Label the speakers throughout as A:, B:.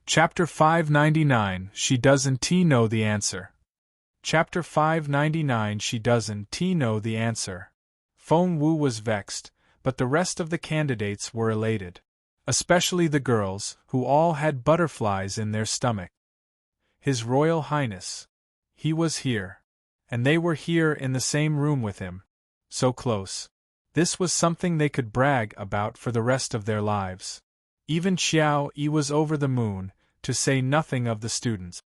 A: Chapter 599 She Doesn't Know the Answer. Chapter 599 She Doesn't Know the Answer. Feng Wu was vexed, but the rest of the candidates were elated. Especially the girls, who all had butterflies in their stomach. His Royal Highness. He was here. And they were here in the same room with him. So close. This was something they could brag about for the rest of their lives. Even Xiao Yi was over the moon, to say nothing of the students.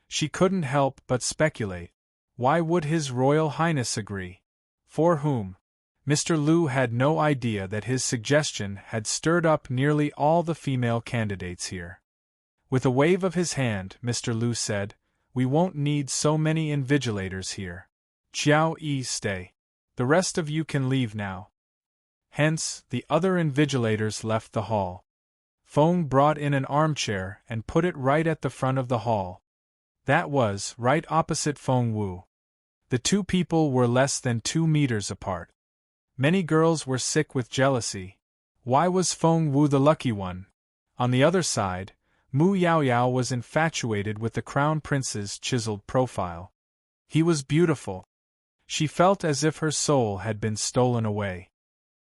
A: She couldn't help but speculate. Why would His Royal Highness agree? For whom? Mr. Liu had no idea that his suggestion had stirred up nearly all the female candidates here. With a wave of his hand, Mr. Liu said, "We won't need so many invigilators here. Xiao Yi, stay. The rest of you can leave now." Hence, the other invigilators left the hall. Feng brought in an armchair and put it right at the front of the hall. That was right opposite Feng Wu. The two people were less than 2 meters apart. Many girls were sick with jealousy. Why was Feng Wu the lucky one? On the other side, Mu Yaoyao was infatuated with the Crown Prince's chiseled profile. He was beautiful. She felt as if her soul had been stolen away.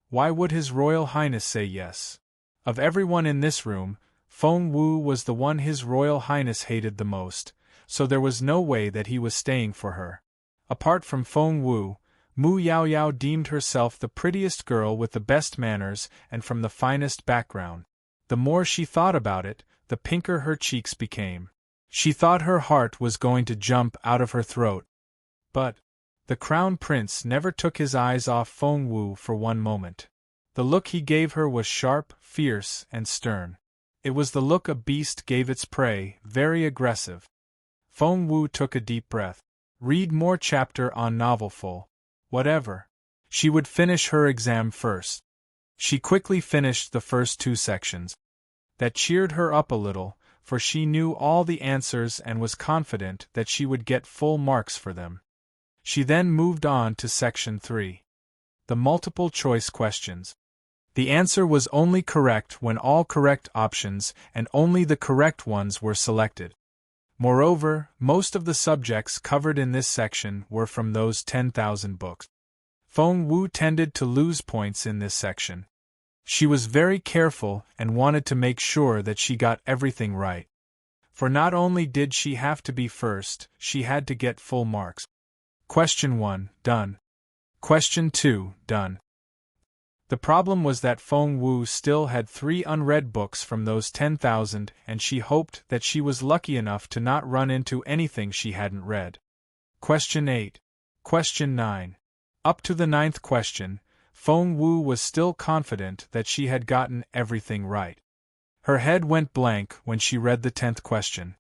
A: Why would His Royal Highness say yes? Of everyone in this room, Feng Wu was the one His Royal Highness hated the most, so there was no way that he was staying for her. Apart from Feng Wu, Mu Yaoyao deemed herself the prettiest girl with the best manners and from the finest background. The more she thought about it, the pinker her cheeks became. She thought her heart was going to jump out of her throat. But the Crown Prince never took his eyes off Feng Wu for one moment. The look he gave her was sharp, fierce, and stern. It was the look a beast gave its prey, very aggressive. Feng Wu took a deep breath. Read more chapter on novelful. Whatever. She would finish her exam first. She quickly finished the first 2 sections. That cheered her up a little, for she knew all the answers and was confident that she would get full marks for them. She then moved on to section 3. The multiple choice questions. The answer was only correct when all correct options and only the correct ones were selected. Moreover, most of the subjects covered in this section were from those 10,000 books. Feng Wu tended to lose points in this section. She was very careful and wanted to make sure that she got everything right. For not only did she have to be first, she had to get full marks. Question 1, done. Question 2, done. The problem was that Feng Wu still had 3 unread books from those 10,000 and she hoped that she was lucky enough to not run into anything she hadn't read. Question 8. Question 9. Up to the 9th question, Feng Wu was still confident that she had gotten everything right. Her head went blank when she read the 10th question.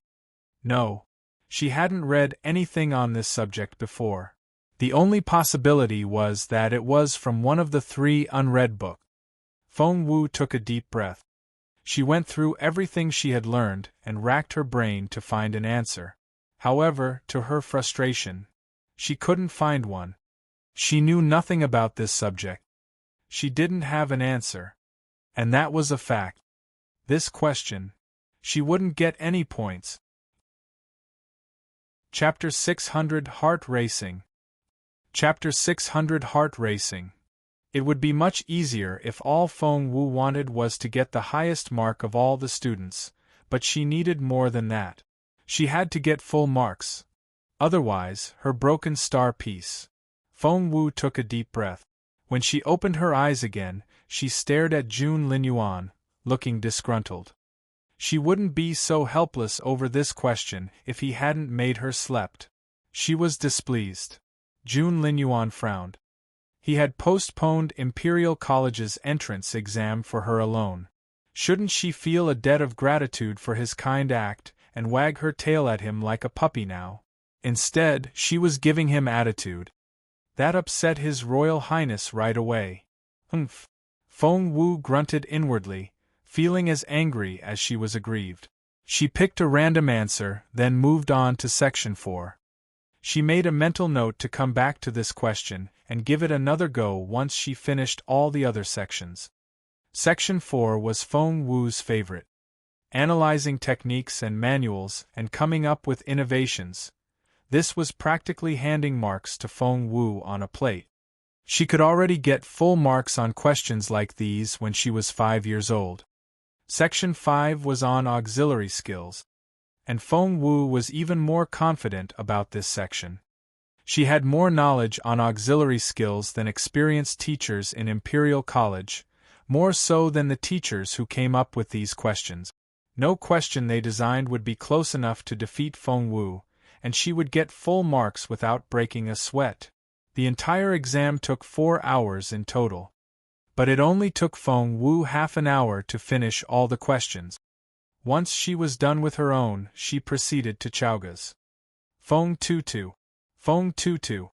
A: No. She hadn't read anything on this subject before. The only possibility was that it was from one of the 3 unread books. Feng Wu took a deep breath. She went through everything she had learned and racked her brain to find an answer. However, to her frustration, she couldn't find one. She knew nothing about this subject. She didn't have an answer. And that was a fact. This question, she wouldn't get any points. Chapter 600 Heart Racing. Chapter 600 Heart Racing. It would be much easier if all Feng Wu wanted was to get the highest mark of all the students, but she needed more than that. She had to get full marks. Otherwise, her broken star piece. Feng Wu took a deep breath. When she opened her eyes again, she stared at Jun Linyuan, looking disgruntled. She wouldn't be so helpless over this question if he hadn't made her slept. She was displeased. Jun Linyuan frowned. He had postponed Imperial College's entrance exam for her alone. Shouldn't she feel a debt of gratitude for his kind act and wag her tail at him like a puppy now? Instead, she was giving him attitude. That upset His Royal Highness right away. Humph. Feng Wu grunted inwardly, feeling as angry as she was aggrieved. She picked a random answer, then moved on to section 4. She made a mental note to come back to this question and give it another go once she finished all the other sections. Section 4 was Feng Wu's favorite. analyzing techniques and manuals and coming up with innovations. This was practically handing marks to Feng Wu on a plate. She could already get full marks on questions like these when she was 5 years old. Section 5 was on auxiliary skills, and Feng Wu was even more confident about this section. She had more knowledge on auxiliary skills than experienced teachers in Imperial College, more so than the teachers who came up with these questions. No question they designed would be close enough to defeat Feng Wu, and she would get full marks without breaking a sweat. The entire exam took 4 hours in total. But it only took Feng Wu half an hour to finish all the questions. Once she was done with her own, she proceeded to Chowga's. Feng Tutu. Feng Tutu.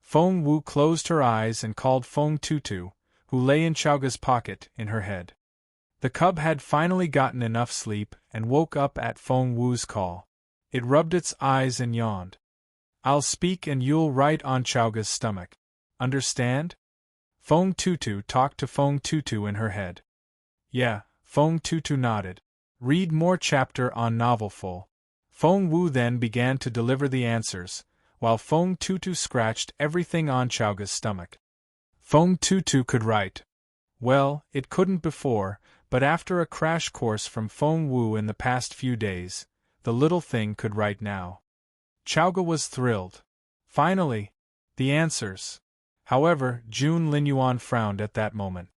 A: Feng Wu closed her eyes and called Feng Tutu, who lay in Chowga's pocket, in her head. The cub had finally gotten enough sleep and woke up at Feng Wu's call. It rubbed its eyes and yawned. I'll speak and you'll write on Chowga's stomach. Understand? Feng Tutu talked to Feng Tutu in her head. Yeah, Feng Tutu nodded. Read more chapter on novel full. Feng Wu then began to deliver the answers, while Feng Tutu scratched everything on Chowga's stomach. Feng Tutu could write. Well, it couldn't before, but after a crash course from Feng Wu in the past few days, the little thing could write now. Chowga was thrilled. Finally, the answers. However, Jun Linyuan frowned at that moment.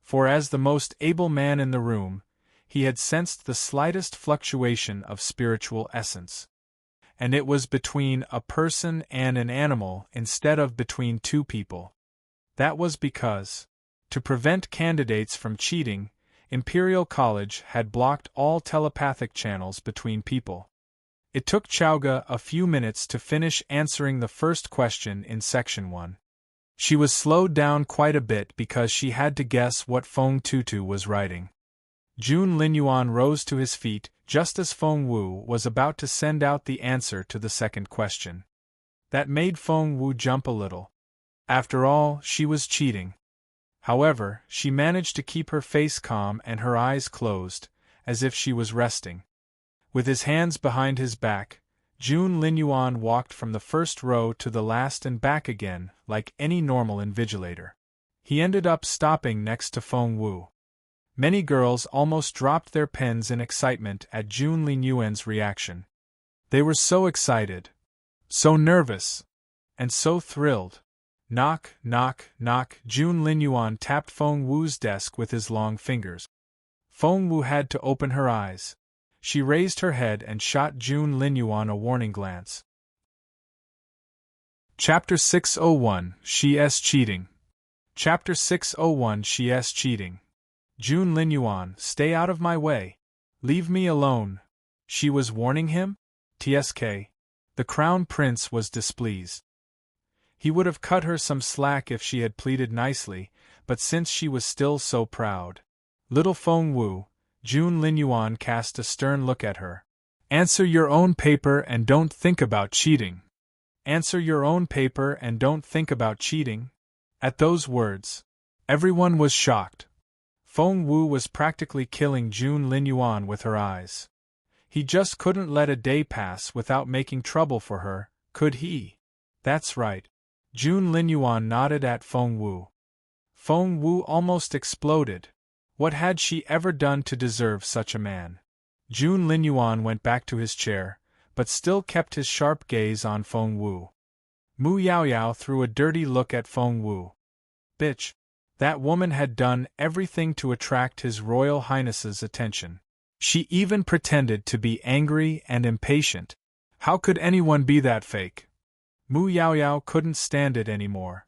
A: For as the most able man in the room, he had sensed the slightest fluctuation of spiritual essence. And it was between a person and an animal instead of between two people. That was because, to prevent candidates from cheating, Imperial College had blocked all telepathic channels between people. It took Chowga a few minutes to finish answering the first question in Section 1. She was slowed down quite a bit because she had to guess what Feng Tutu was writing. Jun Linyuan rose to his feet just as Feng Wu was about to send out the answer to the second question. That made Feng Wu jump a little. After all, she was cheating. However, she managed to keep her face calm and her eyes closed, as if she was resting. With his hands behind his back, Jun Linyuan walked from the first row to the last and back again, like any normal invigilator. He ended up stopping next to Feng Wu. Many girls almost dropped their pens in excitement at Jun Linyuan's reaction. They were so excited, so nervous, and so thrilled. Knock, knock, knock. Jun Linyuan tapped Feng Wu's desk with his long fingers. Feng Wu had to open her eyes. She raised her head and shot Jun Linyuan a warning glance. Chapter 601, She's Cheating. Chapter 601, She's Cheating. Jun Linyuan, stay out of my way. Leave me alone. She was warning him? TSK. The Crown Prince was displeased. He would have cut her some slack if she had pleaded nicely, but since she was still so proud. Little Feng Wu, Jun Linyuan cast a stern look at her. Answer your own paper and don't think about cheating. Answer your own paper and don't think about cheating. At those words, everyone was shocked. Feng Wu was practically killing Jun Linyuan with her eyes. He just couldn't let a day pass without making trouble for her, could he? That's right. Jun Linyuan nodded at Feng Wu. Feng Wu almost exploded. What had she ever done to deserve such a man? Jun Linyuan went back to his chair, but still kept his sharp gaze on Feng Wu. Mu Yaoyao threw a dirty look at Feng Wu. Bitch. That woman had done everything to attract His Royal Highness's attention. She even pretended to be angry and impatient. How could anyone be that fake? Mu Yaoyao couldn't stand it anymore.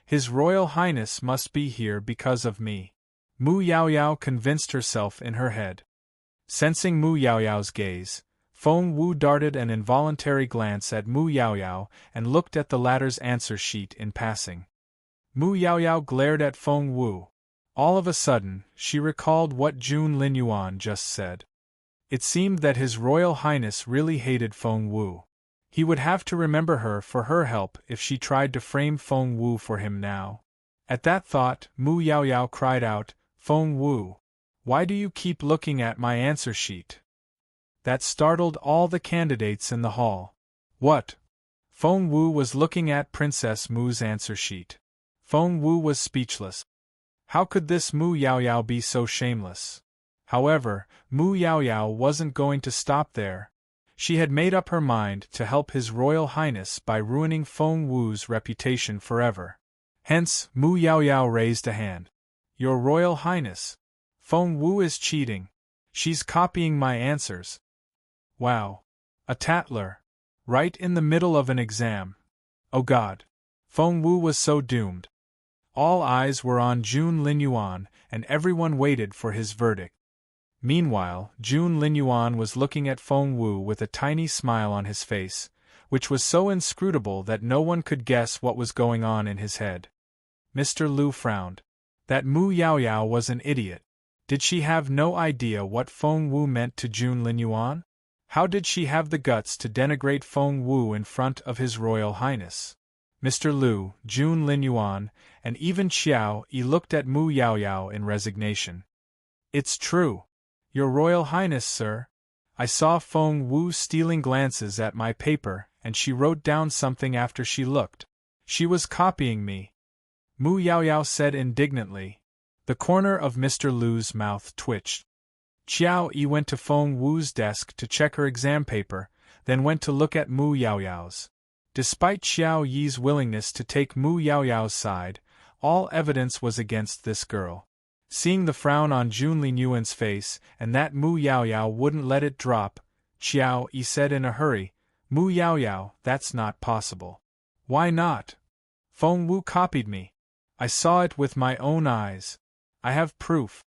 A: His Royal Highness must be here because of me. Mu Yaoyao convinced herself in her head. Sensing Mu Yaoyao's gaze, Feng Wu darted an involuntary glance at Mu Yaoyao and looked at the latter's answer sheet in passing. Mu Yaoyao glared at Feng Wu. All of a sudden, she recalled what Jun Linyuan just said. It seemed that His Royal Highness really hated Feng Wu. He would have to remember her for her help if she tried to frame Feng Wu for him now. At that thought, Mu Yaoyao cried out, Feng Wu. Why do you keep looking at my answer sheet? That startled all the candidates in the hall. What? Feng Wu was looking at Princess Mu's answer sheet. Feng Wu was speechless. How could this Mu Yaoyao be so shameless? However, Mu Yaoyao wasn't going to stop there. She had made up her mind to help His Royal Highness by ruining Feng Wu's reputation forever. Hence, Mu Yaoyao raised a hand. Your Royal Highness, Feng Wu is cheating. She's copying my answers. Wow. A tattler. Right in the middle of an exam. Oh God. Feng Wu was so doomed. All eyes were on Jun Linyuan, and everyone waited for his verdict. Meanwhile, Jun Linyuan was looking at Feng Wu with a tiny smile on his face, which was so inscrutable that no one could guess what was going on in his head. Mr. Lu frowned. That Mu Yaoyao was an idiot. Did she have no idea what Feng Wu meant to Jun Linyuan? How did she have the guts to denigrate Feng Wu in front of His Royal Highness? Mr. Lu, Jun Linyuan, and even Xiao Yi looked at Mu Yaoyao in resignation. It's true. Your Royal Highness, sir. I saw Feng Wu stealing glances at my paper, and she wrote down something after she looked. She was copying me. Mu Yaoyao said indignantly. The corner of Mr. Lu's mouth twitched. Xiao Yi went to Feng Wu's desk to check her exam paper, then went to look at Mu Yaoyao's. Despite Xiao Yi's willingness to take Mu Yaoyao's side, all evidence was against this girl. Seeing the frown on Jun Linyuan's face and that Mu Yaoyao wouldn't let it drop, Xiao Yi said in a hurry, Mu Yaoyao, that's not possible. Why not? Feng Wu copied me. I saw it with my own eyes. I have proof.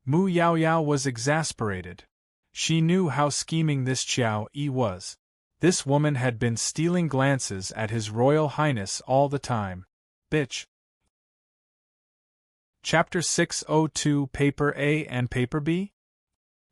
A: Mu Yaoyao was exasperated. She knew how scheming this Xiao Yi was. This woman had been stealing glances at His Royal Highness all the time. Bitch. Chapter 602 Paper A and Paper B?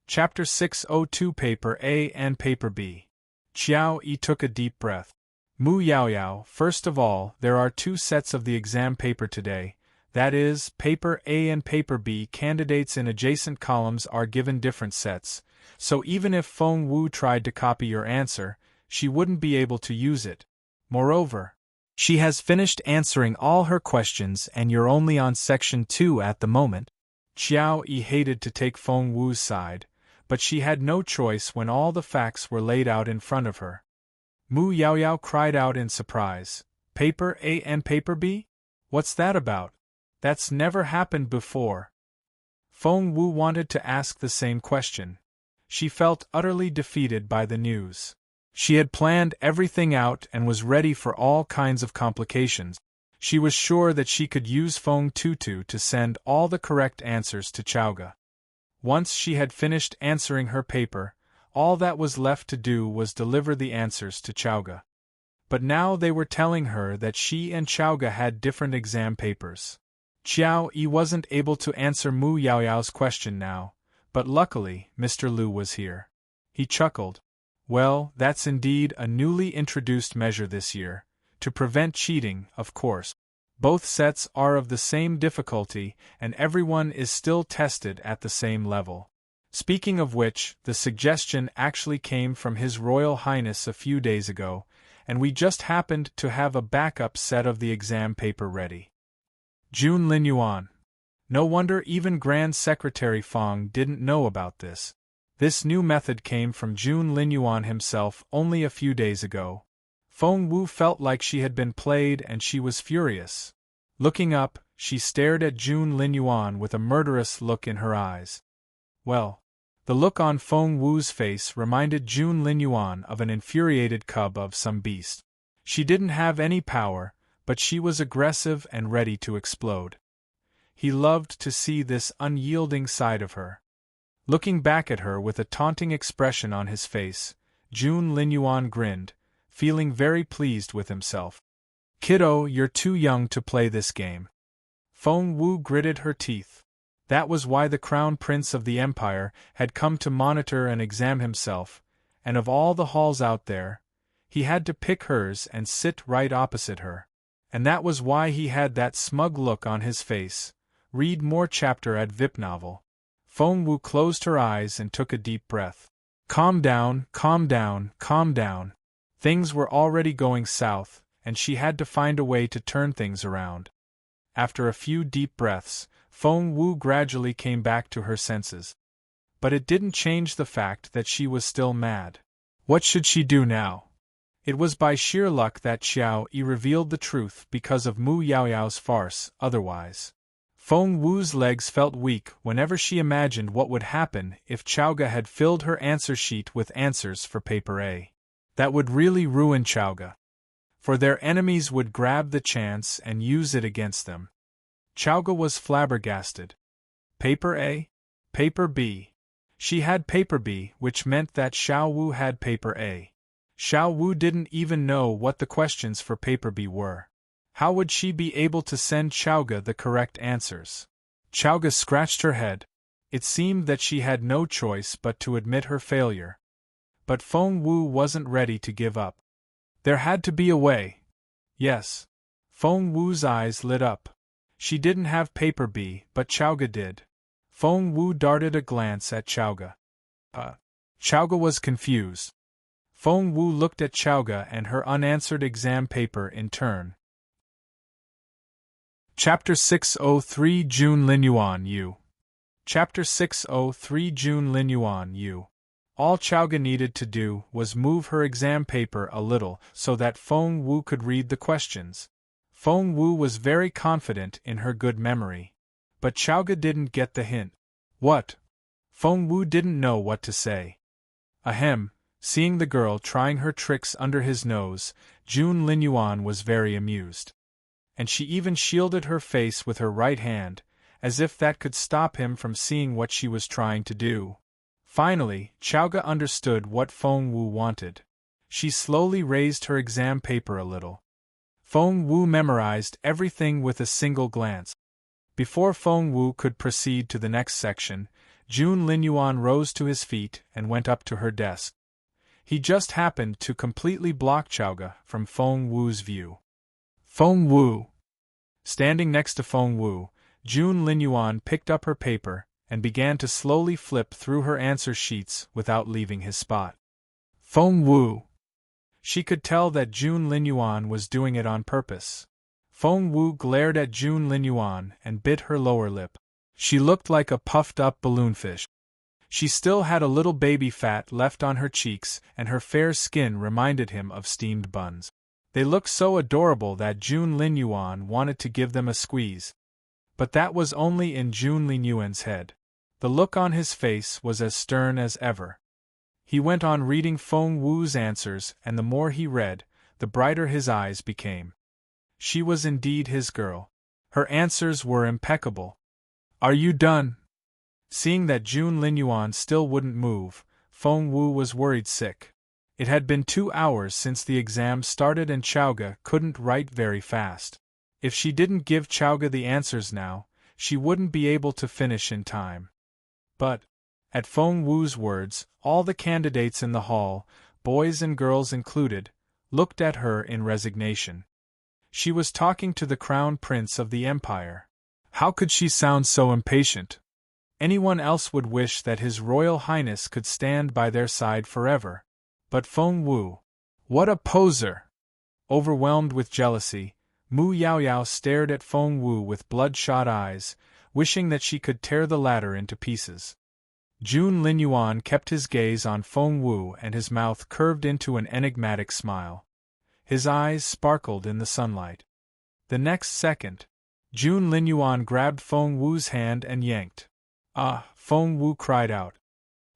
A: Chapter 602 Paper A and Paper B. Xiao Yi took a deep breath. Mu Yaoyao, first of all, there are two sets of the exam paper today. That is, Paper A and Paper B candidates in adjacent columns are given different sets, so even if Feng Wu tried to copy your answer, she wouldn't be able to use it. Moreover, she has finished answering all her questions and you're only on Section 2 at the moment. Xiao Yi hated to take Feng Wu's side, but she had no choice when all the facts were laid out in front of her. Mu Yaoyao cried out in surprise. Paper A and Paper B? What's that about? That's never happened before. Feng Wu wanted to ask the same question. She felt utterly defeated by the news. She had planned everything out and was ready for all kinds of complications. She was sure that she could use Feng Tutu to send all the correct answers to Chaoga. Once she had finished answering her paper, all that was left to do was deliver the answers to Chaoga. But now they were telling her that she and Chaoga had different exam papers. Xiao Yi wasn't able to answer Mu Yaoyao's question now, but luckily Mr. Lu was here. He chuckled. Well, that's indeed a newly introduced measure this year, to prevent cheating, of course. Both sets are of the same difficulty and everyone is still tested at the same level. Speaking of which, the suggestion actually came from His Royal Highness a few days ago, and we just happened to have a backup set of the exam paper ready. Jun Linyuan. No wonder even Grand Secretary Fang didn't know about this. This new method came from Jun Linyuan himself only a few days ago. Feng Wu felt like she had been played and she was furious. Looking up, she stared at Jun Linyuan with a murderous look in her eyes. Well, the look on Feng Wu's face reminded Jun Linyuan of an infuriated cub of some beast. She didn't have any power, but she was aggressive and ready to explode. He loved to see this unyielding side of her. Looking back at her with a taunting expression on his face, Jun Linyuan grinned, feeling very pleased with himself. Kiddo, you're too young to play this game. Feng Wu gritted her teeth. That was why the Crown Prince of the Empire had come to monitor an exam himself, and of all the halls out there, he had to pick hers and sit right opposite her. And that was why he had that smug look on his face. Read more chapter at VIP Novel. Feng Wu closed her eyes and took a deep breath. Calm down, calm down, calm down. Things were already going south, and she had to find a way to turn things around. After a few deep breaths, Feng Wu gradually came back to her senses. But it didn't change the fact that she was still mad. What should she do now? It was by sheer luck that Xiao Yi revealed the truth because of Mu Yaoyao's farce, otherwise. Feng Wu's legs felt weak whenever she imagined what would happen if Chaoga had filled her answer sheet with answers for paper A. That would really ruin Chaoga. For their enemies would grab the chance and use it against them. Chaoga was flabbergasted. Paper A? Paper B. She had paper B, which meant that Xiao Wu had paper A. Xiao Wu didn't even know what the questions for paper B were. How would she be able to send Chaoga the correct answers? Chaoga scratched her head. It seemed that she had no choice but to admit her failure. But Feng Wu wasn't ready to give up. There had to be a way. Yes. Feng Wu's eyes lit up. She didn't have paper B, but Chaoga did. Feng Wu darted a glance at Chaoga. Chaoga was confused. Feng Wu looked at Chaoga and her unanswered exam paper in turn. Chapter 603 Jun Linyuan Yu. Chapter 603 Jun Linyuan Yu. All Chaoga needed to do was move her exam paper a little so that Feng Wu could read the questions. Feng Wu was very confident in her good memory. But Chaoga didn't get the hint. What? Feng Wu didn't know what to say. Ahem, seeing the girl trying her tricks under his nose, Jun Linyuan was very amused. And she even shielded her face with her right hand, as if that could stop him from seeing what she was trying to do. Finally, Chaoga understood what Feng Wu wanted. She slowly raised her exam paper a little. Feng Wu memorized everything with a single glance. Before Feng Wu could proceed to the next section, Jun Linyuan rose to his feet and went up to her desk. He just happened to completely block Chaoga from Feng Wu's view. Feng Wu. Standing next to Feng Wu, Jun Linyuan picked up her paper and began to slowly flip through her answer sheets without leaving his spot. Feng Wu. She could tell that Jun Linyuan was doing it on purpose. Feng Wu glared at Jun Linyuan and bit her lower lip. She looked like a puffed-up balloonfish. She still had a little baby fat left on her cheeks, and her fair skin reminded him of steamed buns. They looked so adorable that Jun Linyuan wanted to give them a squeeze. But that was only in Jun Linyuan's head. The look on his face was as stern as ever. He went on reading Feng Wu's answers, and the more he read, the brighter his eyes became. She was indeed his girl. Her answers were impeccable. Are you done? Seeing that Jun Linyuan still wouldn't move, Feng Wu was worried sick. It had been 2 hours since the exam started and Chaoga couldn't write very fast. If she didn't give Chaoga the answers now, she wouldn't be able to finish in time. But, at Feng Wu's words, all the candidates in the hall, boys and girls included, looked at her in resignation. She was talking to the crown prince of the empire. How could she sound so impatient? Anyone else would wish that His Royal Highness could stand by their side forever. But Feng Wu, what a poser! Overwhelmed with jealousy, Mu Yaoyao stared at Feng Wu with bloodshot eyes, wishing that she could tear the latter into pieces. Jun Linyuan kept his gaze on Feng Wu and his mouth curved into an enigmatic smile. His eyes sparkled in the sunlight. The next second, Jun Linyuan grabbed Feng Wu's hand and yanked. Ah! Feng Wu cried out.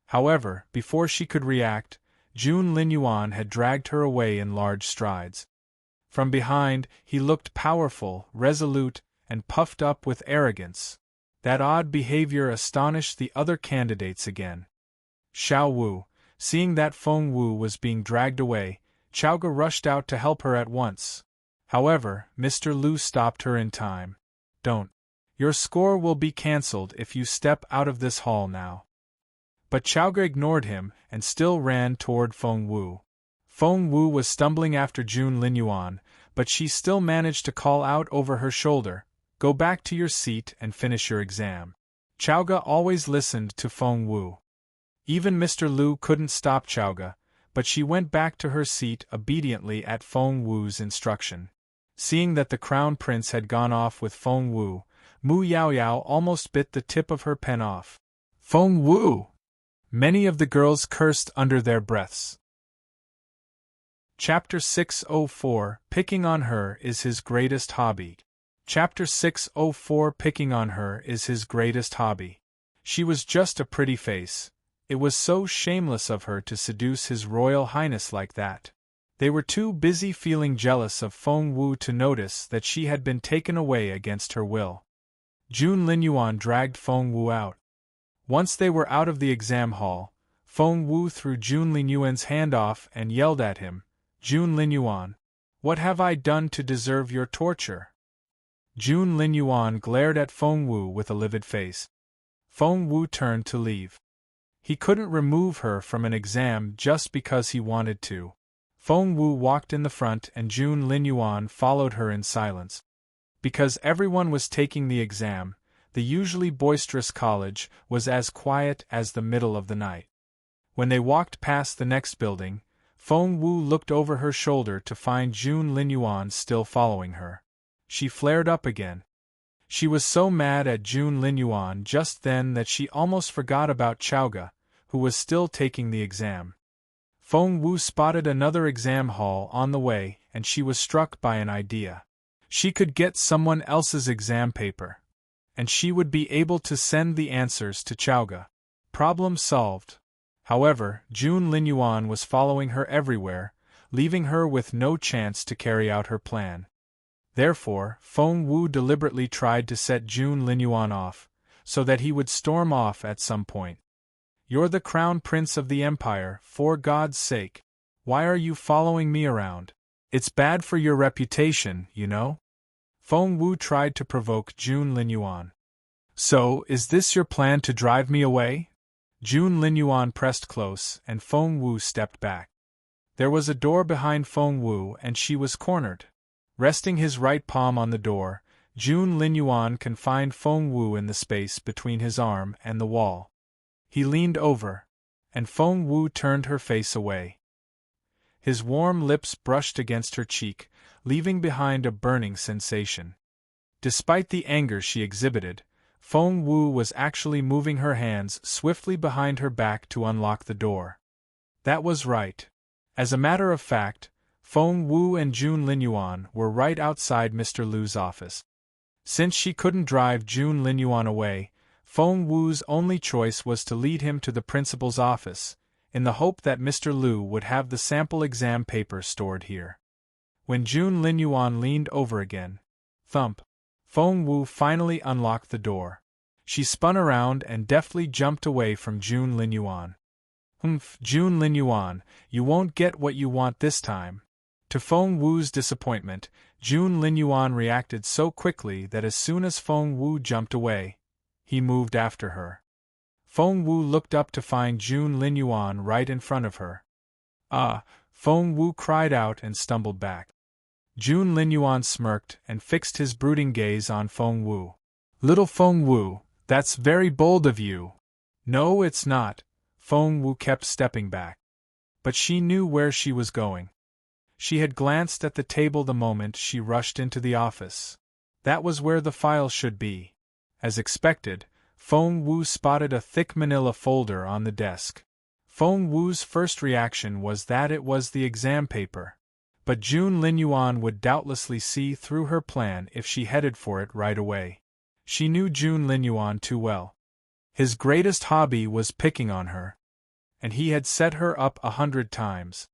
A: However, before she could react, Jun Linyuan had dragged her away in large strides. From behind, he looked powerful, resolute, and puffed up with arrogance. That odd behavior astonished the other candidates again. Xiao Wu, seeing that Feng Wu was being dragged away, Chaoga rushed out to help her at once. However, Mr. Lu stopped her in time. Don't. Your score will be cancelled if you step out of this hall now. But Chaoga ignored him and still ran toward Feng Wu. Feng Wu was stumbling after Jun Linyuan, but she still managed to call out over her shoulder, "Go back to your seat and finish your exam." Chowga always listened to Feng Wu. Even Mr. Lu couldn't stop Chowga, but she went back to her seat obediently at Feng Wu's instruction. Seeing that the crown prince had gone off with Feng Wu, Mu Yaoyao almost bit the tip of her pen off. Feng Wu! Many of the girls cursed under their breaths. Chapter 604 Picking on Her is His Greatest Hobby. Chapter 604 Picking on Her is his greatest hobby. She was just a pretty face. It was so shameless of her to seduce His Royal Highness like that. They were too busy feeling jealous of Feng Wu to notice that she had been taken away against her will. Jun Linyuan dragged Feng Wu out. Once they were out of the exam hall, Feng Wu threw Jun Linyuan's hand off and yelled at him, "Jun Linyuan, what have I done to deserve your torture?" Jun Linyuan glared at Feng Wu with a livid face. Feng Wu turned to leave. He couldn't remove her from an exam just because he wanted to. Feng Wu walked in the front and Jun Linyuan followed her in silence. Because everyone was taking the exam, the usually boisterous college was as quiet as the middle of the night. When they walked past the next building, Feng Wu looked over her shoulder to find Jun Linyuan still following her. She flared up again. She was so mad at Jun Linyuan just then that she almost forgot about Chowga, who was still taking the exam. Feng Wu spotted another exam hall on the way and she was struck by an idea. She could get someone else's exam paper, and she would be able to send the answers to Chowga. Problem solved. However, Jun Linyuan was following her everywhere, leaving her with no chance to carry out her plan. Therefore, Feng Wu deliberately tried to set Jun Linyuan off, so that he would storm off at some point. "You're the crown prince of the empire, for God's sake. Why are you following me around? It's bad for your reputation, you know?" Feng Wu tried to provoke Jun Linyuan. "So, is this your plan to drive me away?" Jun Linyuan pressed close and Feng Wu stepped back. There was a door behind Feng Wu and she was cornered. Resting his right palm on the door, Jun Linyuan confined Feng Wu in the space between his arm and the wall. He leaned over, and Feng Wu turned her face away. His warm lips brushed against her cheek, leaving behind a burning sensation. Despite the anger she exhibited, Feng Wu was actually moving her hands swiftly behind her back to unlock the door. That was right. As a matter of fact, Feng Wu and Jun Linyuan were right outside Mr. Lu's office. Since she couldn't drive Jun Linyuan away, Feng Wu's only choice was to lead him to the principal's office, in the hope that Mr. Lu would have the sample exam paper stored here. When Jun Linyuan leaned over again, thump, Feng Wu finally unlocked the door. She spun around and deftly jumped away from Jun Linyuan. Jun Linyuan, you won't get what you want this time." To Feng Wu's disappointment, Jun Linyuan reacted so quickly that as soon as Feng Wu jumped away, he moved after her. Feng Wu looked up to find Jun Linyuan right in front of her. "Ah!" Feng Wu cried out and stumbled back. Jun Linyuan smirked and fixed his brooding gaze on Feng Wu. "Little Feng Wu, that's very bold of you." "No, it's not." Feng Wu kept stepping back. But she knew where she was going. She had glanced at the table the moment she rushed into the office. That was where the file should be. As expected, Feng Wu spotted a thick manila folder on the desk. Feng Wu's first reaction was that it was the exam paper. But Jun Linyuan would doubtlessly see through her plan if she headed for it right away. She knew Jun Linyuan too well. His greatest hobby was picking on her. And he had set her up 100 times.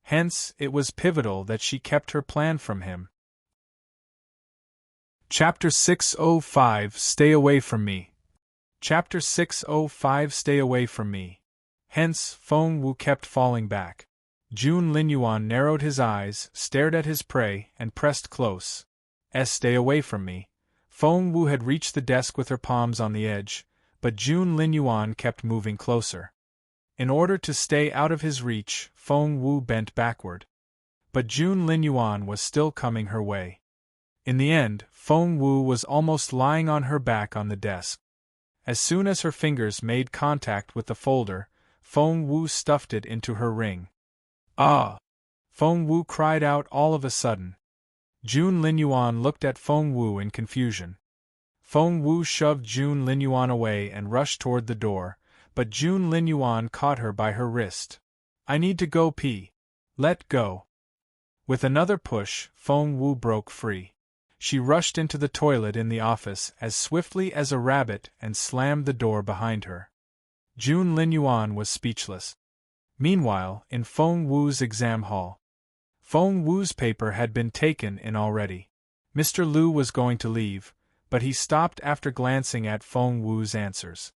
A: Hence, it was pivotal that she kept her plan from him. Chapter 605 Stay Away From Me. Chapter 605 Stay Away From Me. Hence, Feng Wu kept falling back. Jun Linyuan narrowed his eyes, stared at his prey, and pressed close. Stay away from me. Feng Wu had reached the desk with her palms on the edge, but Jun Linyuan kept moving closer. In order to stay out of his reach, Feng Wu bent backward. But Jun Linyuan was still coming her way. In the end, Feng Wu was almost lying on her back on the desk. As soon as her fingers made contact with the folder, Feng Wu stuffed it into her ring. Ah! Feng Wu cried out all of a sudden. Jun Linyuan looked at Feng Wu in confusion. Feng Wu shoved Jun Linyuan away and rushed toward the door, but Jun Linyuan caught her by her wrist. I need to go pee. Let go. With another push, Feng Wu broke free. She rushed into the toilet in the office as swiftly as a rabbit and slammed the door behind her. Jun Linyuan was speechless. Meanwhile, in Feng Wu's exam hall, Feng Wu's paper had been taken in already. Mr. Liu was going to leave, but he stopped after glancing at Feng Wu's answers.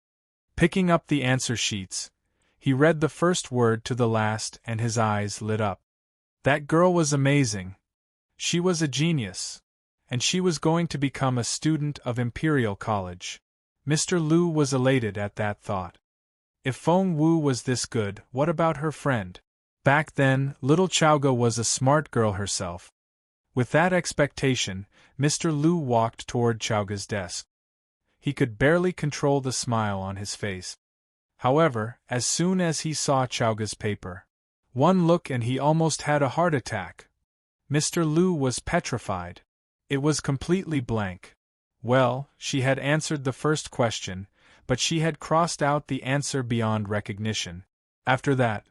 A: Picking up the answer sheets, he read the first word to the last and his eyes lit up. That girl was amazing. She was a genius. And she was going to become a student of Imperial College. Mr. Liu was elated at that thought. If Feng Wu was this good, what about her friend? Back then, little Chowga was a smart girl herself. With that expectation, Mr. Liu walked toward Chowga's desk. He could barely control the smile on his face. However, as soon as he saw Chowga's paper, one look and he almost had a heart attack. Mr. Liu was petrified. It was completely blank. Well, she had answered the first question, but she had crossed out the answer beyond recognition. After that,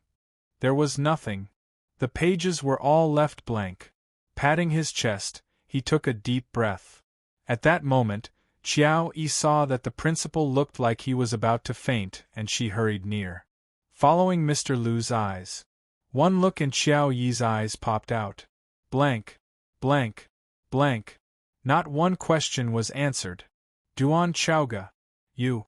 A: there was nothing. The pages were all left blank. Patting his chest, he took a deep breath. At that moment, Xiao Yi saw that the principal looked like he was about to faint, and she hurried near. Following Mr. Liu's eyes, one look in Xiao Yi's eyes popped out. Blank, blank, blank. Not one question was answered. Duan Chowga, you.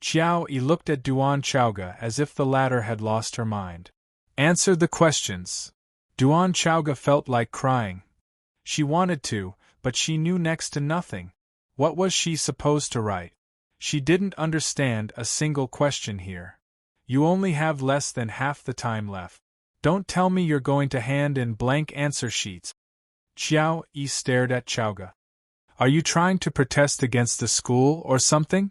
A: Xiao Yi looked at Duan Chowga as if the latter had lost her mind. Answer the questions. Duan Chowga felt like crying. She wanted to, but she knew next to nothing. What was she supposed to write? She didn't understand a single question here. You only have less than half the time left. Don't tell me you're going to hand in blank answer sheets. Xiao Yi stared at Chowga. Are you trying to protest against the school or something?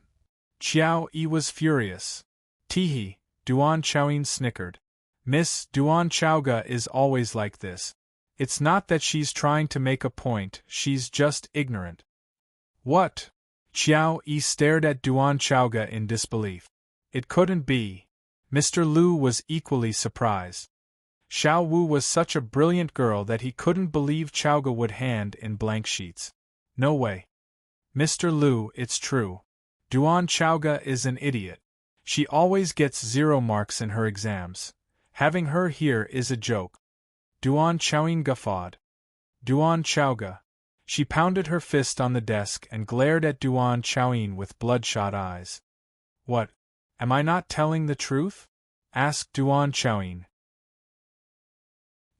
A: Xiao Yi was furious. Teehee, Duan Chaoyin snickered. Miss Duan Chowga is always like this. It's not that she's trying to make a point, she's just ignorant. What? Xiao Yi stared at Duan Chowga in disbelief. It couldn't be. Mr. Liu was equally surprised. Xiao Wu was such a brilliant girl that he couldn't believe Chowga would hand in blank sheets. No way. Mr. Liu, it's true. Duan Chowga is an idiot. She always gets 0 marks in her exams. Having her here is a joke. Duan Chaoyin guffawed. Duan Chowga. She pounded her fist on the desk and glared at Duan Chaoyin with bloodshot eyes. What? Am I not telling the truth? Asked Duan Chaoyin.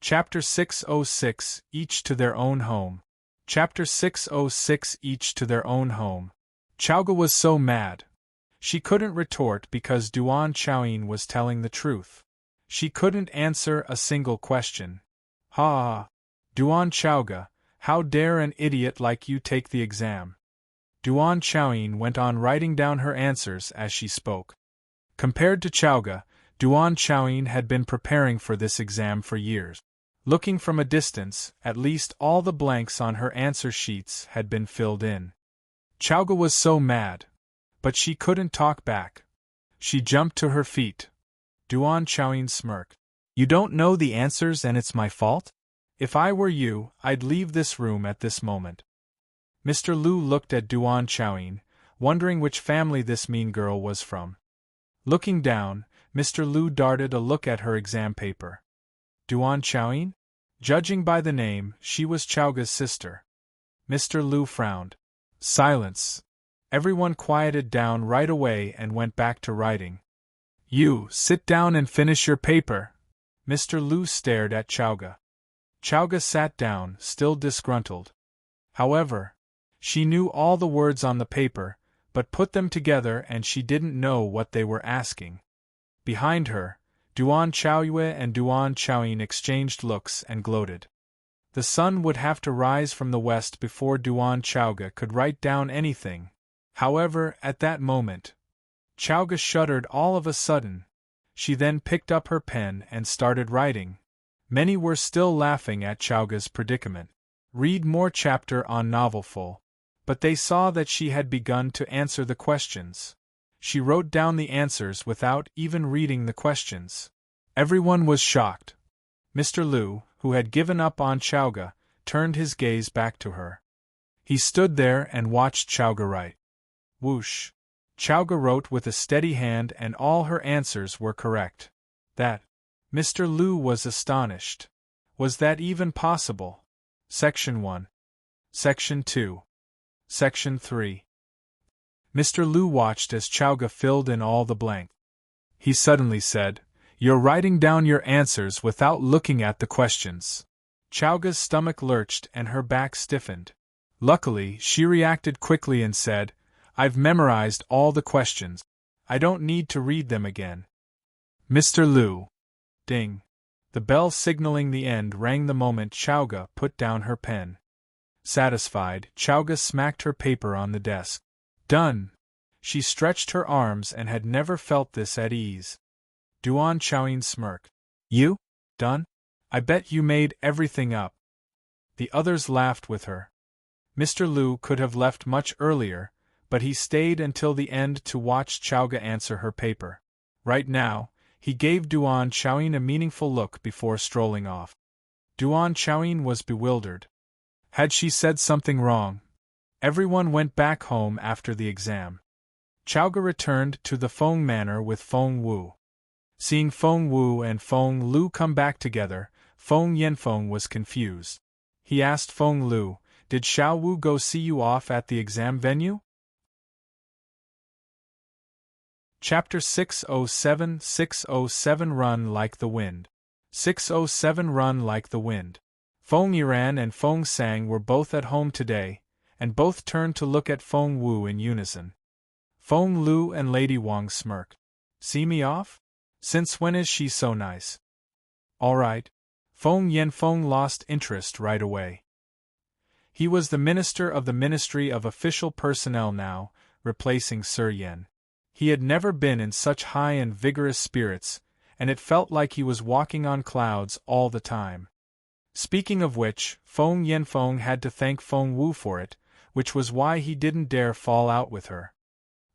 A: Chapter 606, Each to Their Own Home. Chapter 606, Each to Their Own Home. Chowga was so mad. She couldn't retort because Duan Chaoyin was telling the truth. She couldn't answer a single question. Ha ha! Duan Chowga, how dare an idiot like you take the exam? Duan Chaoyin went on writing down her answers as she spoke. Compared to Chowga, Duan Chaoyin had been preparing for this exam for years. Looking from a distance, at least all the blanks on her answer sheets had been filled in. Chowga was so mad. But she couldn't talk back. She jumped to her feet. Duan Chaoyin smirked. You don't know the answers and it's my fault? If I were you, I'd leave this room at this moment. Mr. Liu looked at Duan Chaoyin, wondering which family this mean girl was from. Looking down, Mr. Liu darted a look at her exam paper. Duan Chaoyin? Judging by the name, she was Chowga's sister. Mr. Liu frowned. Silence. Everyone quieted down right away and went back to writing. You, sit down and finish your paper. Mr. Liu stared at Chowga. Chowga sat down, still disgruntled. However, she knew all the words on the paper, but put them together and she didn't know what they were asking. Behind her, Duan Chaoyue and Duan Chaoyin exchanged looks and gloated. The sun would have to rise from the west before Duan Chowga could write down anything. However, at that moment, Chowga shuddered all of a sudden. She then picked up her pen and started writing. Many were still laughing at Chowga's predicament. Read more chapter on novelful. But they saw that she had begun to answer the questions. She wrote down the answers without even reading the questions. Everyone was shocked. Mr. Lu, who had given up on Chowga, turned his gaze back to her. He stood there and watched Chowga write. Whoosh! Chowga wrote with a steady hand and all her answers were correct. That! Mr. Lu was astonished. Was that even possible? Section 1. Section 2. Section 3. Mr. Lu watched as Chowga filled in all the blank. He suddenly said, "You're writing down your answers without looking at the questions." Chowga's stomach lurched and her back stiffened. Luckily, she reacted quickly and said, "I've memorized all the questions. I don't need to read them again." Mr. Lu. Ding. The bell signaling the end rang the moment Chowga put down her pen. Satisfied, Chowga smacked her paper on the desk. Done! She stretched her arms and had never felt this at ease. Duan Chowin smirked. You? Done? I bet you made everything up. The others laughed with her. Mr. Lu could have left much earlier, but he stayed until the end to watch Chowga answer her paper. Right now, he gave Duan Chowin a meaningful look before strolling off. Duan Chowin was bewildered. Had she said something wrong? Everyone went back home after the exam. Chowga returned to the Feng Manor with Feng Wu. Seeing Feng Wu and Feng Lu come back together, Feng Yanfeng was confused. He asked Feng Lu, "Did Xiao Wu go see you off at the exam venue?" Chapter 607 607 Run Like the Wind. 607 Run Like the Wind. Feng Yiran and Feng Sang were both at home today, and both turned to look at Feng Wu in unison. Feng Lu and Lady Wang smirked. See me off? Since when is she so nice? All right. Feng Yanfeng lost interest right away. He was the minister of the Ministry of Official Personnel now, replacing Sir Yan. He had never been in such high and vigorous spirits, and it felt like he was walking on clouds all the time. Speaking of which, Feng Yanfeng had to thank Feng Wu for it, which was why he didn't dare fall out with her.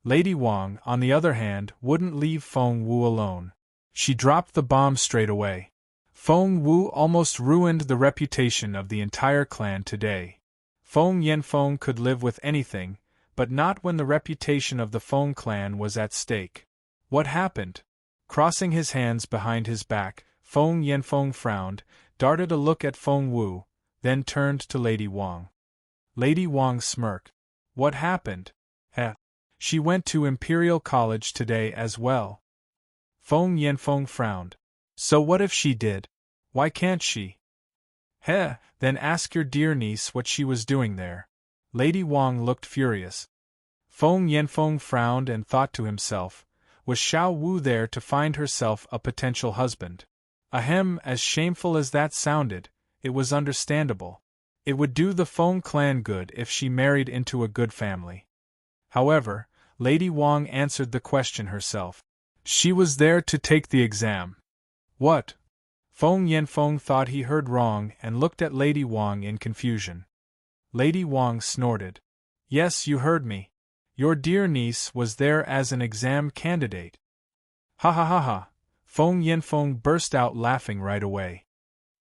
A: Lady Wang, on the other hand, wouldn't leave Feng Wu alone. She dropped the bomb straight away. Feng Wu almost ruined the reputation of the entire clan today. Feng Yanfeng could live with anything, but not when the reputation of the Feng clan was at stake. What happened? Crossing his hands behind his back, Feng Yanfeng frowned, darted a look at Feng Wu, then turned to Lady Wang. Lady Wang smirked. What happened? She went to Imperial College today as well. Feng Yanfeng frowned. So what if she did? Why can't she? Then ask your dear niece what she was doing there. Lady Wang looked furious. Feng Yanfeng frowned and thought to himself, was Xiao Wu there to find herself a potential husband? Ahem, as shameful as that sounded, it was understandable. It would do the Feng clan good if she married into a good family. However, Lady Wang answered the question herself. She was there to take the exam. What? Feng Yanfeng thought he heard wrong and looked at Lady Wang in confusion. Lady Wang snorted. Yes, you heard me. Your dear niece was there as an exam candidate. Ha ha ha ha. Feng Yanfeng burst out laughing right away.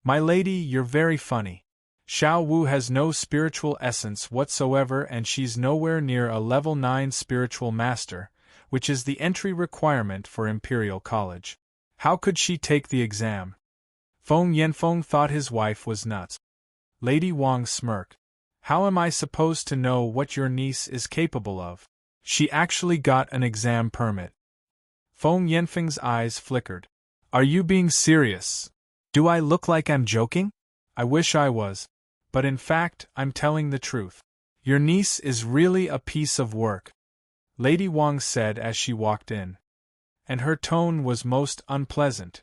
A: My lady, you're very funny. Xiao Wu has no spiritual essence whatsoever and she's nowhere near a level 9 spiritual master, which is the entry requirement for Imperial College. How could she take the exam? Feng Yanfeng thought his wife was nuts. Lady Wang smirked. How am I supposed to know what your niece is capable of? She actually got an exam permit. Feng Yanfeng's eyes flickered. Are you being serious? Do I look like I'm joking? I wish I was. But in fact, I'm telling the truth. Your niece is really a piece of work, Lady Wang said as she walked in. And her tone was most unpleasant.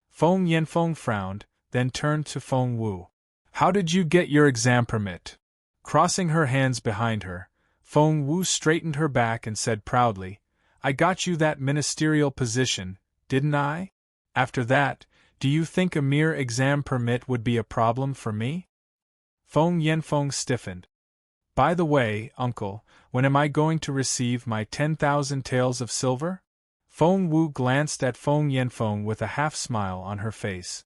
A: Feng Yanfeng frowned, then turned to Feng Wu. How did you get your exam permit? Crossing her hands behind her, Feng Wu straightened her back and said proudly, I got you that ministerial position, didn't I? After that, do you think a mere exam permit would be a problem for me? Feng Yanfeng stiffened. By the way, uncle, when am I going to receive my 10,000 taels of silver? Feng Wu glanced at Feng Yanfeng with a half-smile on her face.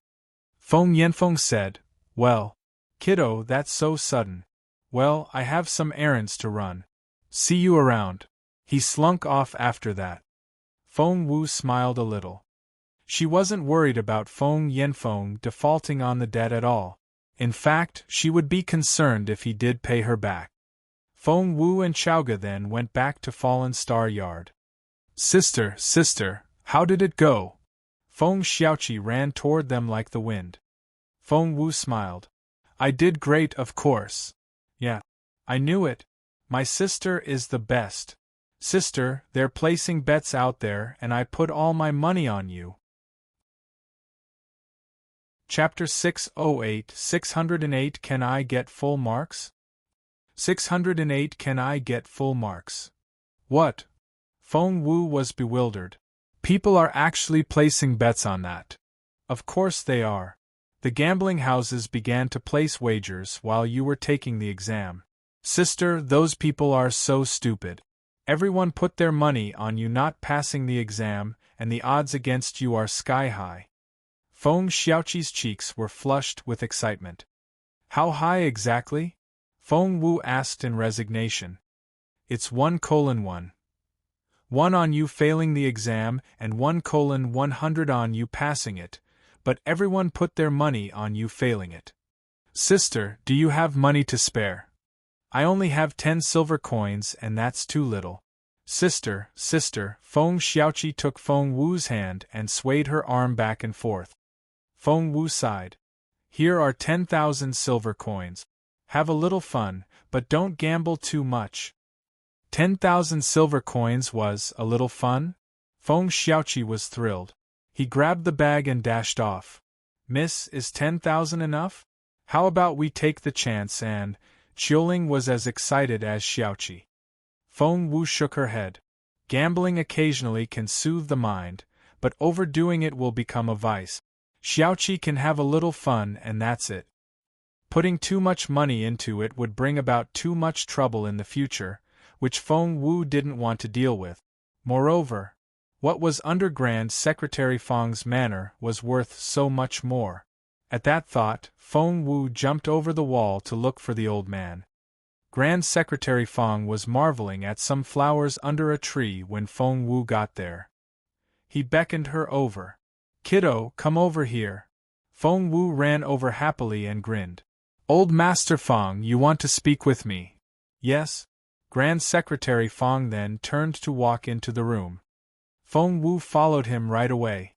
A: Feng Yanfeng said, Well, kiddo, that's so sudden. Well, I have some errands to run. See you around. He slunk off after that. Feng Wu smiled a little. She wasn't worried about Feng Yanfeng defaulting on the debt at all. In fact, she would be concerned if he did pay her back. Feng Wu and Chaoga then went back to Fallen Star Yard. Sister, how did it go? Feng Xiaoqi ran toward them like the wind. Feng Wu smiled. I did great, of course. Yeah. I knew it. My sister is the best. Sister, they're placing bets out there and I put all my money on you. Chapter 608 608 Can I get full marks? 608 Can I get full marks? What? Feng Wu was bewildered. People are actually placing bets on that. Of course they are. The gambling houses began to place wagers while you were taking the exam. Sister, those people are so stupid. Everyone put their money on you not passing the exam, and the odds against you are sky high. Feng Xiaoqi's cheeks were flushed with excitement. How high exactly? Feng Wu asked in resignation. It's 1:1. 1 on you failing the exam and 1:100 on you passing it, but everyone put their money on you failing it. Sister, do you have money to spare? I only have 10 silver coins and that's too little. Sister, Feng Xiaoqi took Feng Wu's hand and swayed her arm back and forth. Feng Wu sighed. Here are 10,000 silver coins. Have a little fun, but don't gamble too much. 10,000 silver coins was a little fun? Feng Xiaoqi was thrilled. He grabbed the bag and dashed off. Miss, is 10,000 enough? How about we take the chance and… Qiuling was as excited as Xiaoqi. Feng Wu shook her head. Gambling occasionally can soothe the mind, but overdoing it will become a vice. Xiaoqi can have a little fun and that's it. Putting too much money into it would bring about too much trouble in the future, which Feng Wu didn't want to deal with. Moreover, what was under Grand Secretary Feng's manor was worth so much more. At that thought, Feng Wu jumped over the wall to look for the old man. Grand Secretary Feng was marveling at some flowers under a tree when Feng Wu got there. He beckoned her over. Kiddo, come over here. Feng Wu ran over happily and grinned. Old Master Feng, you want to speak with me? Yes. Grand Secretary Feng then turned to walk into the room. Feng Wu followed him right away.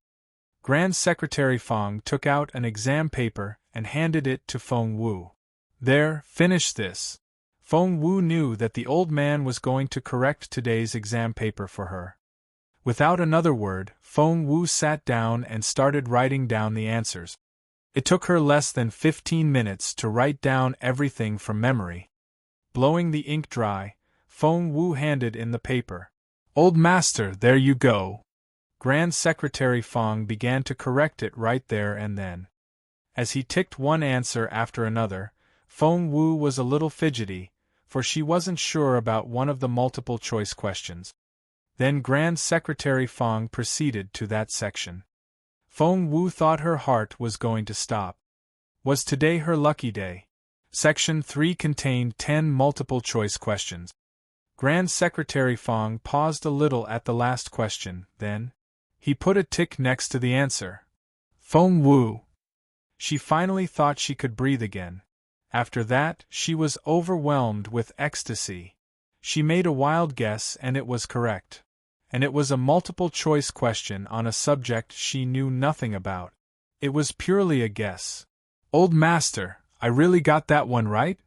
A: Grand Secretary Feng took out an exam paper and handed it to Feng Wu. There, finish this. Feng Wu knew that the old man was going to correct today's exam paper for her. Without another word, Feng Wu sat down and started writing down the answers. It took her less than 15 minutes to write down everything from memory. Blowing the ink dry, Feng Wu handed in the paper. Old Master, there you go. Grand Secretary Feng began to correct it right there and then. As he ticked one answer after another, Feng Wu was a little fidgety, for she wasn't sure about one of the multiple-choice questions. Then Grand Secretary Feng proceeded to that section. Feng Wu thought her heart was going to stop. Was today her lucky day? Section 3 contained 10 multiple-choice questions. Grand Secretary Feng paused a little at the last question, then he put a tick next to the answer. Feng Wu. She finally thought she could breathe again. After that, she was overwhelmed with ecstasy. She made a wild guess and it was correct. And it was a multiple-choice question on a subject she knew nothing about. It was purely a guess. Old Master, I really got that one right?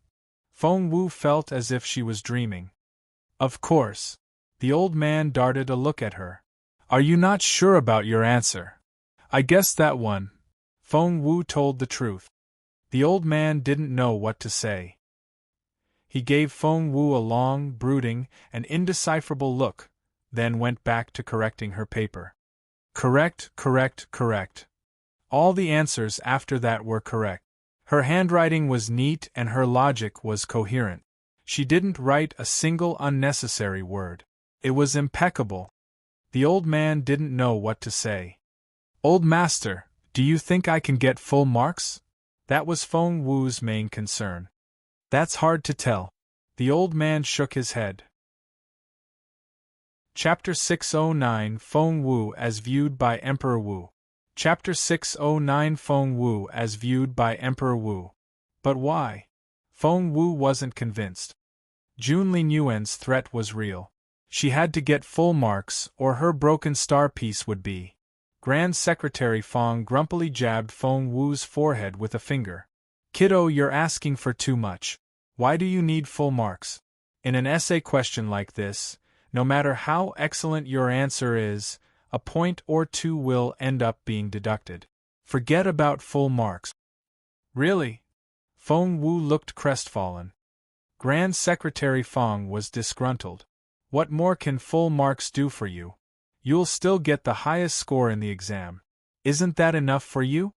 A: Feng Wu felt as if she was dreaming. Of course. The old man darted a look at her. Are you not sure about your answer? I guess that one. Feng Wu told the truth. The old man didn't know what to say. He gave Feng Wu a long, brooding, and indecipherable look, then went back to correcting her paper. Correct, correct, correct. All the answers after that were correct. Her handwriting was neat and her logic was coherent. She didn't write a single unnecessary word. It was impeccable. The old man didn't know what to say. Old master, do you think I can get full marks? That was Feng Wu's main concern. That's hard to tell. The old man shook his head. Chapter 609 Feng Wu as viewed by Emperor Wu. Chapter 609 Feng Wu as viewed by Emperor Wu. But why? Feng Wu wasn't convinced. Jun Lingyuan's threat was real. She had to get full marks or her broken star piece would be. Grand Secretary Feng grumpily jabbed Feng Wu's forehead with a finger. Kiddo, you're asking for too much. Why do you need full marks? In an essay question like this, no matter how excellent your answer is, a point or two will end up being deducted. Forget about full marks. Really? Feng Wu looked crestfallen. Grand Secretary Feng was disgruntled. What more can full marks do for you? You'll still get the highest score in the exam. Isn't that enough for you?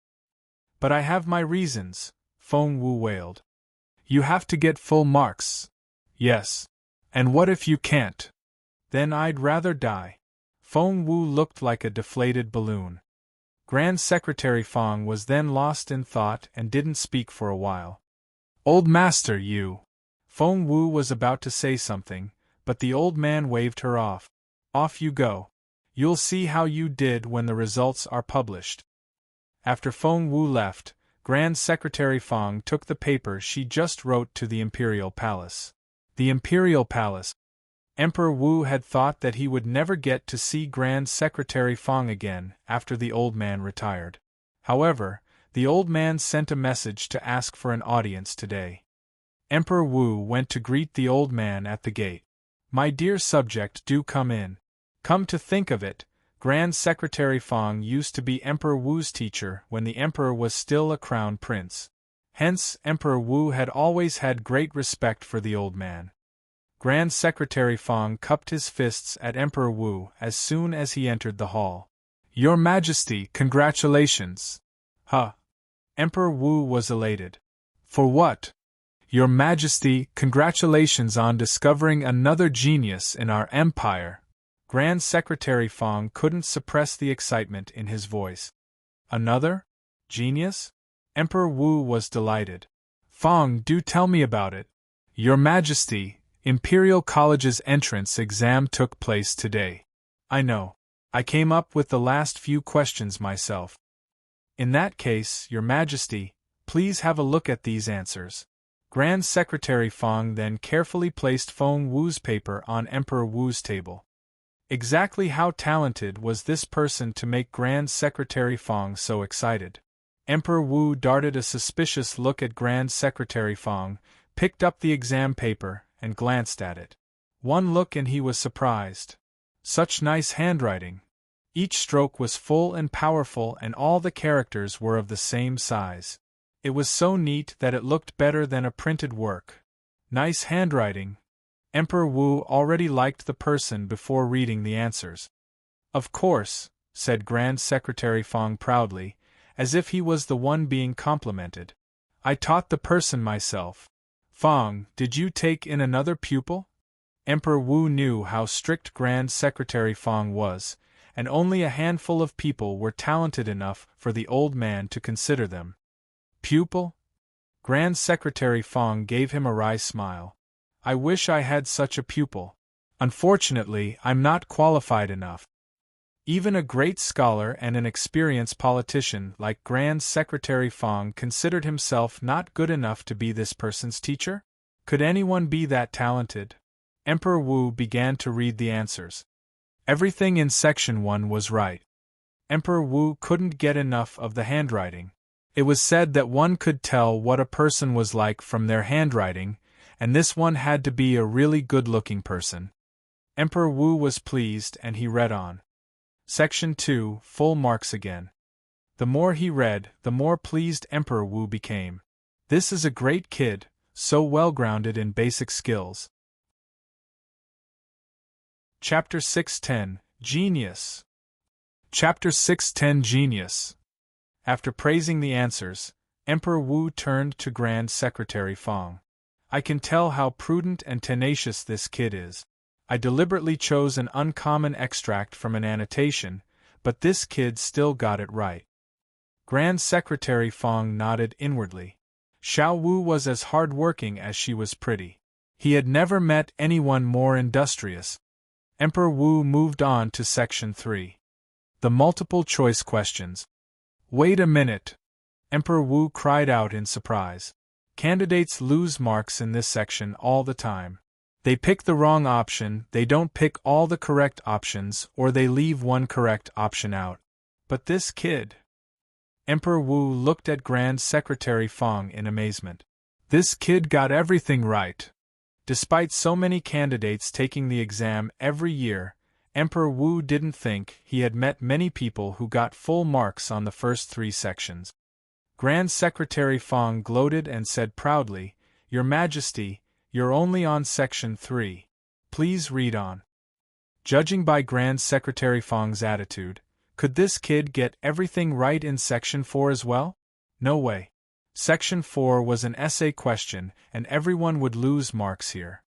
A: But I have my reasons, Feng Wu wailed. You have to get full marks. Yes. And what if you can't? Then I'd rather die. Feng Wu looked like a deflated balloon. Grand Secretary Feng was then lost in thought and didn't speak for a while. Old master, you. Feng Wu was about to say something, but the old man waved her off. Off you go. You'll see how you did when the results are published. After Feng Wu left, Grand Secretary Feng took the paper she just wrote to the Imperial Palace. The Imperial Palace. Emperor Wu had thought that he would never get to see Grand Secretary Feng again after the old man retired. However, the old man sent a message to ask for an audience today. Emperor Wu went to greet the old man at the gate. My dear subject, do come in. Come to think of it, Grand Secretary Feng used to be Emperor Wu's teacher when the emperor was still a crown prince. Hence, Emperor Wu had always had great respect for the old man. Grand Secretary Feng cupped his fists at Emperor Wu as soon as he entered the hall. Your Majesty, congratulations! Huh! Emperor Wu was elated. For what? Your Majesty, congratulations on discovering another genius in our empire. Grand Secretary Feng couldn't suppress the excitement in his voice. Another? Genius? Emperor Wu was delighted. Feng, do tell me about it. Your Majesty, Imperial College's entrance exam took place today. I know. I came up with the last few questions myself. In that case, Your Majesty, please have a look at these answers. Grand Secretary Feng then carefully placed Feng Wu's paper on Emperor Wu's table. Exactly how talented was this person to make Grand Secretary Feng so excited? Emperor Wu darted a suspicious look at Grand Secretary Feng, picked up the exam paper, and glanced at it. One look and he was surprised. Such nice handwriting. Each stroke was full and powerful and all the characters were of the same size. It was so neat that it looked better than a printed work. Nice handwriting. Emperor Wu already liked the person before reading the answers. Of course, said Grand Secretary Feng proudly, as if he was the one being complimented. I taught the person myself. Feng, did you take in another pupil? Emperor Wu knew how strict Grand Secretary Feng was, and only a handful of people were talented enough for the old man to consider them. Pupil? Grand Secretary Feng gave him a wry smile. I wish I had such a pupil. Unfortunately, I'm not qualified enough. Even a great scholar and an experienced politician like Grand Secretary Feng considered himself not good enough to be this person's teacher? Could anyone be that talented? Emperor Wu began to read the answers. Everything in Section 1 was right. Emperor Wu couldn't get enough of the handwriting. It was said that one could tell what a person was like from their handwriting, and this one had to be a really good-looking person. Emperor Wu was pleased and he read on. Section 2, full marks again. The more he read, the more pleased Emperor Wu became. This is a great kid, so well-grounded in basic skills. Chapter 610, Genius. Chapter 610, Genius. After praising the answers, Emperor Wu turned to Grand Secretary Fong. I can tell how prudent and tenacious this kid is. I deliberately chose an uncommon extract from an annotation, but this kid still got it right. Grand Secretary Fong nodded inwardly. Xiao Wu was as hard-working as she was pretty. He had never met anyone more industrious. Emperor Wu moved on to Section 3. The multiple-choice questions. Wait a minute! Emperor Wu cried out in surprise. Candidates lose marks in this section all the time. They pick the wrong option, they don't pick all the correct options, or they leave one correct option out. But this kid… Emperor Wu looked at Grand Secretary Fong in amazement. This kid got everything right. Despite so many candidates taking the exam every year, Emperor Wu didn't think he had met many people who got full marks on the first 3 sections. Grand Secretary Fong gloated and said proudly, "Your Majesty, you're only on Section 3. Please read on." Judging by Grand Secretary Fong's attitude, could this kid get everything right in Section 4 as well? No way. Section 4 was an essay question, and everyone would lose marks here.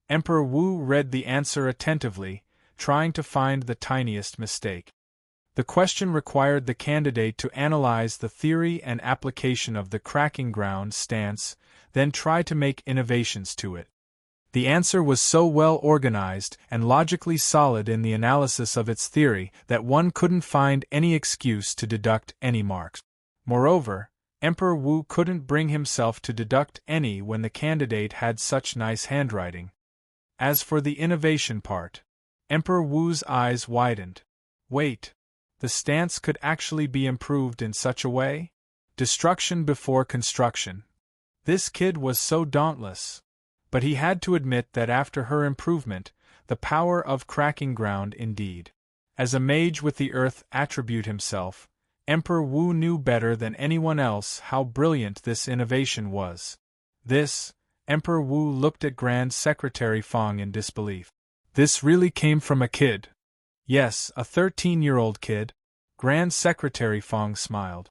A: Emperor Wu read the answer attentively, trying to find the tiniest mistake. The question required the candidate to analyze the theory and application of the cracking ground stance, then try to make innovations to it. The answer was so well organized and logically solid in the analysis of its theory that one couldn't find any excuse to deduct any marks. Moreover, Emperor Wu couldn't bring himself to deduct any when the candidate had such nice handwriting. As for the innovation part, Emperor Wu's eyes widened. Wait, the stance could actually be improved in such a way? Destruction before construction. This kid was so dauntless. But he had to admit that after her improvement, the power of cracking ground indeed. As a mage with the earth attribute himself, Emperor Wu knew better than anyone else how brilliant this innovation was. This, Emperor Wu looked at Grand Secretary Fong in disbelief. This really came from a kid. Yes, a 13-year-old kid. Grand Secretary Fong smiled.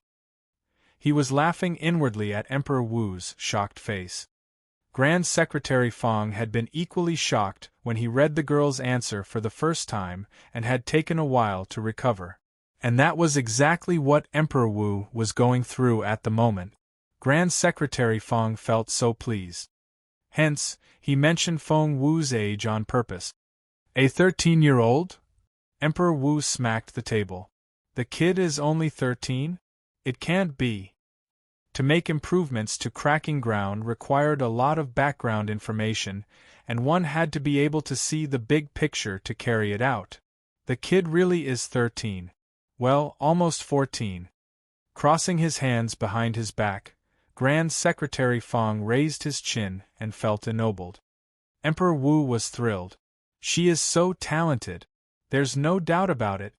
A: He was laughing inwardly at Emperor Wu's shocked face. Grand Secretary Fong had been equally shocked when he read the girl's answer for the first time and had taken a while to recover. And that was exactly what Emperor Wu was going through at the moment. Grand Secretary Fong felt so pleased. Hence, he mentioned Feng Wu's age on purpose. A 13-year-old? Emperor Wu smacked the table. The kid is only 13? It can't be. To make improvements to cracking ground required a lot of background information, and one had to be able to see the big picture to carry it out. The kid really is 13. Well, almost 14. Crossing his hands behind his back, Grand Secretary Fong raised his chin and felt ennobled. Emperor Wu was thrilled. She is so talented. There's no doubt about it.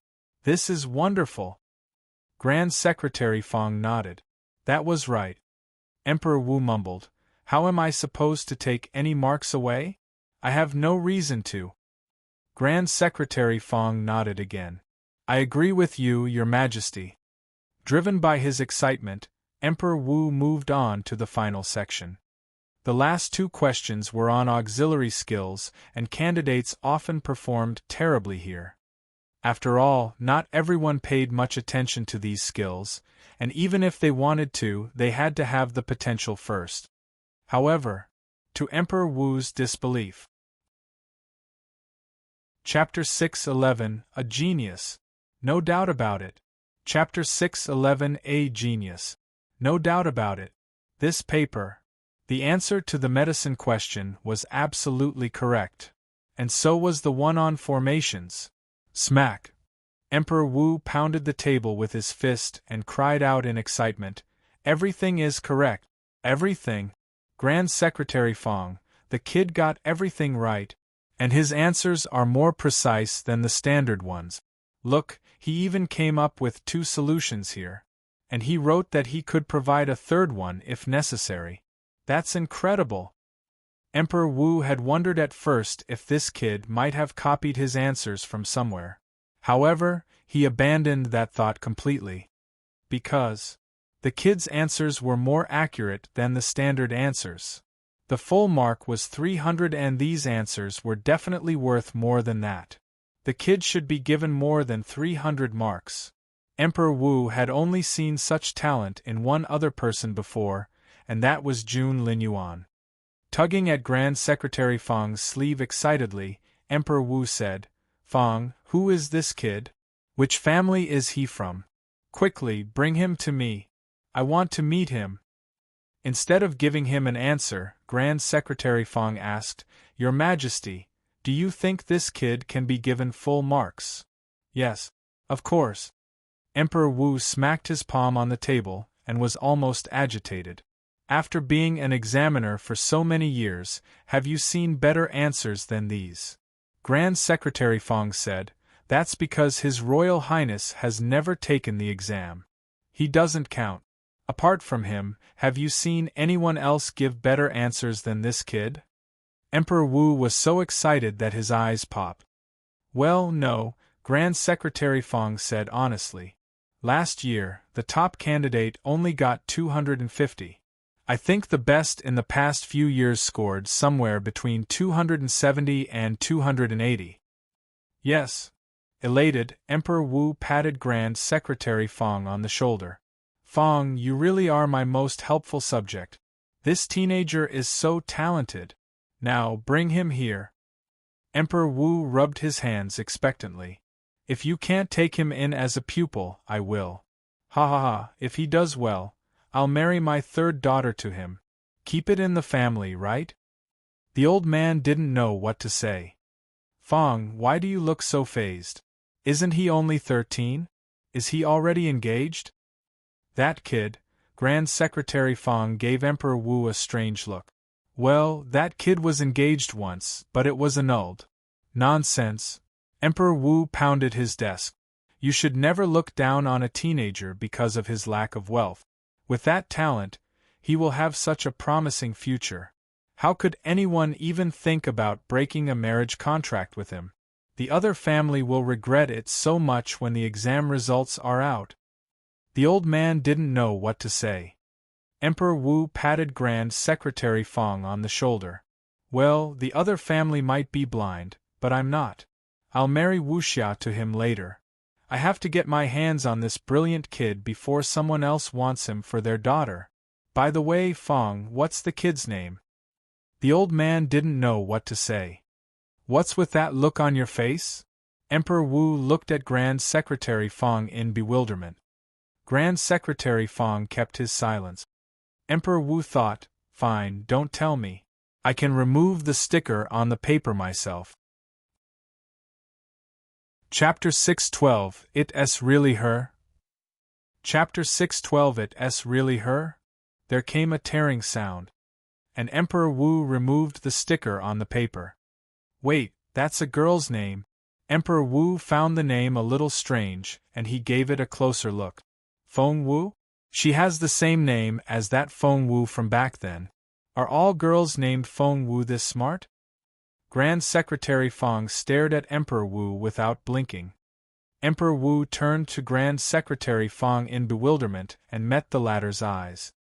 A: This is wonderful. Grand Secretary Fong nodded. That was right. Emperor Wu mumbled. How am I supposed to take any marks away? I have no reason to. Grand Secretary Fong nodded again. I agree with you, Your Majesty. Driven by his excitement, Emperor Wu moved on to the final section. The last 2 questions were on auxiliary skills, and candidates often performed terribly here. After all, not everyone paid much attention to these skills, and even if they wanted to, they had to have the potential first. However, to Emperor Wu's disbelief. Chapter 611, A Genius. No doubt about it. Chapter 611, A Genius. No doubt about it. This paper. The answer to the medicine question was absolutely correct. And so was the one on formations. Smack! Emperor Wu pounded the table with his fist and cried out in excitement, Everything is correct. Everything. Grand Secretary Fong, the kid got everything right, and his answers are more precise than the standard ones. Look, he even came up with 2 solutions here. And he wrote that he could provide a third one if necessary. That's incredible. Emperor Wu had wondered at first if this kid might have copied his answers from somewhere. However, he abandoned that thought completely. Because the kid's answers were more accurate than the standard answers. The full mark was 300 and these answers were definitely worth more than that. The kid should be given more than 300 marks. Emperor Wu had only seen such talent in one other person before, and that was Jun Linyuan. Tugging at Grand Secretary Fang's sleeve excitedly, Emperor Wu said, "Fang, who is this kid? Which family is he from? Quickly, bring him to me. I want to meet him." Instead of giving him an answer, Grand Secretary Fang asked, "Your Majesty, do you think this kid can be given full marks?" "Yes, of course." Emperor Wu smacked his palm on the table, and was almost agitated. "After being an examiner for so many years, have you seen better answers than these?" Grand Secretary Fang said, "That's because His Royal Highness has never taken the exam. He doesn't count. Apart from him, have you seen anyone else give better answers than this kid?" Emperor Wu was so excited that his eyes popped. "Well, no," Grand Secretary Fang said honestly. "Last year, the top candidate only got 250. I think the best in the past few years scored somewhere between 270 and 280. "Yes." Elated, Emperor Wu patted Grand Secretary Fang on the shoulder. "Fang, you really are my most helpful subject. This teenager is so talented. Now, bring him here." Emperor Wu rubbed his hands expectantly. "If you can't take him in as a pupil, I will. Ha ha ha, if he does well, I'll marry my third daughter to him. Keep it in the family, right?" The old man didn't know what to say. "Fang, why do you look so phased? Isn't he only 13? Is he already engaged?" "That kid," Grand Secretary Fang gave Emperor Wu a strange look. "Well, that kid was engaged once, but it was annulled." "Nonsense." Emperor Wu pounded his desk. "You should never look down on a teenager because of his lack of wealth. With that talent, he will have such a promising future. How could anyone even think about breaking a marriage contract with him? The other family will regret it so much when the exam results are out." The old man didn't know what to say. Emperor Wu patted Grand Secretary Fang on the shoulder. "Well, the other family might be blind, but I'm not. I'll marry Wuxia to him later. I have to get my hands on this brilliant kid before someone else wants him for their daughter. By the way, Fang, what's the kid's name?" The old man didn't know what to say. "What's with that look on your face?" Emperor Wu looked at Grand Secretary Fang in bewilderment. Grand Secretary Fang kept his silence. Emperor Wu thought, "Fine, don't tell me. I can remove the sticker on the paper myself." Chapter 612, It's Really Her? Chapter 612, It's Really Her? There came a tearing sound. And Emperor Wu removed the sticker on the paper. "Wait, that's a girl's name." Emperor Wu found the name a little strange, and he gave it a closer look. "Feng Wu? She has the same name as that Feng Wu from back then. Are all girls named Feng Wu this smart?" Grand Secretary Fang stared at Emperor Wu without blinking. Emperor Wu turned to Grand Secretary Fang in bewilderment and met the latter's eyes.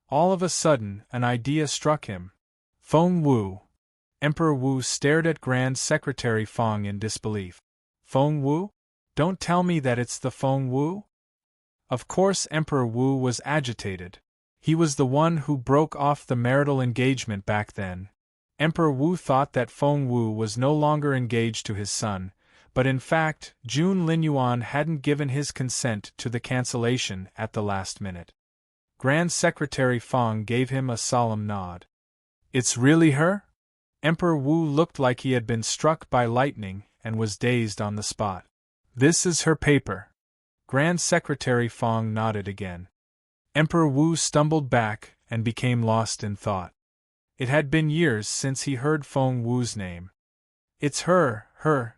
A: All of a sudden, an idea struck him. "Feng Wu." Emperor Wu stared at Grand Secretary Fang in disbelief. "Feng Wu? Don't tell me that it's the Feng Wu?" Of course Emperor Wu was agitated. He was the one who broke off the marital engagement back then. Emperor Wu thought that Feng Wu was no longer engaged to his son, but in fact, Jun Linyuan hadn't given his consent to the cancellation at the last minute. Grand Secretary Fang gave him a solemn nod. "It's really her?" Emperor Wu looked like he had been struck by lightning and was dazed on the spot. "This is her paper." Grand Secretary Fang nodded again. Emperor Wu stumbled back and became lost in thought. It had been years since he heard Feng Wu's name. "It's her,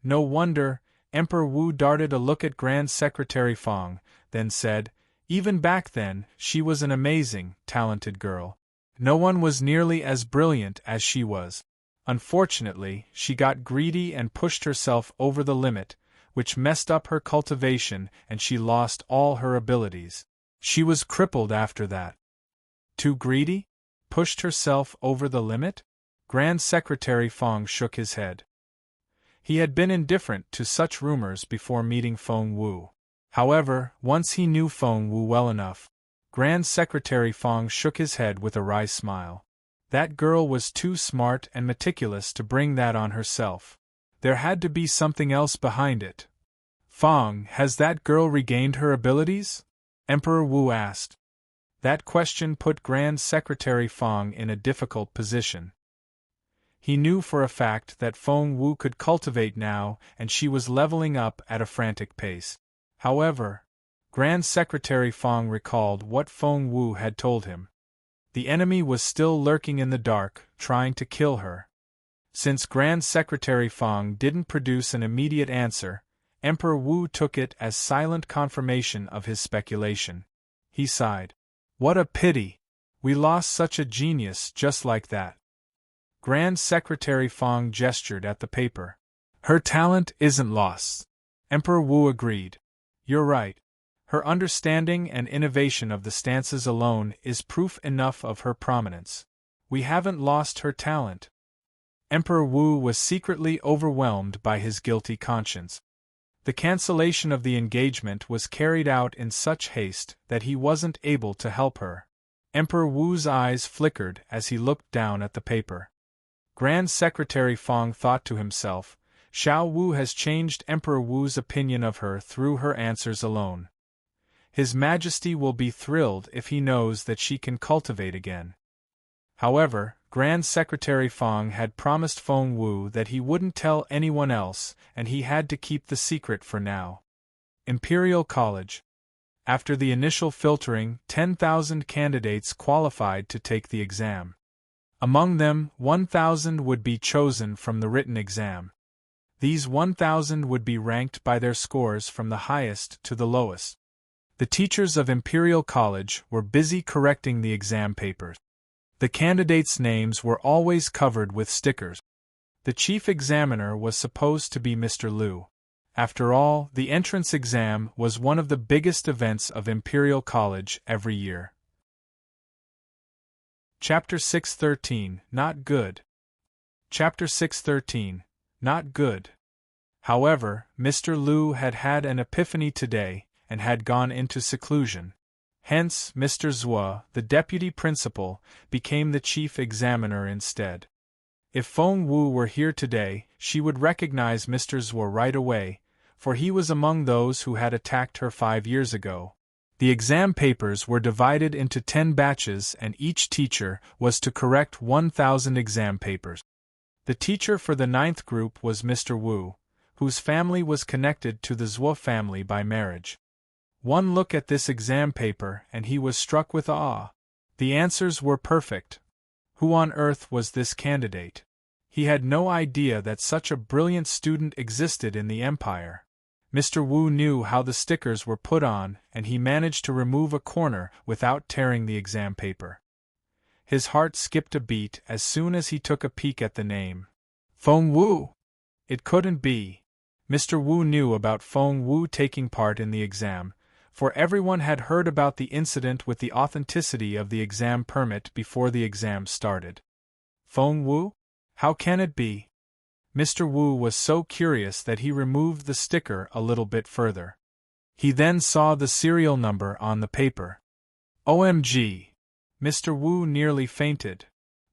A: no wonder." Emperor Wu darted a look at Grand Secretary Fang, then said, "Even back then, she was an amazing, talented girl. No one was nearly as brilliant as she was. Unfortunately, she got greedy and pushed herself over the limit, which messed up her cultivation and she lost all her abilities. She was crippled after that. Too greedy? Pushed herself over the limit? Grand Secretary Fong shook his head. He had been indifferent to such rumors before meeting Feng Wu. However, once he knew Feng Wu well enough, Grand Secretary Fong shook his head with a wry smile. That girl was too smart and meticulous to bring that on herself. There had to be something else behind it. Fong, has that girl regained her abilities? Emperor Wu asked. That question put Grand Secretary Fong in a difficult position. He knew for a fact that Feng Wu could cultivate now and she was leveling up at a frantic pace. However, Grand Secretary Fong recalled what Feng Wu had told him. The enemy was still lurking in the dark, trying to kill her. Since Grand Secretary Fong didn't produce an immediate answer, Emperor Wu took it as silent confirmation of his speculation. He sighed. What a pity! We lost such a genius just like that. Grand Secretary Fong gestured at the paper. Her talent isn't lost. Emperor Wu agreed. You're right. Her understanding and innovation of the stances alone is proof enough of her prominence. We haven't lost her talent. Emperor Wu was secretly overwhelmed by his guilty conscience. The cancellation of the engagement was carried out in such haste that he wasn't able to help her. Emperor Wu's eyes flickered as he looked down at the paper. Grand Secretary Fong thought to himself, Xiao Wu has changed Emperor Wu's opinion of her through her answers alone. His Majesty will be thrilled if he knows that she can cultivate again. However, Grand Secretary Fong had promised Feng Wu that he wouldn't tell anyone else, and he had to keep the secret for now. Imperial College. After the initial filtering, 10,000 candidates qualified to take the exam. Among them, 1,000 would be chosen from the written exam. These 1,000 would be ranked by their scores from the highest to the lowest. The teachers of Imperial College were busy correcting the exam papers. The candidates' names were always covered with stickers. The chief examiner was supposed to be Mr. Liu. After all, the entrance exam was one of the biggest events of Imperial College every year. Chapter 613, Not Good. Chapter 613, Not Good. However, Mr. Liu had had an epiphany today, and had gone into seclusion. Hence, Mr. Zhuo, the deputy principal, became the chief examiner instead. If Feng Wu were here today, she would recognize Mr. Zhuo right away, for he was among those who had attacked her 5 years ago. The exam papers were divided into 10 batches and each teacher was to correct 1,000 exam papers. The teacher for the 9th group was Mr. Wu, whose family was connected to the Zhuo family by marriage. One look at this exam paper and he was struck with awe. The answers were perfect. Who on earth was this candidate? He had no idea that such a brilliant student existed in the empire. Mr. Wu knew how the stickers were put on, and he managed to remove a corner without tearing the exam paper. His heart skipped a beat as soon as he took a peek at the name. Feng Wu! It couldn't be. Mr. Wu knew about Feng Wu taking part in the exam, for everyone had heard about the incident with the authenticity of the exam permit before the exam started. Feng Wu? How can it be? Mr. Wu was so curious that he removed the sticker a little bit further. He then saw the serial number on the paper. OMG! Mr. Wu nearly fainted.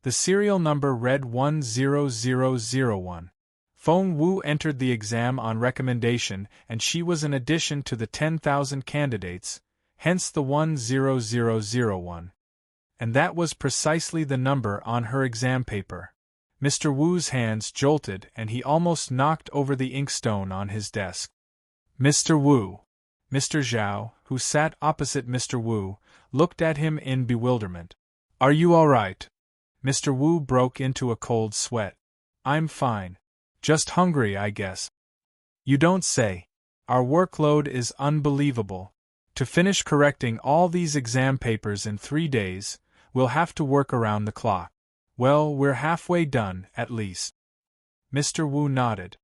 A: The serial number read 10001. Feng Wu entered the exam on recommendation and she was an addition to the 10,000 candidates, hence the 10001. And that was precisely the number on her exam paper. Mr. Wu's hands jolted and he almost knocked over the inkstone on his desk. Mr. Wu. Mr. Zhao, who sat opposite Mr. Wu, looked at him in bewilderment. Are you all right? Mr. Wu broke into a cold sweat. I'm fine. Just hungry, I guess. You don't say. Our workload is unbelievable. To finish correcting all these exam papers in 3 days, we'll have to work around the clock. Well, we're halfway done, at least. Mr. Wu nodded.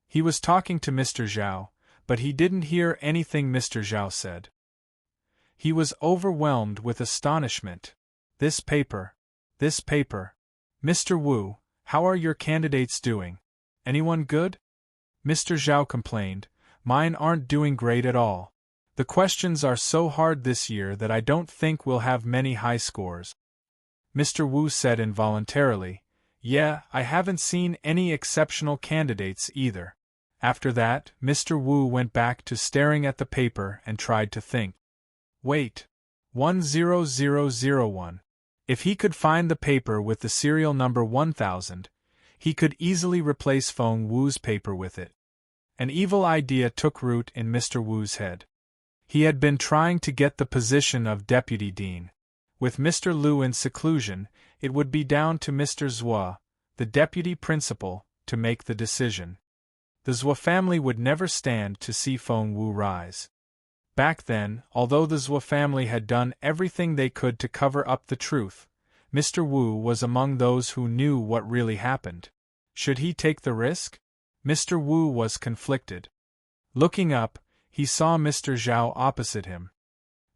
A: He was talking to Mr. Zhao, but he didn't hear anything Mr. Zhao said. He was overwhelmed with astonishment. This paper. Mr. Wu, how are your candidates doing? Anyone good? Mr. Zhao complained. Mine aren't doing great at all. The questions are so hard this year that I don't think we'll have many high scores. Mr. Wu said involuntarily, Yeah, I haven't seen any exceptional candidates either. After that, Mr. Wu went back to staring at the paper and tried to think. Wait. 10001. If he could find the paper with the serial number 1000, he could easily replace Feng Wu's paper with it. An evil idea took root in Mr. Wu's head. He had been trying to get the position of deputy dean. With Mr. Liu in seclusion, it would be down to Mr. Zhua, the deputy principal, to make the decision. The Zhua family would never stand to see Feng Wu rise. Back then, although the Zhua family had done everything they could to cover up the truth, Mr. Wu was among those who knew what really happened. Should he take the risk? Mr. Wu was conflicted. Looking up, he saw Mr. Zhao opposite him.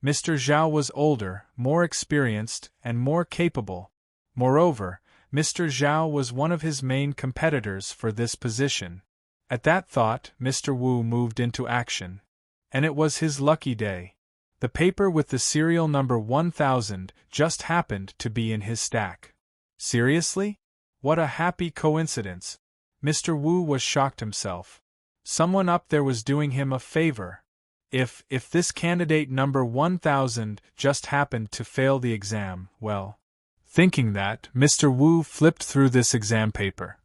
A: Mr. Zhao was older, more experienced, and more capable. Moreover, Mr. Zhao was one of his main competitors for this position. At that thought, Mr. Wu moved into action. And it was his lucky day. The paper with the serial number 1000 just happened to be in his stack. Seriously? What a happy coincidence. Mr. Wu was shocked himself. Someone up there was doing him a favor. If this candidate number 1000 just happened to fail the exam, well. Thinking that, Mr. Wu flipped through this exam paper.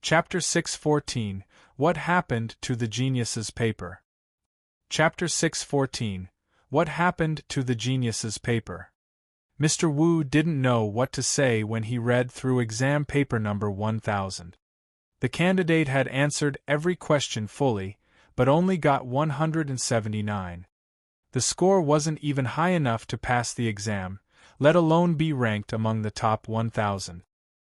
A: Chapter 614. What happened to the genius's paper? Chapter 614. What happened to the genius's paper? Mr. Wu didn't know what to say when he read through exam paper number 1000. The candidate had answered every question fully, but only got 179. The score wasn't even high enough to pass the exam, let alone be ranked among the top 1000.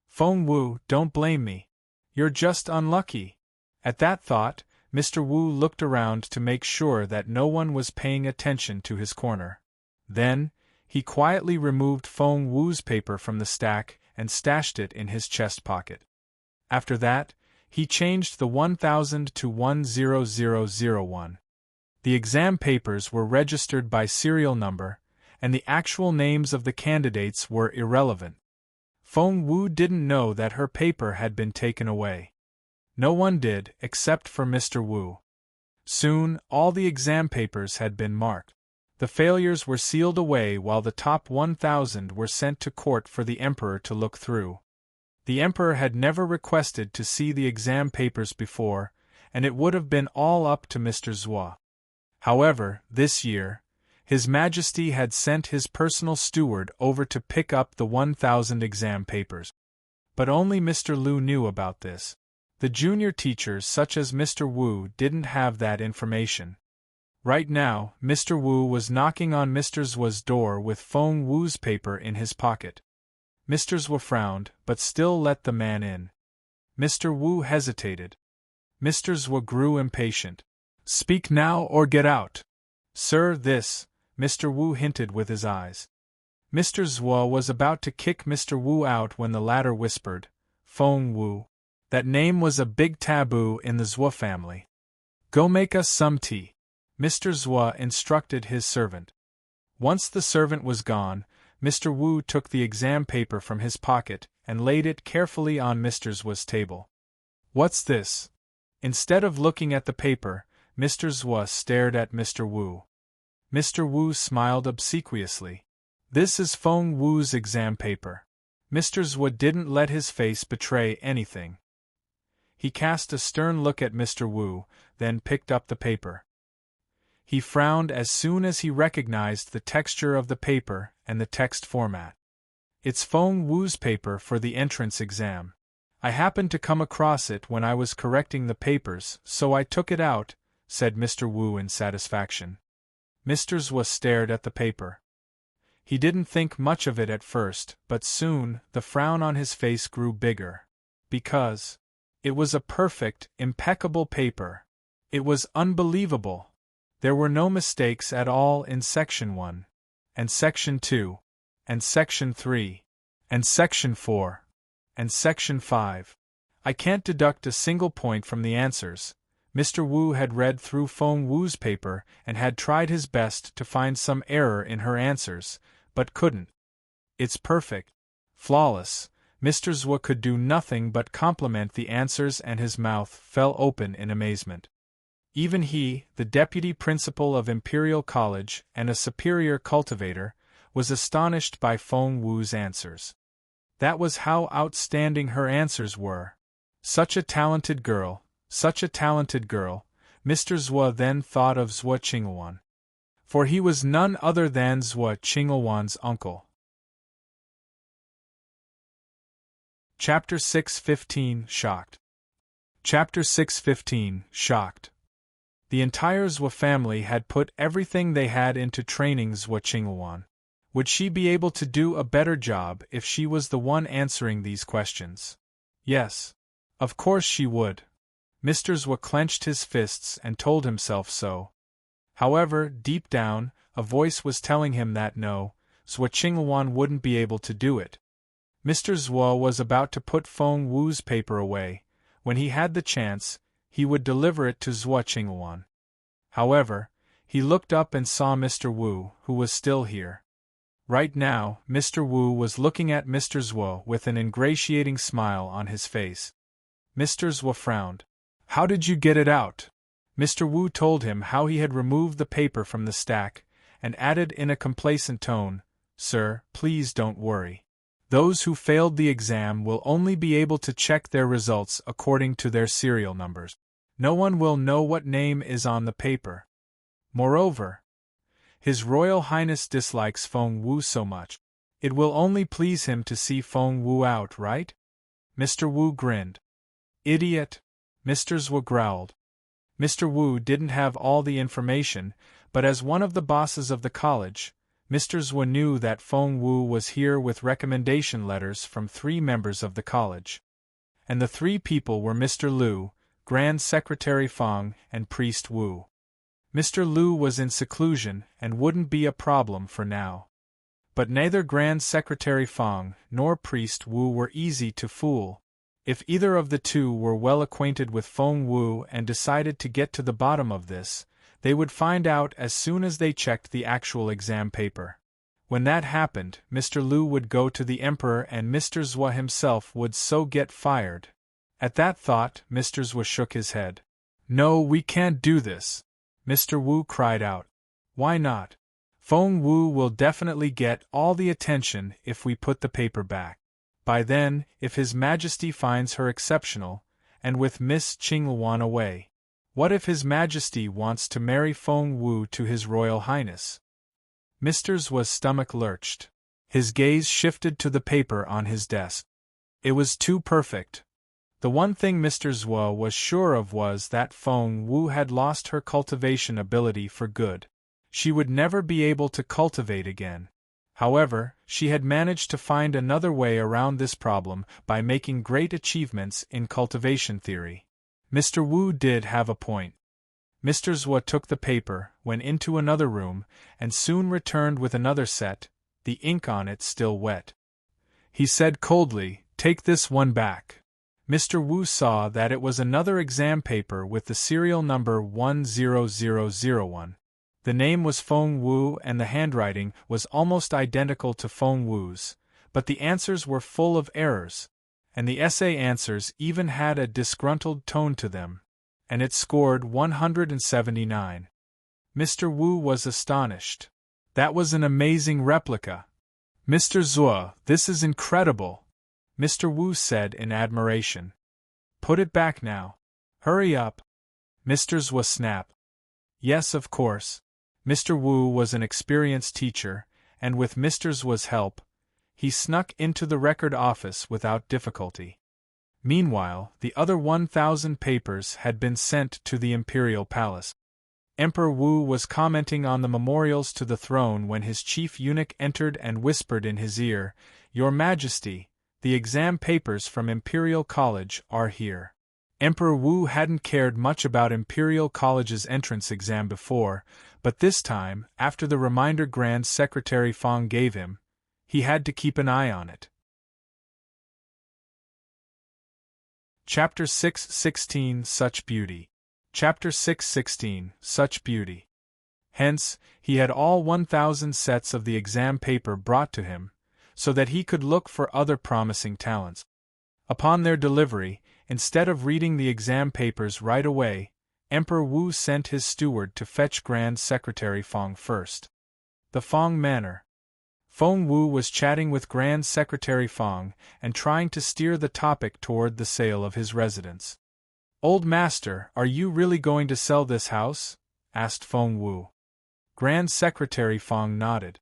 A: Feng Wu, don't blame me. You're just unlucky. At that thought, Mr. Wu looked around to make sure that no one was paying attention to his corner. Then, he quietly removed Feng Wu's paper from the stack and stashed it in his chest pocket. After that, he changed the 1000 to 10001. The exam papers were registered by serial number, and the actual names of the candidates were irrelevant. Feng Wu didn't know that her paper had been taken away. No one did, except for Mr. Wu. Soon, all the exam papers had been marked. The failures were sealed away while the top 1000 were sent to court for the emperor to look through. The emperor had never requested to see the exam papers before, and it would have been all up to Mr. Zhua. However, this year, His Majesty had sent his personal steward over to pick up the 1000 exam papers. But only Mr. Liu knew about this. The junior teachers such as Mr. Wu didn't have that information. Right now, Mr. Wu was knocking on Mr. Zhua's door with Feng Wu's paper in his pocket. Mr. Zhua frowned, but still let the man in. Mr. Wu hesitated. Mr. Zhua grew impatient. "Speak now or get out." "Sir, this," Mr. Wu hinted with his eyes. Mr. Zhua was about to kick Mr. Wu out when the latter whispered, "Feng Wu." That name was a big taboo in the Zhua family. "Go make us some tea," Mr. Zhua instructed his servant. Once the servant was gone, Mr. Wu took the exam paper from his pocket and laid it carefully on Mr. Zhua's table. "What's this?" Instead of looking at the paper, Mr. Zhua stared at Mr. Wu. Mr. Wu smiled obsequiously. "This is Feng Wu's exam paper." Mr. Zhua didn't let his face betray anything. He cast a stern look at Mr. Wu, then picked up the paper. He frowned as soon as he recognized the texture of the paper and the text format. "It's Feng Wu's paper for the entrance exam. I happened to come across it when I was correcting the papers, so I took it out," said Mr. Wu in satisfaction. Mr. Zwa stared at the paper. He didn't think much of it at first, but soon the frown on his face grew bigger. Because it was a perfect, impeccable paper. It was unbelievable. There were no mistakes at all in Section 1, and Section 2, and Section 3, and Section 4, and Section 5. I can't deduct a single point from the answers. Mr. Wu had read through Feng Wu's paper and had tried his best to find some error in her answers, but couldn't. It's perfect. Flawless. Mr. Zwa could do nothing but compliment the answers, and his mouth fell open in amazement. Even he, the deputy principal of Imperial College and a superior cultivator, was astonished by Feng Wu's answers. That was how outstanding her answers were. Such a talented girl, such a talented girl. Mr. Zwa then thought of Zwa Qinghuan. For he was none other than Zwa Qinghuan's uncle. Chapter 6:15 Shocked. Chapter 6:15 Shocked. The entire Zwa family had put everything they had into training Zwa Qinghuan. Would she be able to do a better job if she was the one answering these questions? Yes. Of course she would. Mr. Zwa clenched his fists and told himself so. However, deep down, a voice was telling him that no, Zwa Qinghuan wouldn't be able to do it. Mr. Zwa was about to put Feng Wu's paper away. When he had the chance, he would deliver it to Zwa Qinghuan. However, he looked up and saw Mr. Wu, who was still here. Right now, Mr. Wu was looking at Mr. Zwa with an ingratiating smile on his face. Mr. Zwa frowned. How did you get it out? Mr. Wu told him how he had removed the paper from the stack, and added in a complacent tone, Sir, please don't worry. Those who failed the exam will only be able to check their results according to their serial numbers. No one will know what name is on the paper. Moreover, His Royal Highness dislikes Feng Wu so much. It will only please him to see Feng Wu out, right? Mr. Wu grinned. Idiot! Mr. Zwa growled. Mr. Wu didn't have all the information, but as one of the bosses of the college, Mr. Zwa knew that Feng Wu was here with recommendation letters from 3 members of the college. And the 3 people were Mr. Liu, Grand Secretary Feng, and Priest Wu. Mr. Liu was in seclusion and wouldn't be a problem for now. But neither Grand Secretary Feng nor Priest Wu were easy to fool. If either of the 2 were well acquainted with Feng Wu and decided to get to the bottom of this, they would find out as soon as they checked the actual exam paper. When that happened, Mr. Liu would go to the Emperor and Mr. Zwa himself would so get fired. At that thought, Mr. Zwa shook his head. No, we can't do this. Mr. Wu cried out. Why not? Feng Wu will definitely get all the attention if we put the paper back. By then, if His Majesty finds her exceptional, and with Miss Qinghuan away, what if His Majesty wants to marry Feng Wu to His Royal Highness? Mr. Zwa's stomach lurched. His gaze shifted to the paper on his desk. It was too perfect. The one thing Mr. Zwa was sure of was that Feng Wu had lost her cultivation ability for good. She would never be able to cultivate again. However, she had managed to find another way around this problem by making great achievements in cultivation theory. Mr. Wu did have a point. Mr. Zwa took the paper, went into another room, and soon returned with another set, the ink on it still wet. He said coldly, "Take this one back." Mr. Wu saw that it was another exam paper with the serial number 10001. The name was Feng Wu and the handwriting was almost identical to Feng Wu's, but the answers were full of errors, and the essay answers even had a disgruntled tone to them, and it scored 179. Mr. Wu was astonished. That was an amazing replica. Mr. Zwa, this is incredible, Mr. Wu said in admiration. Put it back now. Hurry up. Mr. Zwa snapped. Yes, of course. Mr. Wu was an experienced teacher, and with Mr. Zwa's help, he snuck into the record office without difficulty. Meanwhile, the other 1,000 papers had been sent to the Imperial Palace. Emperor Wu was commenting on the memorials to the throne when his chief eunuch entered and whispered in his ear, "Your Majesty, the exam papers from Imperial College are here." Emperor Wu hadn't cared much about Imperial College's entrance exam before, but this time, after the reminder Grand Secretary Fong gave him, he had to keep an eye on it. Chapter 6:16 Such Beauty. Chapter 6:16 Such Beauty. Hence, he had all 1,000 sets of the exam paper brought to him, so that he could look for other promising talents. Upon their delivery, instead of reading the exam papers right away, Emperor Wu sent his steward to fetch Grand Secretary Fong first. The Fong Manor. Feng Wu was chatting with Grand Secretary Fong and trying to steer the topic toward the sale of his residence. "Old master, are you really going to sell this house?" asked Feng Wu. Grand Secretary Fong nodded.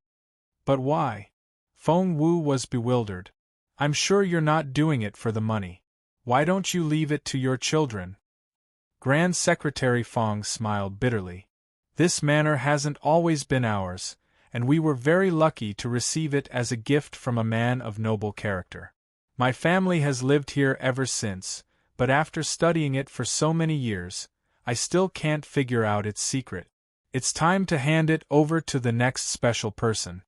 A: "But why?" Feng Wu was bewildered. "I'm sure you're not doing it for the money. Why don't you leave it to your children?" Grand Secretary Fong smiled bitterly. "This manor hasn't always been ours, and we were very lucky to receive it as a gift from a man of noble character. My family has lived here ever since, but after studying it for so many years, I still can't figure out its secret. It's time to hand it over to the next special person."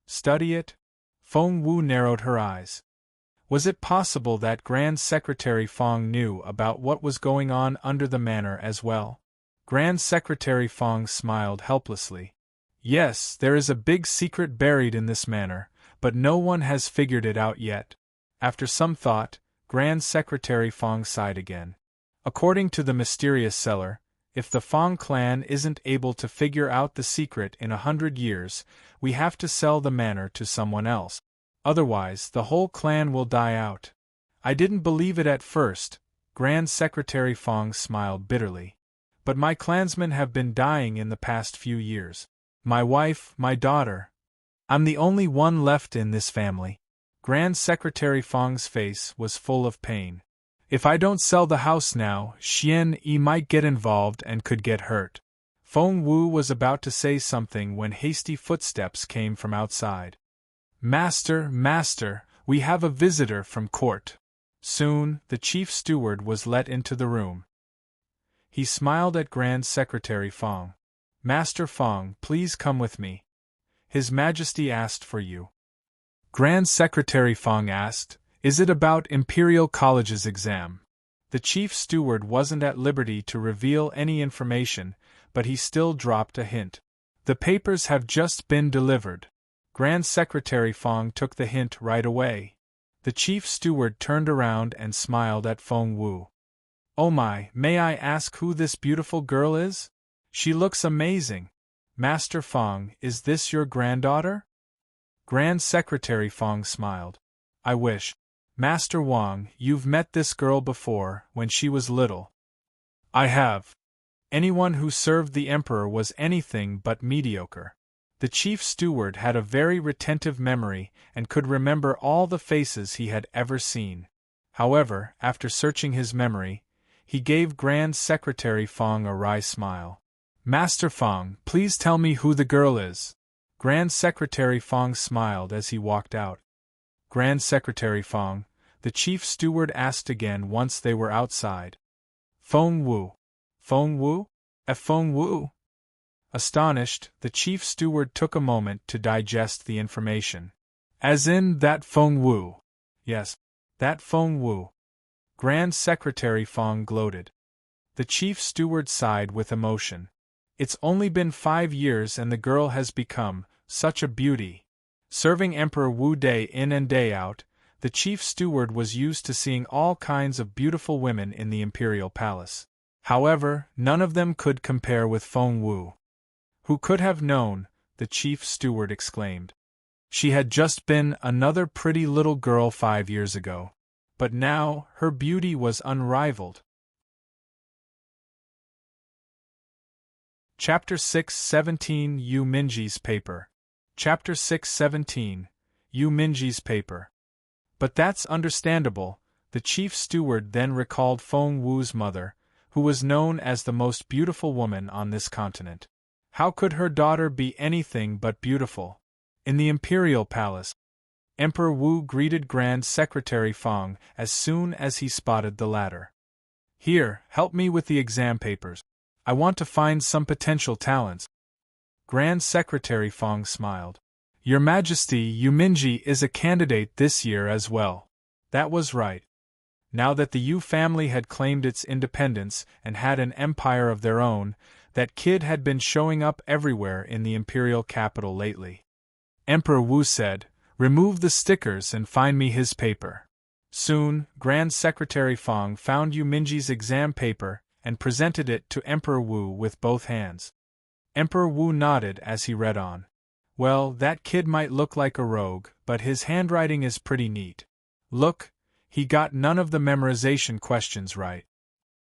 A: "Study it?" Feng Wu narrowed her eyes. Was it possible that Grand Secretary Fong knew about what was going on under the manor as well? Grand Secretary Fong smiled helplessly. "Yes, there is a big secret buried in this manor, but no one has figured it out yet." After some thought, Grand Secretary Fong sighed again. "According to the mysterious seller, if the Fong clan isn't able to figure out the secret in 100 years, we have to sell the manor to someone else. Otherwise, the whole clan will die out." "I didn't believe it at first," Grand Secretary Fong smiled bitterly. "But my clansmen have been dying in the past few years. My wife, my daughter. I'm the only one left in this family." Grand Secretary Fong's face was full of pain. "If I don't sell the house now, Xian Yi might get involved and could get hurt." Feng Wu was about to say something when hasty footsteps came from outside. "Master, master, we have a visitor from court." Soon, the chief steward was let into the room. He smiled at Grand Secretary Fong. "Master Fong, please come with me. His Majesty asked for you." Grand Secretary Fong asked, "Is it about Imperial College's exam?" The chief steward wasn't at liberty to reveal any information, but he still dropped a hint. "The papers have just been delivered." Grand Secretary Fong took the hint right away. The chief steward turned around and smiled at Feng Wu. "Oh my, may I ask who this beautiful girl is? She looks amazing. Master Fong, is this your granddaughter?" Grand Secretary Fong smiled. "I wish. Master Wang, you've met this girl before, when she was little." "I have. Anyone who served the emperor was anything but mediocre." The chief steward had a very retentive memory and could remember all the faces he had ever seen. However, after searching his memory, he gave Grand Secretary Fong a wry smile. "Master Fong, please tell me who the girl is." Grand Secretary Fong smiled as he walked out. "Grand Secretary Fong," the chief steward asked again once they were outside. "Feng Wu. Feng Wu? Feng Wu?" Astonished, the chief steward took a moment to digest the information. "As in that Feng Wu?" "Yes, that Feng Wu." Grand Secretary Fong gloated. The chief steward sighed with emotion. "It's only been 5 years and the girl has become such a beauty." Serving Emperor Wu day in and day out, the chief steward was used to seeing all kinds of beautiful women in the imperial palace. However, none of them could compare with Feng Wu. "Who could have known?" the chief steward exclaimed. "She had just been another pretty little girl 5 years ago. But now, her beauty was unrivaled." Chapter 6:17 Yu Minji's Paper. Chapter 6:17 Yu Minji's Paper. "But that's understandable," the chief steward then recalled Feng Wu's mother, who was known as the most beautiful woman on this continent. How could her daughter be anything but beautiful? In the imperial palace, Emperor Wu greeted Grand Secretary Fong as soon as he spotted the latter. "Here, help me with the exam papers. I want to find some potential talents." Grand Secretary Fong smiled. "Your Majesty, Yuminji is a candidate this year as well." That was right. Now that the Yu family had claimed its independence and had an empire of their own, that kid had been showing up everywhere in the imperial capital lately. Emperor Wu said, "Remove the stickers and find me his paper." Soon, Grand Secretary Fong found Yuminji's exam paper and presented it to Emperor Wu with both hands. Emperor Wu nodded as he read on. "Well, that kid might look like a rogue, but his handwriting is pretty neat. Look, he got none of the memorization questions right."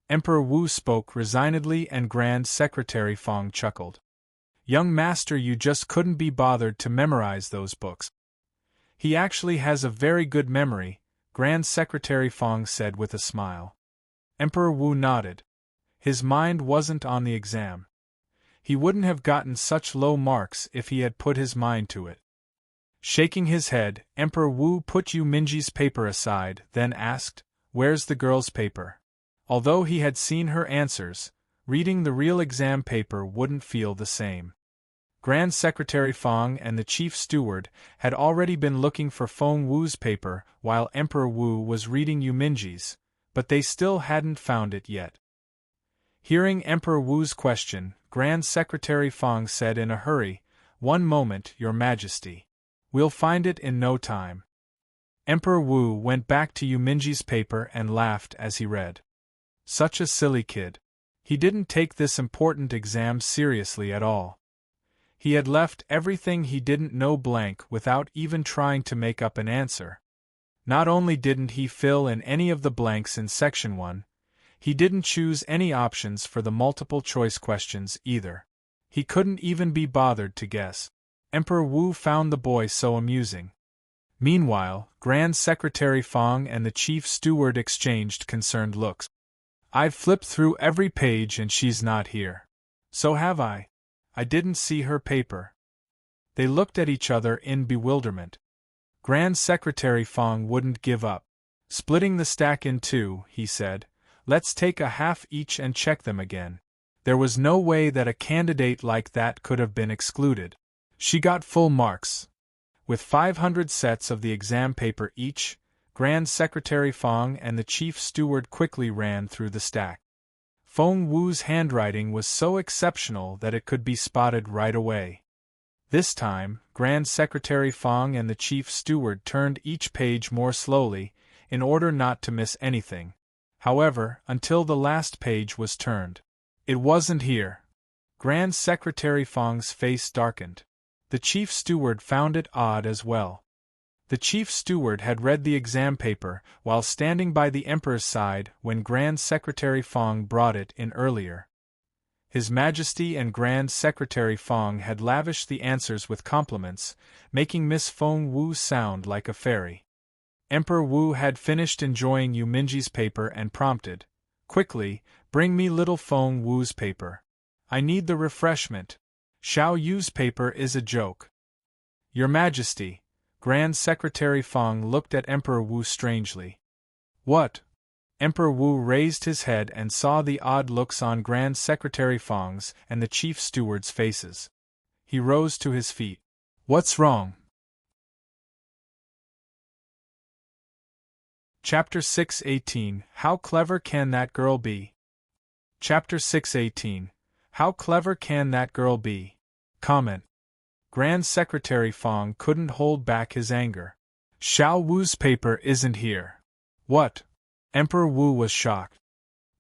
A: Emperor Wu spoke resignedly and Grand Secretary Fong chuckled. "Young master, you just couldn't be bothered to memorize those books." "He actually has a very good memory," Grand Secretary Fong said with a smile. Emperor Wu nodded. His mind wasn't on the exam. He wouldn't have gotten such low marks if he had put his mind to it. Shaking his head, Emperor Wu put Yuminji's paper aside, then asked, "Where's the girl's paper?" Although he had seen her answers, reading the real exam paper wouldn't feel the same. Grand Secretary Fong and the Chief Steward had already been looking for Feng Wu's paper while Emperor Wu was reading Yuminji's, but they still hadn't found it yet. Hearing Emperor Wu's question, Grand Secretary Fong said in a hurry, "One moment, Your Majesty. We'll find it in no time." Emperor Wu went back to Yuminji's paper and laughed as he read. Such a silly kid. He didn't take this important exam seriously at all. He had left everything he didn't know blank without even trying to make up an answer. Not only didn't he fill in any of the blanks in Section 1, he didn't choose any options for the multiple-choice questions either. He couldn't even be bothered to guess. Emperor Wu found the boy so amusing. Meanwhile, Grand Secretary Fong and the Chief Steward exchanged concerned looks. "I've flipped through every page and she's not here." "So have I. I didn't see her paper." They looked at each other in bewilderment. Grand Secretary Fong wouldn't give up. Splitting the stack in two, he said, "Let's take a half each and check them again." There was no way that a candidate like that could have been excluded. She got full marks. With 500 sets of the exam paper each, Grand Secretary Fong and the Chief Steward quickly ran through the stack. Feng Wu's handwriting was so exceptional that it could be spotted right away. This time, Grand Secretary Fong and the Chief Steward turned each page more slowly, in order not to miss anything. However, until the last page was turned. It wasn't here. Grand Secretary Fong's face darkened. The Chief Steward found it odd as well. The Chief Steward had read the exam paper while standing by the Emperor's side when Grand Secretary Fong brought it in earlier. His Majesty and Grand Secretary Fong had lavished the answers with compliments, making Miss Feng Wu sound like a fairy. Emperor Wu had finished enjoying Yuminji's paper and prompted, "Quickly, bring me little Feng Wu's paper. I need the refreshment. Xiao Yu's paper is a joke." "Your Majesty." Grand Secretary Fong looked at Emperor Wu strangely. "What?" Emperor Wu raised his head and saw the odd looks on Grand Secretary Fong's and the Chief Steward's faces. He rose to his feet. "What's wrong?" Chapter 618 How Clever Can That Girl Be? Chapter 618 How Clever Can That Girl Be? Comment. Grand Secretary Fong couldn't hold back his anger. "Xiao Wu's paper isn't here." "What?" Emperor Wu was shocked.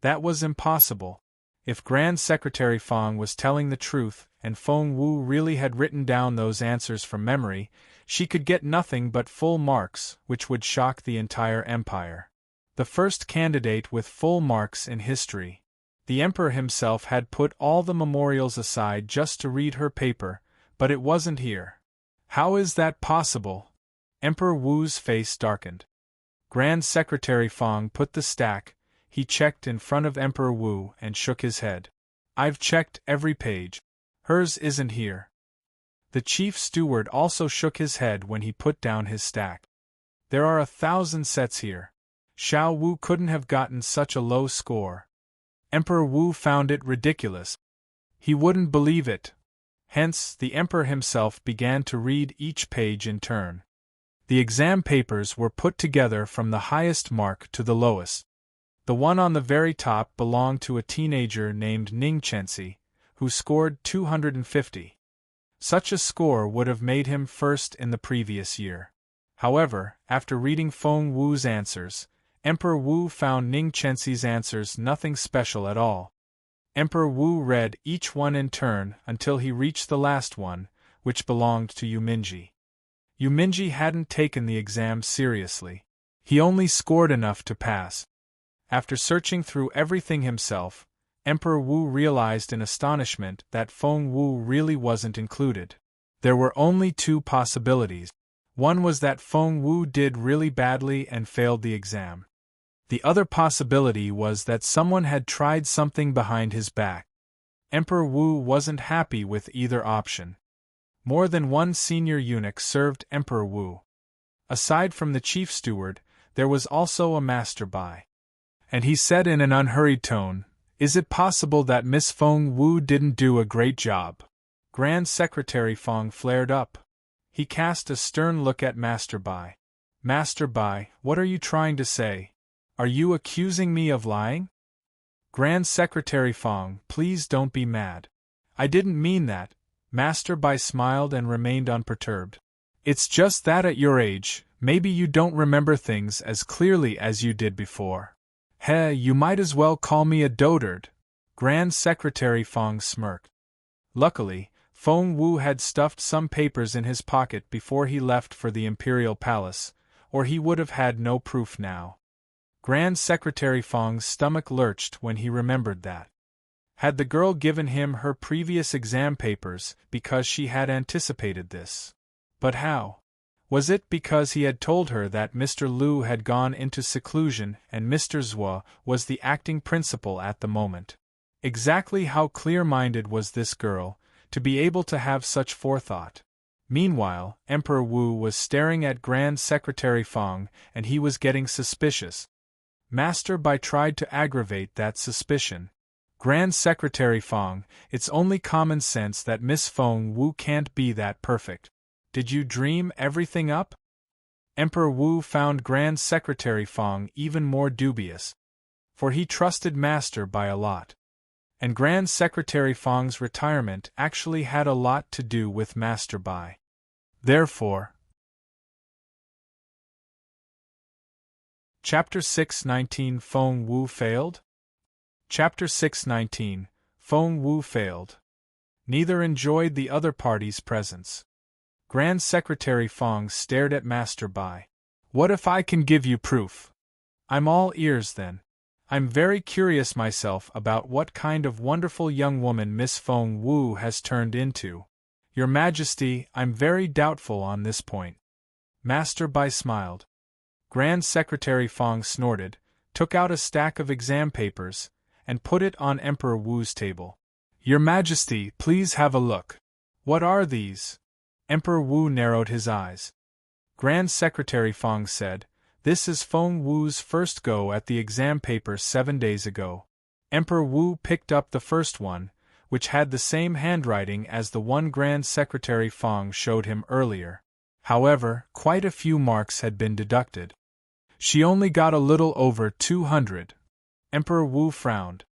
A: That was impossible. If Grand Secretary Fong was telling the truth, and Feng Wu really had written down those answers from memory, she could get nothing but full marks, which would shock the entire empire. The first candidate with full marks in history. The Emperor himself had put all the memorials aside just to read her paper, but it wasn't here. How is that possible? Emperor Wu's face darkened. Grand Secretary Fong put the stack, he checked in front of Emperor Wu and shook his head. I've checked every page. Hers isn't here. The chief steward also shook his head when he put down his stack. There are 1,000 sets here. Xiao Wu couldn't have gotten such a low score. Emperor Wu found it ridiculous. He wouldn't believe it. Hence, the emperor himself began to read each page in turn. The exam papers were put together from the highest mark to the lowest. The one on the very top belonged to a teenager named Ning Chenxi, who scored 250. Such a score would have made him first in the previous year. However, after reading Feng Wu's answers, Emperor Wu found Ning Chenxi's answers nothing special at all. Emperor Wu read each one in turn until he reached the last one, which belonged to Yuminji. Yuminji hadn't taken the exam seriously. He only scored enough to pass. After searching through everything himself, Emperor Wu realized in astonishment that Feng Wu really wasn't included. There were only two possibilities. One was that Feng Wu did really badly and failed the exam. The other possibility was that someone had tried something behind his back. Emperor Wu wasn't happy with either option. More than one senior eunuch served Emperor Wu. Aside from the chief steward, there was also a master by. And he said in an unhurried tone, "Is it possible that Miss Feng Wu didn't do a great job?" Grand Secretary Feng flared up. He cast a stern look at Master Bai. "Master Bai, what are you trying to say? Are you accusing me of lying?" "Grand Secretary Feng, please don't be mad. I didn't mean that." Master Bai smiled and remained unperturbed. "It's just that at your age, maybe you don't remember things as clearly as you did before. Heh, you might as well call me a dotard." Grand Secretary Feng smirked. Luckily, Feng Wu had stuffed some papers in his pocket before he left for the Imperial Palace, or he would have had no proof now. Grand Secretary Feng's stomach lurched when he remembered that. Had the girl given him her previous exam papers because she had anticipated this? But how? Was it because he had told her that Mr. Liu had gone into seclusion and Mr. Zhua was the acting principal at the moment? Exactly how clear-minded was this girl, to be able to have such forethought? Meanwhile, Emperor Wu was staring at Grand Secretary Feng, and he was getting suspicious. Master Bai tried to aggravate that suspicion. "Grand Secretary Feng, it's only common sense that Miss Feng Wu can't be that perfect. Did you dream everything up?" Emperor Wu found Grand Secretary Feng even more dubious. For he trusted Master Bai a lot. And Grand Secretary Feng's retirement actually had a lot to do with Master Bai. Therefore, Chapter 619 Feng Wu failed? Chapter 619 Feng Wu failed. Neither enjoyed the other party's presence. Grand Secretary Feng stared at Master Bai. "What if I can give you proof?" "I'm all ears then. I'm very curious myself about what kind of wonderful young woman Miss Feng Wu has turned into." "Your Majesty, I'm very doubtful on this point." Master Bai smiled. Grand Secretary Feng snorted, took out a stack of exam papers, and put it on Emperor Wu's table. "Your Majesty, please have a look." "What are these?" Emperor Wu narrowed his eyes. Grand Secretary Feng said, "This is Feng Wu's first go at the exam paper 7 days ago." Emperor Wu picked up the first one, which had the same handwriting as the one Grand Secretary Feng showed him earlier. However, quite a few marks had been deducted. "She only got a little over 200. Emperor Wu frowned.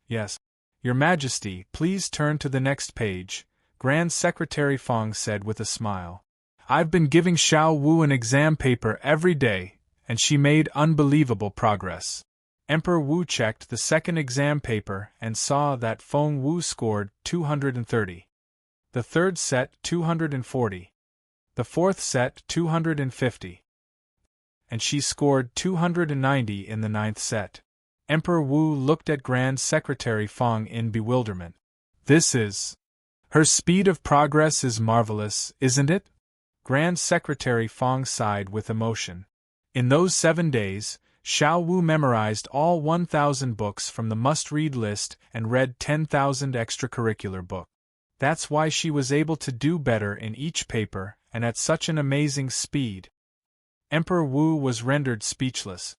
A: "Yes. Your Majesty, please turn to the next page," Grand Secretary Feng said with a smile. "I've been giving Xiao Wu an exam paper every day, and she made unbelievable progress." Emperor Wu checked the second exam paper and saw that Feng Wu scored 230. The third set 240. The fourth set 250. And she scored 290 in the ninth set. Emperor Wu looked at Grand Secretary Feng in bewilderment. "This is... Her speed of progress is marvelous, isn't it?" Grand Secretary Feng sighed with emotion. In those 7 days, Xiao Wu memorized all 1,000 books from the must-read list and read 10,000 extracurricular books. That's why she was able to do better in each paper and at such an amazing speed. Emperor Wu was rendered speechless.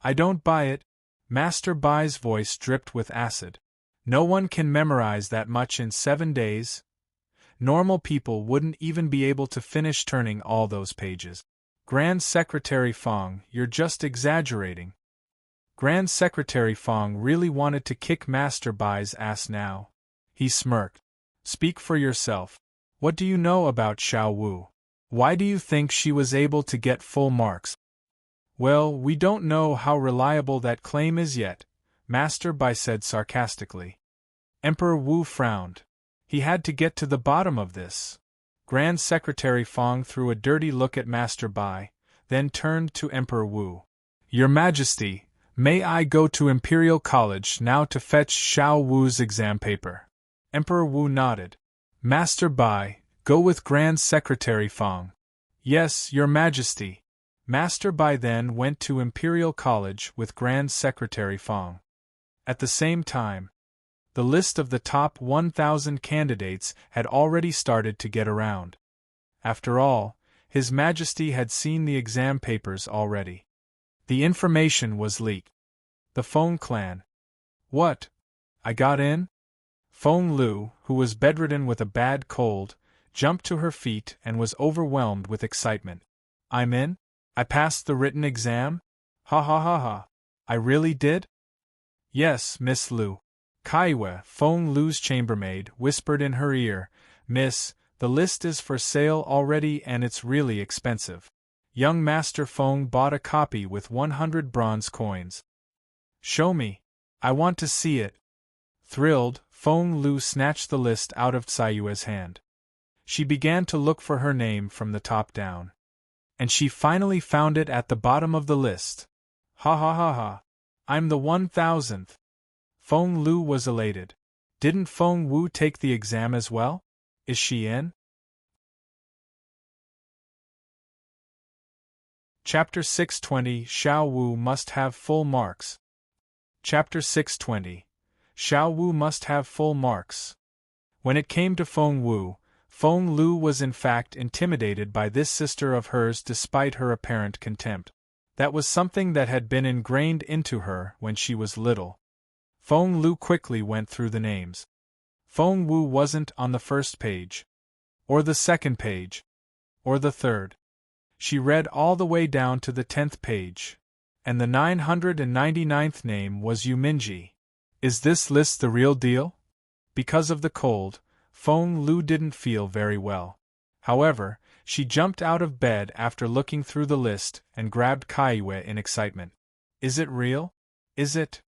A: I don't buy it. Master Bai's voice dripped with acid. No one can memorize that much in 7 days. Normal people wouldn't even be able to finish turning all those pages. Grand Secretary Fong, you're just exaggerating. Grand Secretary Fong really wanted to kick Master Bai's ass now. He smirked. Speak for yourself. What do you know about Xiao Wu? Why do you think she was able to get full marks? Well, we don't know how reliable that claim is yet, Master Bai said sarcastically. Emperor Wu frowned. He had to get to the bottom of this. Grand Secretary Fong threw a dirty look at Master Bai, then turned to Emperor Wu. Your Majesty, may I go to Imperial College now to fetch Xiao Wu's exam paper? Emperor Wu nodded. Master Bai, go with Grand Secretary Fong. Yes, Your Majesty. Master Bai then went to Imperial College with Grand Secretary Fong. At the same time, the list of the top 1,000 candidates had already started to get around. After all, His Majesty had seen the exam papers already. The information was leaked. The Fong clan. What? I got in? Fong Lu, who was bedridden with a bad cold, jumped to her feet and was overwhelmed with excitement. I'm in? I passed the written exam? Ha ha ha ha. I really did? Yes, Miss Lu. Kaiwe, Fong Lu's chambermaid, whispered in her ear, Miss, the list is for sale already and it's really expensive. Young Master Fong bought a copy with 100 bronze coins. Show me. I want to see it. Thrilled, Fong Lu snatched the list out of Tsayue's hand. She began to look for her name from the top down. And she finally found it at the bottom of the list. Ha ha ha ha. I'm the 1,000th. Fong Lu was elated. Didn't Fong Wu take the exam as well? Is she in? Chapter 620 Xiao Wu must have full marks. Chapter 620 Xiao Wu must have full marks. When it came to Fong Wu, Fong Lu was in fact intimidated by this sister of hers despite her apparent contempt. That was something that had been ingrained into her when she was little. Fong Lu quickly went through the names. Fong Wu wasn't on the first page. Or the second page. Or the third. She read all the way down to the 10th page. And the 999th name was Yuminji. Is this list the real deal? Because of the cold, Fong Lu didn't feel very well. However, she jumped out of bed after looking through the list and grabbed Kaiwe in excitement. Is it real? Is it?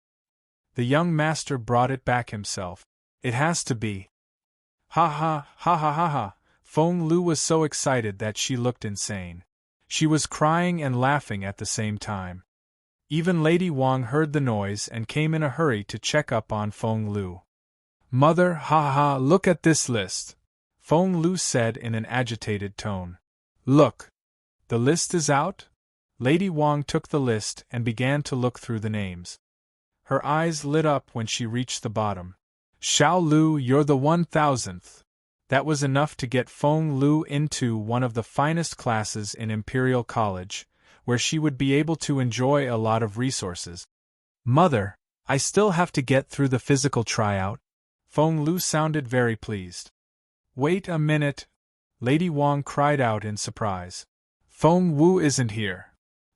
A: The young master brought it back himself. It has to be. Ha ha, ha ha ha ha. Fong Lu was so excited that she looked insane. She was crying and laughing at the same time. Even Lady Wang heard the noise and came in a hurry to check up on Fong Lu. Mother, ha ha, look at this list. Fong Lu said in an agitated tone. Look. The list is out? Lady Wang took the list and began to look through the names. Her eyes lit up when she reached the bottom. Xiao Lu, you're the 1,000th. That was enough to get Fong Lu into one of the finest classes in Imperial College, where she would be able to enjoy a lot of resources. Mother, I still have to get through the physical tryout. Fong Lu sounded very pleased. Wait a minute. Lady Wang cried out in surprise. Fong Wu isn't here.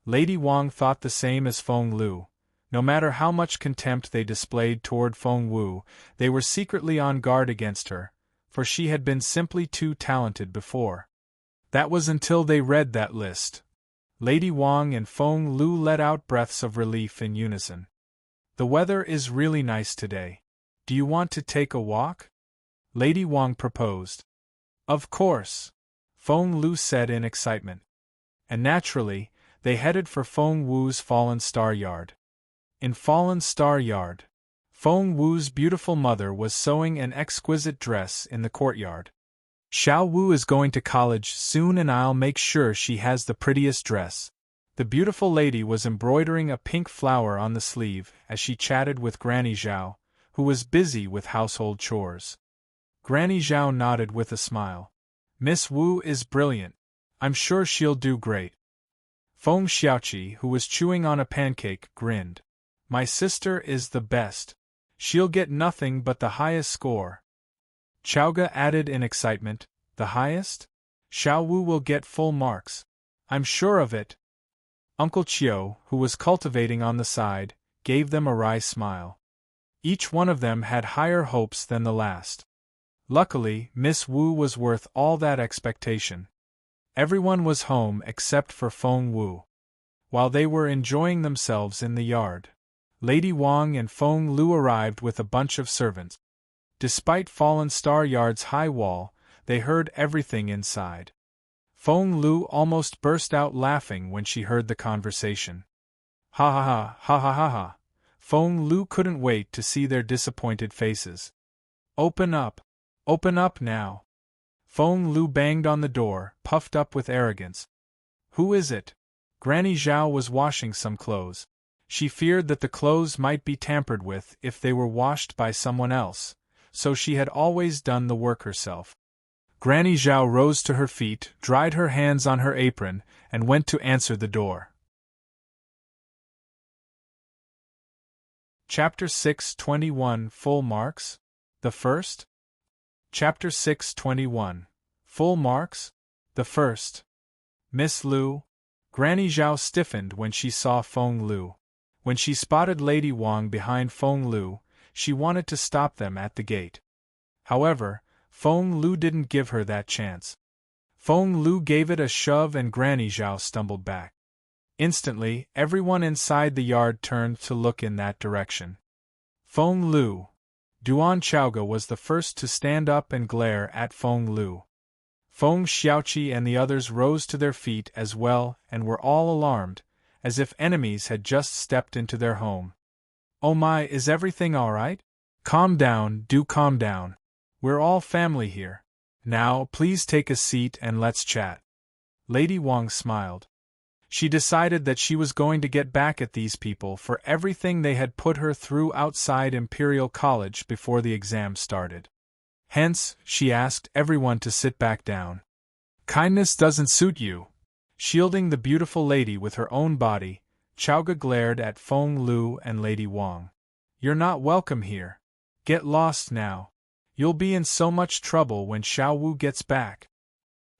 A: Lady Wang thought the same as Fong Lu. No matter how much contempt they displayed toward Fong Wu, they were secretly on guard against her, for she had been simply too talented before. That was until they read that list. Lady Wang and Fong Lu let out breaths of relief in unison. The weather is really nice today. Do you want to take a walk? Lady Wang proposed. Of course, Fong Lu said in excitement. And naturally, they headed for Fong Wu's Fallen Star Yard. In Fallen Star Yard, Fong Wu's beautiful mother was sewing an exquisite dress in the courtyard. Xiao Wu is going to college soon and I'll make sure she has the prettiest dress. The beautiful lady was embroidering a pink flower on the sleeve as she chatted with Granny Zhao, who was busy with household chores. Granny Zhao nodded with a smile. Miss Wu is brilliant. I'm sure she'll do great. Feng Xiaoqi, who was chewing on a pancake, grinned. My sister is the best. She'll get nothing but the highest score. Chaoga added in excitement, the highest? Xiao Wu will get full marks. I'm sure of it. Uncle Chiu, who was cultivating on the side, gave them a wry smile. Each one of them had higher hopes than the last. Luckily, Miss Wu was worth all that expectation. Everyone was home except for Feng Wu. While they were enjoying themselves in the yard, Lady Wang and Feng Lu arrived with a bunch of servants. Despite Fallen Star Yard's high wall, they heard everything inside. Feng Lu almost burst out laughing when she heard the conversation. Ha ha ha, ha ha ha ha. Feng Lu couldn't wait to see their disappointed faces. Open up now. Feng Lu banged on the door, puffed up with arrogance. Who is it? Granny Zhao was washing some clothes. She feared that the clothes might be tampered with if they were washed by someone else, so she had always done the work herself. Granny Zhao rose to her feet, dried her hands on her apron, and went to answer the door. Chapter 621 Full Marks? The First? Chapter 621 Full Marks? The First. Miss Lu? Granny Zhao stiffened when she saw Feng Lu. When she spotted Lady Wang behind Feng Lu, she wanted to stop them at the gate. However, Feng Lu didn't give her that chance. Feng Lu gave it a shove and Granny Zhao stumbled back. Instantly, everyone inside the yard turned to look in that direction. Feng Lu. Duan Chaoga was the first to stand up and glare at Feng Lu. Feng Xiaoqi and the others rose to their feet as well and were all alarmed, as if enemies had just stepped into their home. Oh my, is everything all right? Calm down, do calm down. We're all family here. Now, please take a seat and let's chat. Lady Wang smiled. She decided that she was going to get back at these people for everything they had put her through outside Imperial College before the exam started. Hence, she asked everyone to sit back down. Kindness doesn't suit you. Shielding the beautiful lady with her own body, Chaoga glared at Feng Lu and Lady Wang. You're not welcome here. Get lost now. You'll be in so much trouble when Xiao Wu gets back.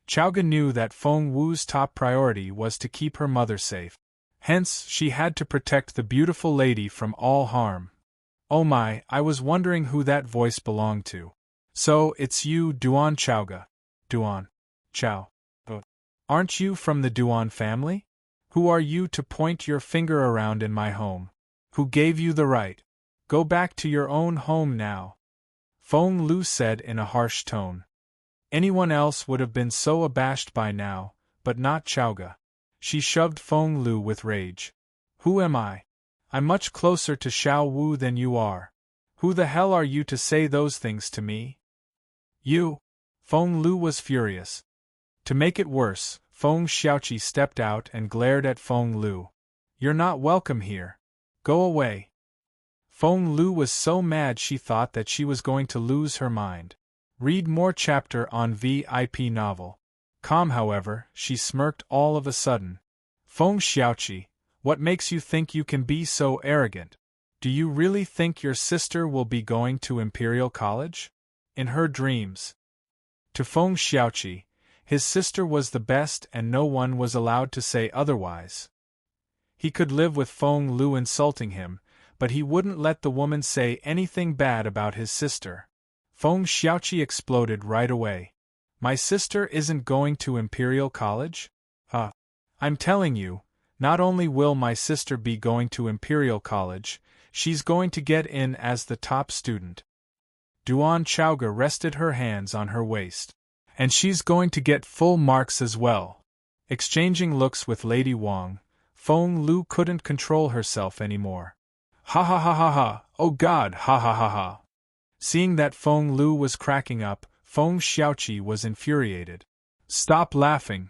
A: Chaoga knew that Feng Wu's top priority was to keep her mother safe. Hence, she had to protect the beautiful lady from all harm. Oh my, I was wondering who that voice belonged to. So, it's you, Duan Chaoga. Duan. Chao. Aren't you from the Duan family? Who are you to point your finger around in my home? Who gave you the right? Go back to your own home now. Feng Lu said in a harsh tone. Anyone else would have been so abashed by now, but not Chaoga. She shoved Feng Lu with rage. Who am I? I'm much closer to Xiao Wu than you are. Who the hell are you to say those things to me? You! Feng Lu was furious. To make it worse, Feng Xiaoqi stepped out and glared at Feng Lu. You're not welcome here. Go away. Feng Lu was so mad she thought that she was going to lose her mind. Read more chapter on VIP novel. Calm, however, she smirked all of a sudden. Feng Xiaoqi, what makes you think you can be so arrogant? Do you really think your sister will be going to Imperial College? In her dreams. To Feng Xiaoqi, his sister was the best and no one was allowed to say otherwise. He could live with Feng Lu insulting him, but he wouldn't let the woman say anything bad about his sister. Feng Xiaoqi exploded right away. My sister isn't going to Imperial College? I'm telling you, not only will my sister be going to Imperial College, she's going to get in as the top student. Duan Chaoga rested her hands on her waist. And she's going to get full marks as well. Exchanging looks with Lady Wang, Feng Lu couldn't control herself anymore. Ha ha ha ha ha, oh God, ha ha ha ha. Seeing that Feng Lu was cracking up, Feng Xiaoqi was infuriated. Stop laughing.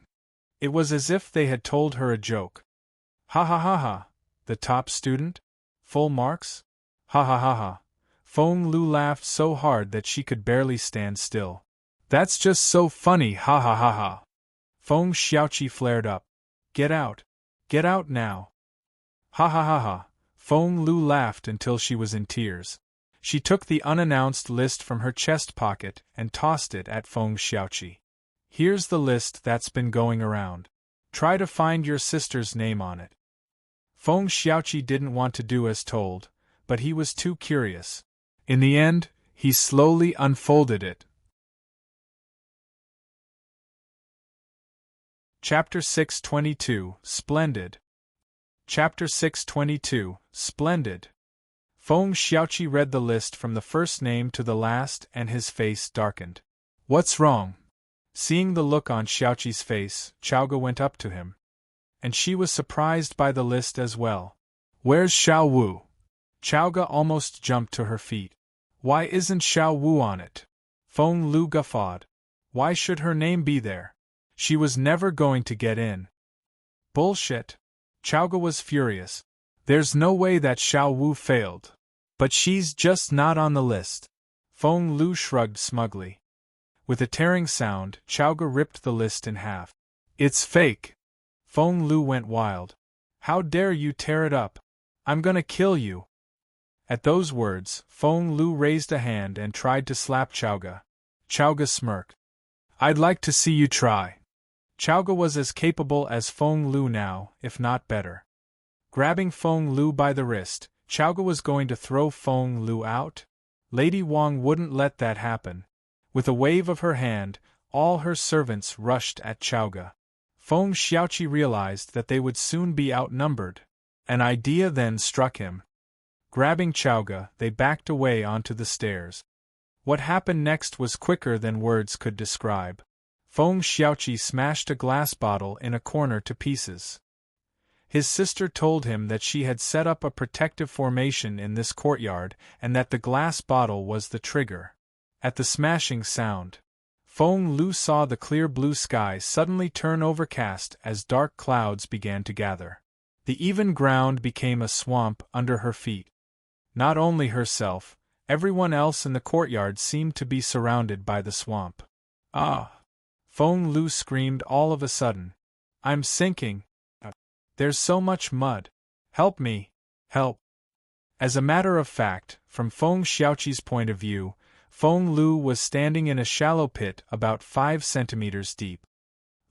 A: It was as if they had told her a joke. Ha ha ha ha. The top student? Full marks? Ha ha ha ha. Feng Lu laughed so hard that she could barely stand still. That's just so funny, ha ha ha ha. Feng Xiaoqi flared up. Get out. Get out now. Ha ha ha ha. Feng Lu laughed until she was in tears. She took the unannounced list from her chest pocket and tossed it at Feng Xiaoqi. Here's the list that's been going around. Try to find your sister's name on it. Feng Xiaoqi didn't want to do as told, but he was too curious. In the end, he slowly unfolded it. Chapter 622, Splendid. Chapter 622, Splendid. Feng Xiaoqi read the list from the first name to the last and his face darkened. What's wrong? Seeing the look on Xiaoqi's face, Chaoga went up to him. And she was surprised by the list as well. Where's Xiao Wu? Chaoga almost jumped to her feet. Why isn't Xiao Wu on it? Feng Lu guffawed. Why should her name be there? She was never going to get in. Bullshit. Chaoga was furious. There's no way that Xiao Wu failed. But she's just not on the list. Feng Lu shrugged smugly. With a tearing sound, Chaoga ripped the list in half. It's fake. Feng Lu went wild. How dare you tear it up? I'm gonna kill you. At those words, Feng Lu raised a hand and tried to slap Chaoga. Chaoga smirked. I'd like to see you try. Chaoga was as capable as Feng Lu now, if not better. Grabbing Feng Lu by the wrist, Chaoga was going to throw Feng Lu out. Lady Wang wouldn't let that happen. With a wave of her hand, all her servants rushed at Chaoga. Feng Xiaoqi realized that they would soon be outnumbered. An idea then struck him. Grabbing Chaoga, they backed away onto the stairs. What happened next was quicker than words could describe. Feng Xiaoqi smashed a glass bottle in a corner to pieces. His sister told him that she had set up a protective formation in this courtyard and that the glass bottle was the trigger. At the smashing sound, Feng Lu saw the clear blue sky suddenly turn overcast as dark clouds began to gather. The even ground became a swamp under her feet. Not only herself, everyone else in the courtyard seemed to be surrounded by the swamp. Ah! Feng Lu screamed all of a sudden. I'm sinking. There's so much mud. Help me. Help. As a matter of fact, from Feng Xiaoqi's point of view, Feng Lu was standing in a shallow pit about 5 centimeters deep.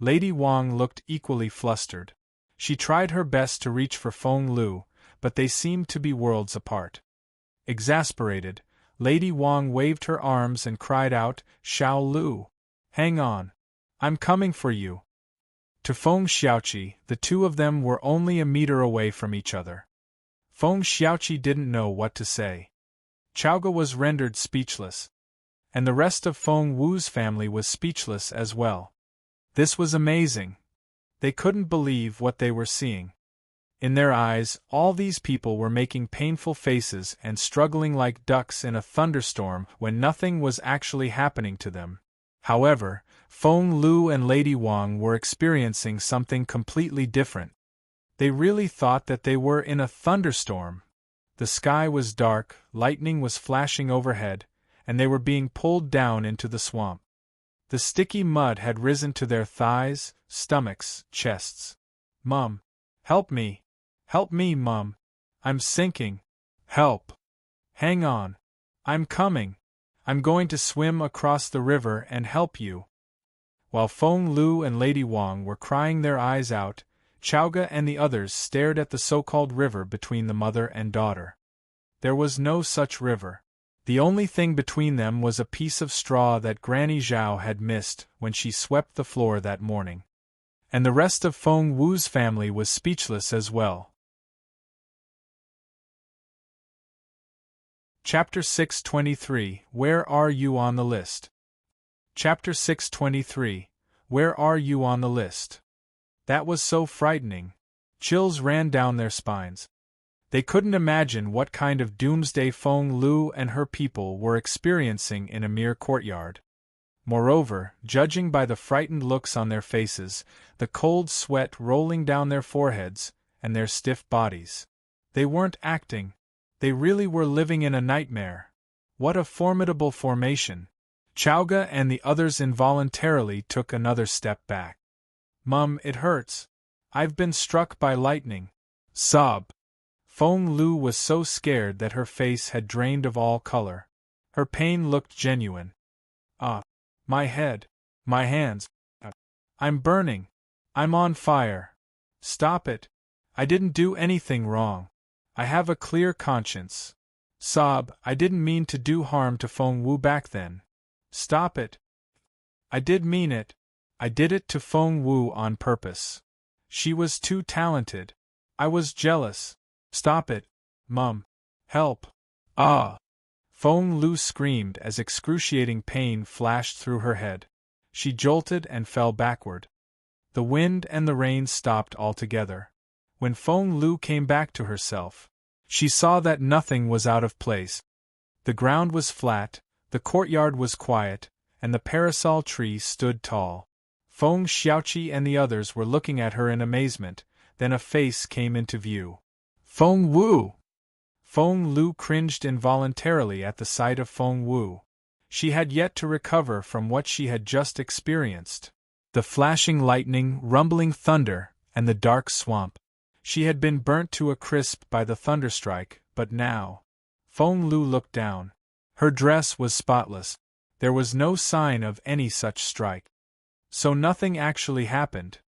A: Lady Wang looked equally flustered. She tried her best to reach for Feng Lu, but they seemed to be worlds apart. Exasperated, Lady Wang waved her arms and cried out, Xiao Lu! Hang on! I'm coming for you! To Feng Xiaoqi, the two of them were only a meter away from each other. Feng Xiaoqi didn't know what to say. Chaoga was rendered speechless. And the rest of Feng Wu's family was speechless as well. This was amazing. They couldn't believe what they were seeing. In their eyes, all these people were making painful faces and struggling like ducks in a thunderstorm when nothing was actually happening to them. However, Feng Lu and Lady Wang were experiencing something completely different. They really thought that they were in a thunderstorm. The sky was dark, lightning was flashing overhead, and they were being pulled down into the swamp. The sticky mud had risen to their thighs, stomachs, chests. Mum! Help me! Help me, Mum! I'm sinking! Help! Hang on! I'm coming! I'm going to swim across the river and help you! While Feng Lu and Lady Wang were crying their eyes out, Chaoga and the others stared at the so-called river between the mother and daughter. There was no such river. The only thing between them was a piece of straw that Granny Zhao had missed when she swept the floor that morning. And the rest of Feng Wu's family was speechless as well. Chapter 623, Where Are You on the List? Chapter 623, Where Are You on the List? That was so frightening. Chills ran down their spines. They couldn't imagine what kind of doomsday Feng Lu and her people were experiencing in a mere courtyard. Moreover, judging by the frightened looks on their faces, the cold sweat rolling down their foreheads, and their stiff bodies. They weren't acting. They really were living in a nightmare. What a formidable formation! Chowga and the others involuntarily took another step back. "Mum, it hurts. I've been struck by lightning." Sob. Feng Lu was so scared that her face had drained of all color. Her pain looked genuine. "Ah. My head. My hands. I'm burning. I'm on fire." "Stop it. I didn't do anything wrong. I have a clear conscience." Sob. "I didn't mean to do harm to Feng Wu back then." "Stop it." "I did mean it. I did it to Feng Wu on purpose. She was too talented. I was jealous." "Stop it. Mum. Help. Ah!" Feng Lu screamed as excruciating pain flashed through her head. She jolted and fell backward. The wind and the rain stopped altogether. When Feng Lu came back to herself, she saw that nothing was out of place. The ground was flat, the courtyard was quiet, and the parasol tree stood tall. Feng Xiaoqi and the others were looking at her in amazement, then a face came into view. "Feng Wu!" Feng Lu cringed involuntarily at the sight of Feng Wu. She had yet to recover from what she had just experienced. The flashing lightning, rumbling thunder, and the dark swamp. She had been burnt to a crisp by the thunderstrike, but now… Feng Lu looked down. Her dress was spotless. There was no sign of any such strike. So nothing actually happened.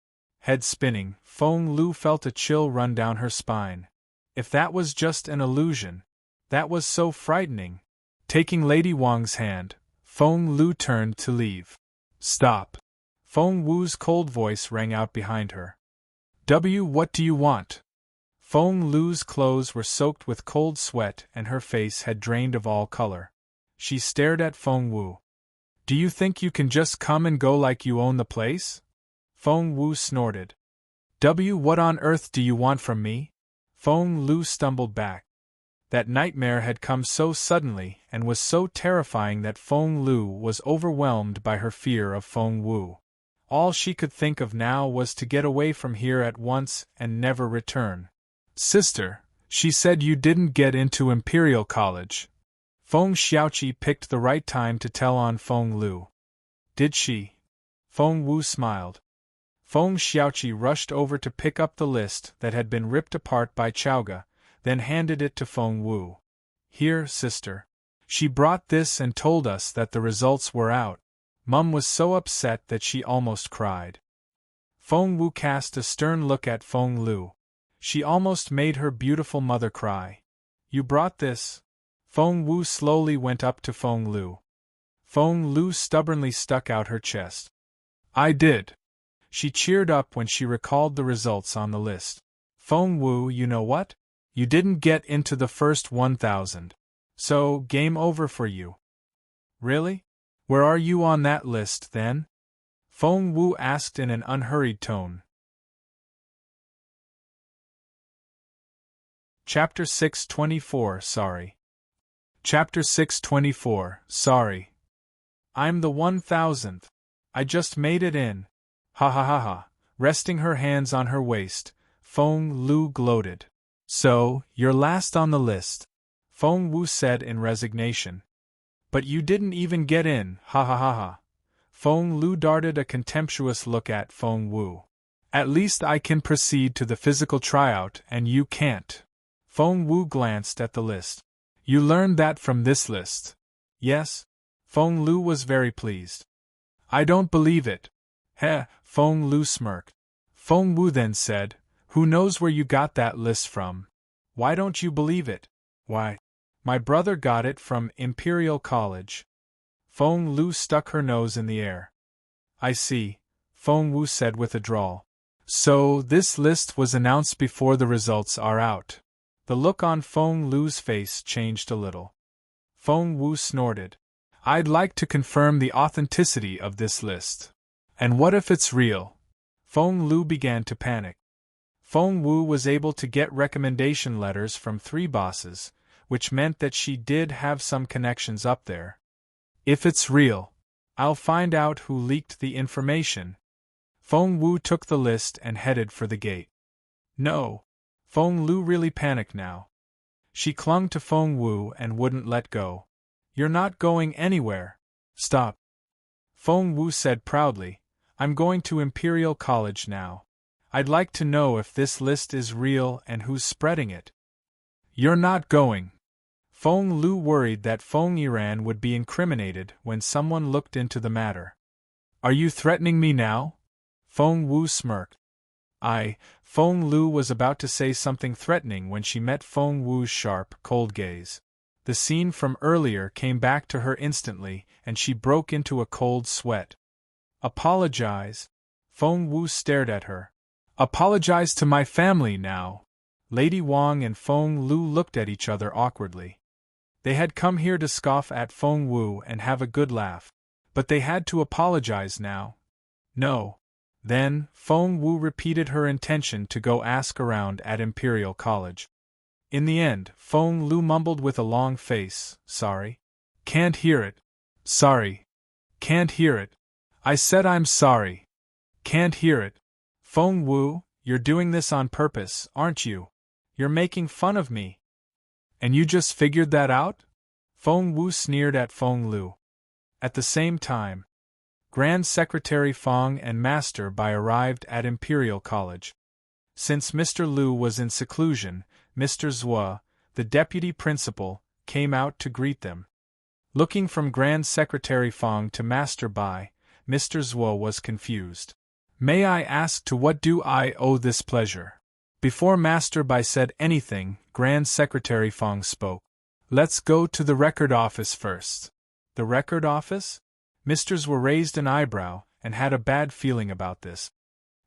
A: Head spinning, Feng Lu felt a chill run down her spine. If that was just an illusion, that was so frightening. Taking Lady Wang's hand, Feng Lu turned to leave. "Stop!" Feng Wu's cold voice rang out behind her. What do you want?" Feng Lu's clothes were soaked with cold sweat and her face had drained of all color. She stared at Feng Wu. "Do you think you can just come and go like you own the place?" Feng Wu snorted. What on earth do you want from me?" Feng Lu stumbled back. That nightmare had come so suddenly and was so terrifying that Feng Lu was overwhelmed by her fear of Feng Wu. All she could think of now was to get away from here at once and never return. "Sister, she said you didn't get into Imperial College." Feng Xiaoqi picked the right time to tell on Feng Lu. "Did she?" Feng Wu smiled. Feng Xiaoqi rushed over to pick up the list that had been ripped apart by Chowga, then handed it to Feng Wu. "Here, sister. She brought this and told us that the results were out." Mum was so upset that she almost cried. Feng Wu cast a stern look at Feng Lu. She almost made her beautiful mother cry. "You brought this?" Feng Wu slowly went up to Feng Lu. Feng Lu stubbornly stuck out her chest. "I did." She cheered up when she recalled the results on the list. "Feng Wu, you know what? You didn't get into the first 1,000. So, game over for you." "Really? Where are you on that list, then?" Feng Wu asked in an unhurried tone. Chapter 624, Sorry. Chapter 624, Sorry. "I'm the 1,000th. I just made it in. Ha ha ha ha." Resting her hands on her waist, Feng Lu gloated. "So, you're last on the list," Feng Wu said in resignation. "But you didn't even get in, ha ha ha ha." Feng Lu darted a contemptuous look at Feng Wu. "At least I can proceed to the physical tryout and you can't." Feng Wu glanced at the list. "You learned that from this list?" "Yes." Feng Lu was very pleased. "I don't believe it." "Heh," Feng Lu smirked. Feng Wu then said, "Who knows where you got that list from? Why don't you believe it?" "Why, my brother got it from Imperial College." Feng Lu stuck her nose in the air. "I see," Feng Wu said with a drawl. "So, this list was announced before the results are out." The look on Feng Lu's face changed a little. Feng Wu snorted. "I'd like to confirm the authenticity of this list." "And what if it's real?" Feng Lu began to panic. Feng Wu was able to get recommendation letters from 3 bosses, which meant that she did have some connections up there. "If it's real, I'll find out who leaked the information." Feng Wu took the list and headed for the gate. "No. Feng Lu really panicked now. She clung to Feng Wu and wouldn't let go. You're not going anywhere. Stop. Feng Wu said proudly, I'm going to Imperial College now. I'd like to know if this list is real and who's spreading it. You're not going. Feng Lu worried that Feng Yiran would be incriminated when someone looked into the matter. Are you threatening me now? Feng Wu smirked. Feng Lu was about to say something threatening when she met Feng Wu's sharp, cold gaze. The scene from earlier came back to her instantly, and she broke into a cold sweat. Apologize? Feng Wu stared at her. Apologize to my family now. Lady Wang and Feng Lu looked at each other awkwardly. They had come here to scoff at Feng Wu and have a good laugh. But they had to apologize now. No. Then, Feng Wu repeated her intention to go ask around at Imperial College. In the end, Feng Lu mumbled with a long face, Sorry. Can't hear it. Sorry. Can't hear it. I said I'm sorry. Can't hear it. Feng Wu, you're doing this on purpose, aren't you? You're making fun of me. And you just figured that out? Feng Wu sneered at Feng Lu. At the same time, Grand Secretary Feng and Master Bai arrived at Imperial College. Since Mr. Lu was in seclusion, Mr. Zhua, the deputy principal, came out to greet them. Looking from Grand Secretary Feng to Master Bai, Mr. Zhua was confused. May I ask to what do I owe this pleasure? Before Master Bai said anything, Grand Secretary Feng spoke. Let's go to the record office first. The record office? Mr. Zhua raised an eyebrow and had a bad feeling about this.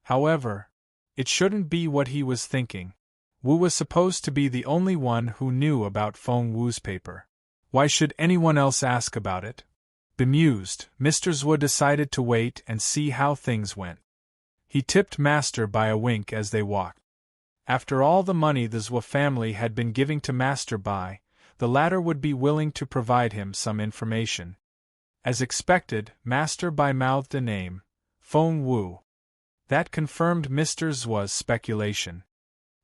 A: However, it shouldn't be what he was thinking. Wu was supposed to be the only one who knew about Feng Wu's paper. Why should anyone else ask about it? Bemused, Mr. Zhua decided to wait and see how things went. He tipped Master Bai a wink as they walked. After all the money the Zhua family had been giving to Master Bai, the latter would be willing to provide him some information. As expected, Master Bai mouthed a name, Feng Wu. That confirmed Mr. Zhua's speculation.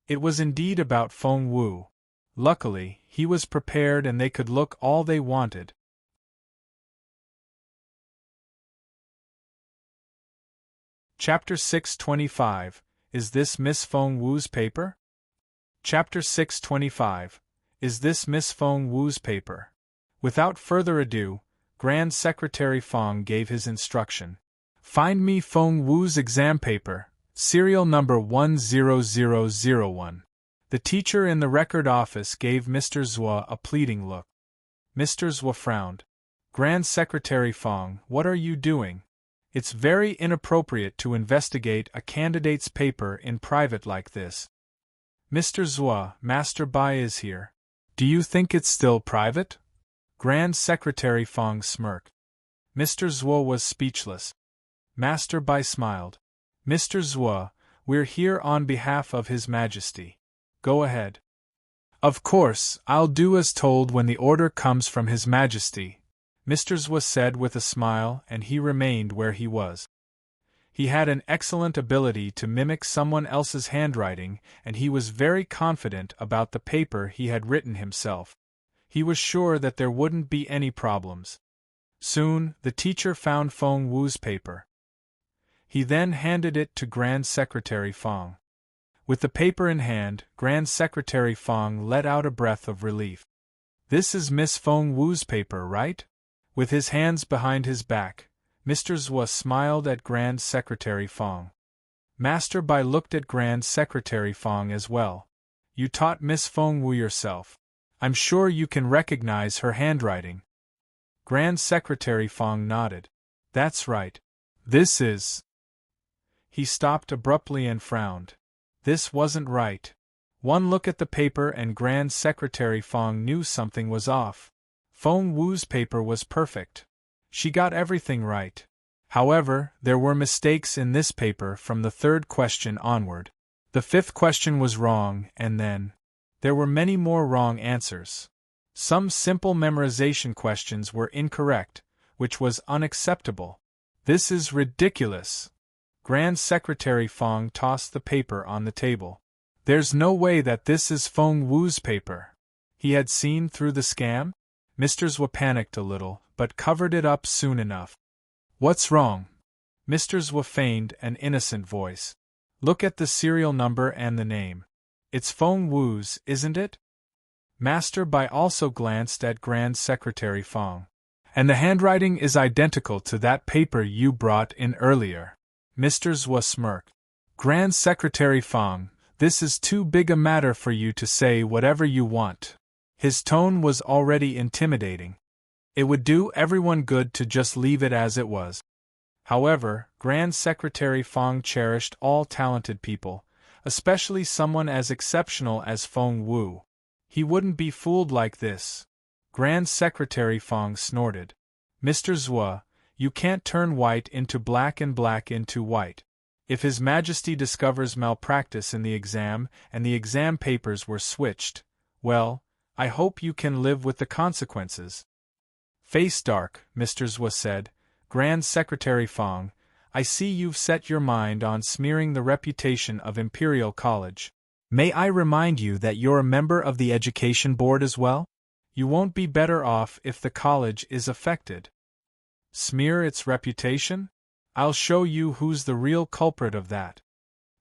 A: It was indeed about Feng Wu. Luckily, he was prepared and they could look all they wanted. Chapter 625. Is this Miss Feng Wu's paper? Chapter 625. Is this Miss Feng Wu's paper? Without further ado, Grand Secretary Feng gave his instruction. Find me Feng Wu's exam paper, serial number 10001. The teacher in the record office gave Mr. Zhua a pleading look. Mr. Zhua frowned. Grand Secretary Feng, what are you doing? It's very inappropriate to investigate a candidate's paper in private like this. Mr. Zhua, Master Bai is here. Do you think it's still private? Grand Secretary Feng smirked. Mr. Zhua was speechless. Master Bai smiled. Mr. Zhua, we're here on behalf of His Majesty. Go ahead. Of course, I'll do as told when the order comes from His Majesty, Mr. Zhua said with a smile, and he remained where he was. He had an excellent ability to mimic someone else's handwriting, and he was very confident about the paper he had written himself. He was sure that there wouldn't be any problems. Soon, the teacher found Feng Wu's paper. He then handed it to Grand Secretary Feng. With the paper in hand, Grand Secretary Feng let out a breath of relief. This is Miss Feng Wu's paper, right? With his hands behind his back, Mr. Zhua smiled at Grand Secretary Feng. Master Bai looked at Grand Secretary Feng as well. You taught Miss Feng Wu yourself. I'm sure you can recognize her handwriting. Grand Secretary Feng nodded. That's right. This is... He stopped abruptly and frowned. This wasn't right. One look at the paper and Grand Secretary Feng knew something was off. Feng Wu's paper was perfect. She got everything right. However, there were mistakes in this paper from the third question onward. The fifth question was wrong, and then there were many more wrong answers. Some simple memorization questions were incorrect, which was unacceptable. This is ridiculous. Grand Secretary Feng tossed the paper on the table. There's no way that this is Feng Wu's paper. He had seen through the scam? Mr. Zhou panicked a little, but covered it up soon enough. What's wrong? Mr. Zhou feigned an innocent voice. Look at the serial number and the name. It's Feng Wu's, isn't it? Master Bai also glanced at Grand Secretary Feng. And the handwriting is identical to that paper you brought in earlier. Mr. Zhou smirked. Grand Secretary Feng, this is too big a matter for you to say whatever you want. His tone was already intimidating. It would do everyone good to just leave it as it was. However, Grand Secretary Feng cherished all talented people, especially someone as exceptional as Feng Wu. He wouldn't be fooled like this. Grand Secretary Feng snorted. Mr. Zhou, you can't turn white into black and black into white. If His Majesty discovers malpractice in the exam and the exam papers were switched, well, I hope you can live with the consequences. Face dark, Mr. Zhou said. Grand Secretary Feng, I see you've set your mind on smearing the reputation of Imperial College. May I remind you that you're a member of the Education Board as well? You won't be better off if the college is affected. Smear its reputation? I'll show you who's the real culprit of that.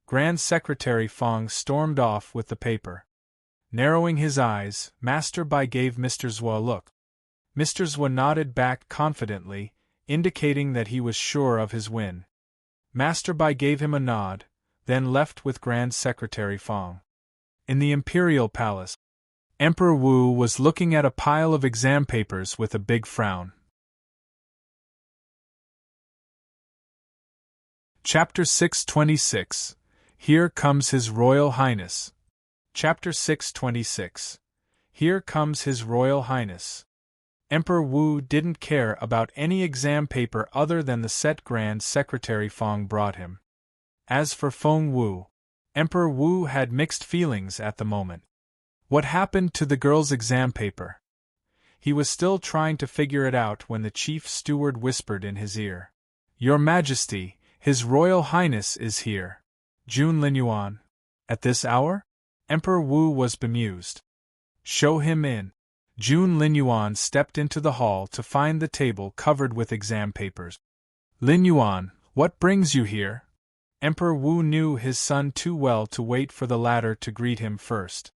A: Grand Secretary Feng stormed off with the paper. Narrowing his eyes, Master Bai gave Mr. Zhou a look. Mr. Zhou nodded back confidently, indicating that he was sure of his win. Master Bai gave him a nod, then left with Grand Secretary Feng. In the Imperial Palace, Emperor Wu was looking at a pile of exam papers with a big frown. Chapter 626. Here Comes His Royal Highness. Chapter 626. Here Comes His Royal Highness. Emperor Wu didn't care about any exam paper other than the set Grand Secretary Feng brought him. As for Feng Wu, Emperor Wu had mixed feelings at the moment. What happened to the girl's exam paper? He was still trying to figure it out when the chief steward whispered in his ear. Your Majesty, His Royal Highness is here. Jun Linyuan. At this hour? Emperor Wu was bemused. Show him in. Jun Linyuan stepped into the hall to find the table covered with exam papers. Linyuan, what brings you here? Emperor Wu knew his son too well to wait for the latter to greet him first.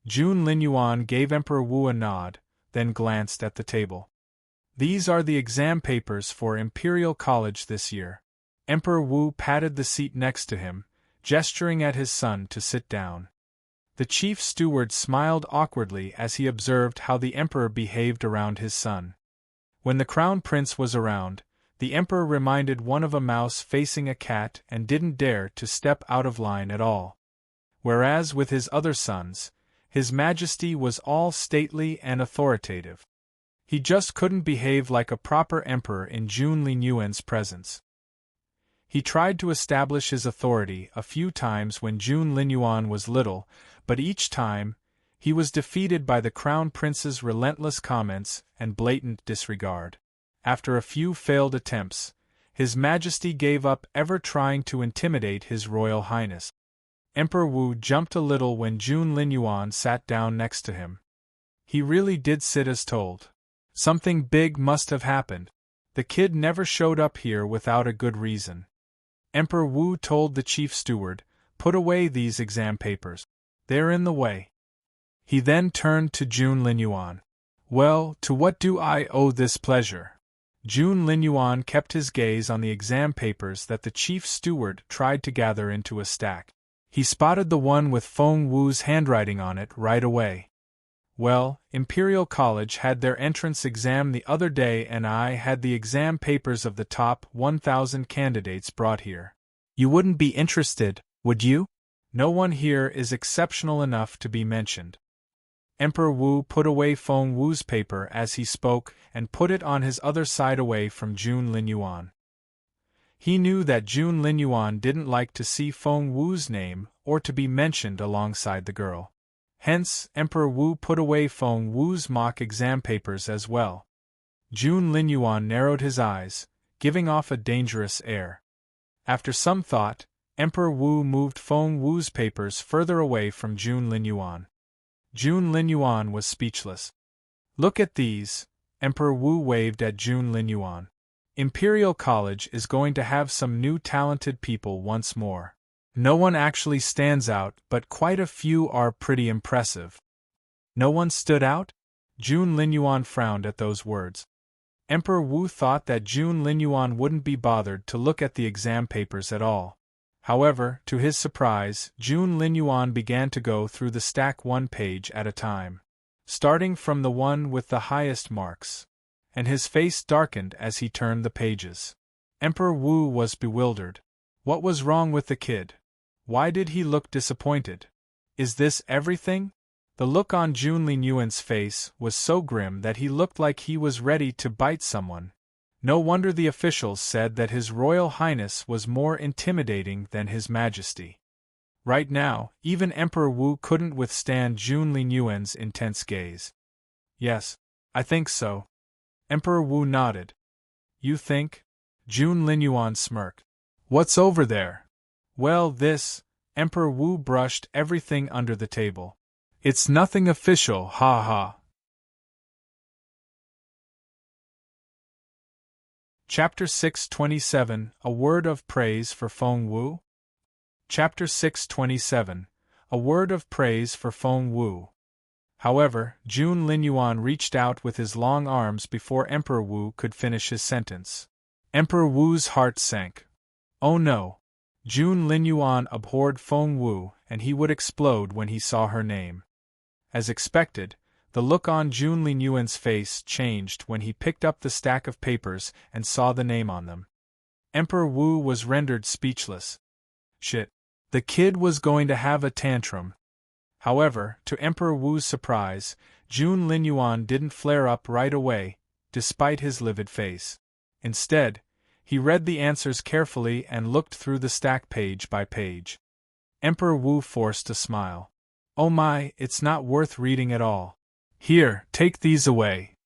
A: Jun Linyuan gave Emperor Wu a nod, then glanced at the table. These are the exam papers for Imperial College this year. Emperor Wu patted the seat next to him, gesturing at his son to sit down. The chief steward smiled awkwardly as he observed how the emperor behaved around his son. When the crown prince was around, the emperor reminded one of a mouse facing a cat and didn't dare to step out of line at all. Whereas with his other sons, His Majesty was all stately and authoritative. He just couldn't behave like a proper emperor in Jun Linyuan's presence. He tried to establish his authority a few times when Jun Linyuan was little, but each time, he was defeated by the crown prince's relentless comments and blatant disregard. After a few failed attempts, His Majesty gave up ever trying to intimidate His Royal Highness. Emperor Wu jumped a little when Jun Linyuan sat down next to him. He really did sit as told. Something big must have happened. The kid never showed up here without a good reason. Emperor Wu told the chief steward, put away these exam papers. They're in the way. He then turned to Jun Linyuan. Well, to what do I owe this pleasure? Jun Linyuan kept his gaze on the exam papers that the chief steward tried to gather into a stack. He spotted the one with Feng Wu's handwriting on it right away. Well, Imperial College had their entrance exam the other day and I had the exam papers of the top 1,000 candidates brought here. You wouldn't be interested, would you? No one here is exceptional enough to be mentioned. Emperor Wu put away Feng Wu's paper as he spoke and put it on his other side away from Jun Linyuan. He knew that Jun Linyuan didn't like to see Feng Wu's name or to be mentioned alongside the girl. Hence, Emperor Wu put away Feng Wu's mock exam papers as well. Jun Linyuan narrowed his eyes, giving off a dangerous air. After some thought, Emperor Wu moved Feng Wu's papers further away from Jun Linyuan. Jun Linyuan was speechless. Look at these, Emperor Wu waved at Jun Linyuan. Imperial College is going to have some new talented people once more. No one actually stands out, but quite a few are pretty impressive. No one stood out? Jun Linyuan frowned at those words. Emperor Wu thought that Jun Linyuan wouldn't be bothered to look at the exam papers at all. However, to his surprise, Jun Linyuan began to go through the stack one page at a time, starting from the one with the highest marks, and his face darkened as he turned the pages. Emperor Wu was bewildered. What was wrong with the kid? Why did he look disappointed? Is this everything? The look on Jun Linyuan's face was so grim that he looked like he was ready to bite someone. No wonder the officials said that His Royal Highness was more intimidating than His Majesty. Right now, even Emperor Wu couldn't withstand Jun Linyuan's intense gaze. Yes, I think so. Emperor Wu nodded. You think? Jun Linyuan smirked. What's over there? Well, this. Emperor Wu brushed everything under the table. It's nothing official, ha ha. Chapter 627, A Word of Praise for Feng Wu? Chapter 627, A Word of Praise for Feng Wu. However, Jun Linyuan reached out with his long arms before Emperor Wu could finish his sentence. Emperor Wu's heart sank. Oh no! Jun Linyuan abhorred Feng Wu, and he would explode when he saw her name. As expected, the look on Jun Linyuan's face changed when he picked up the stack of papers and saw the name on them. Emperor Wu was rendered speechless. Shit. The kid was going to have a tantrum. However, to Emperor Wu's surprise, Jun Linyuan didn't flare up right away, despite his livid face. Instead, he read the answers carefully and looked through the stack page by page. Emperor Wu forced a smile. Oh my, it's not worth reading at all. Here, take these away.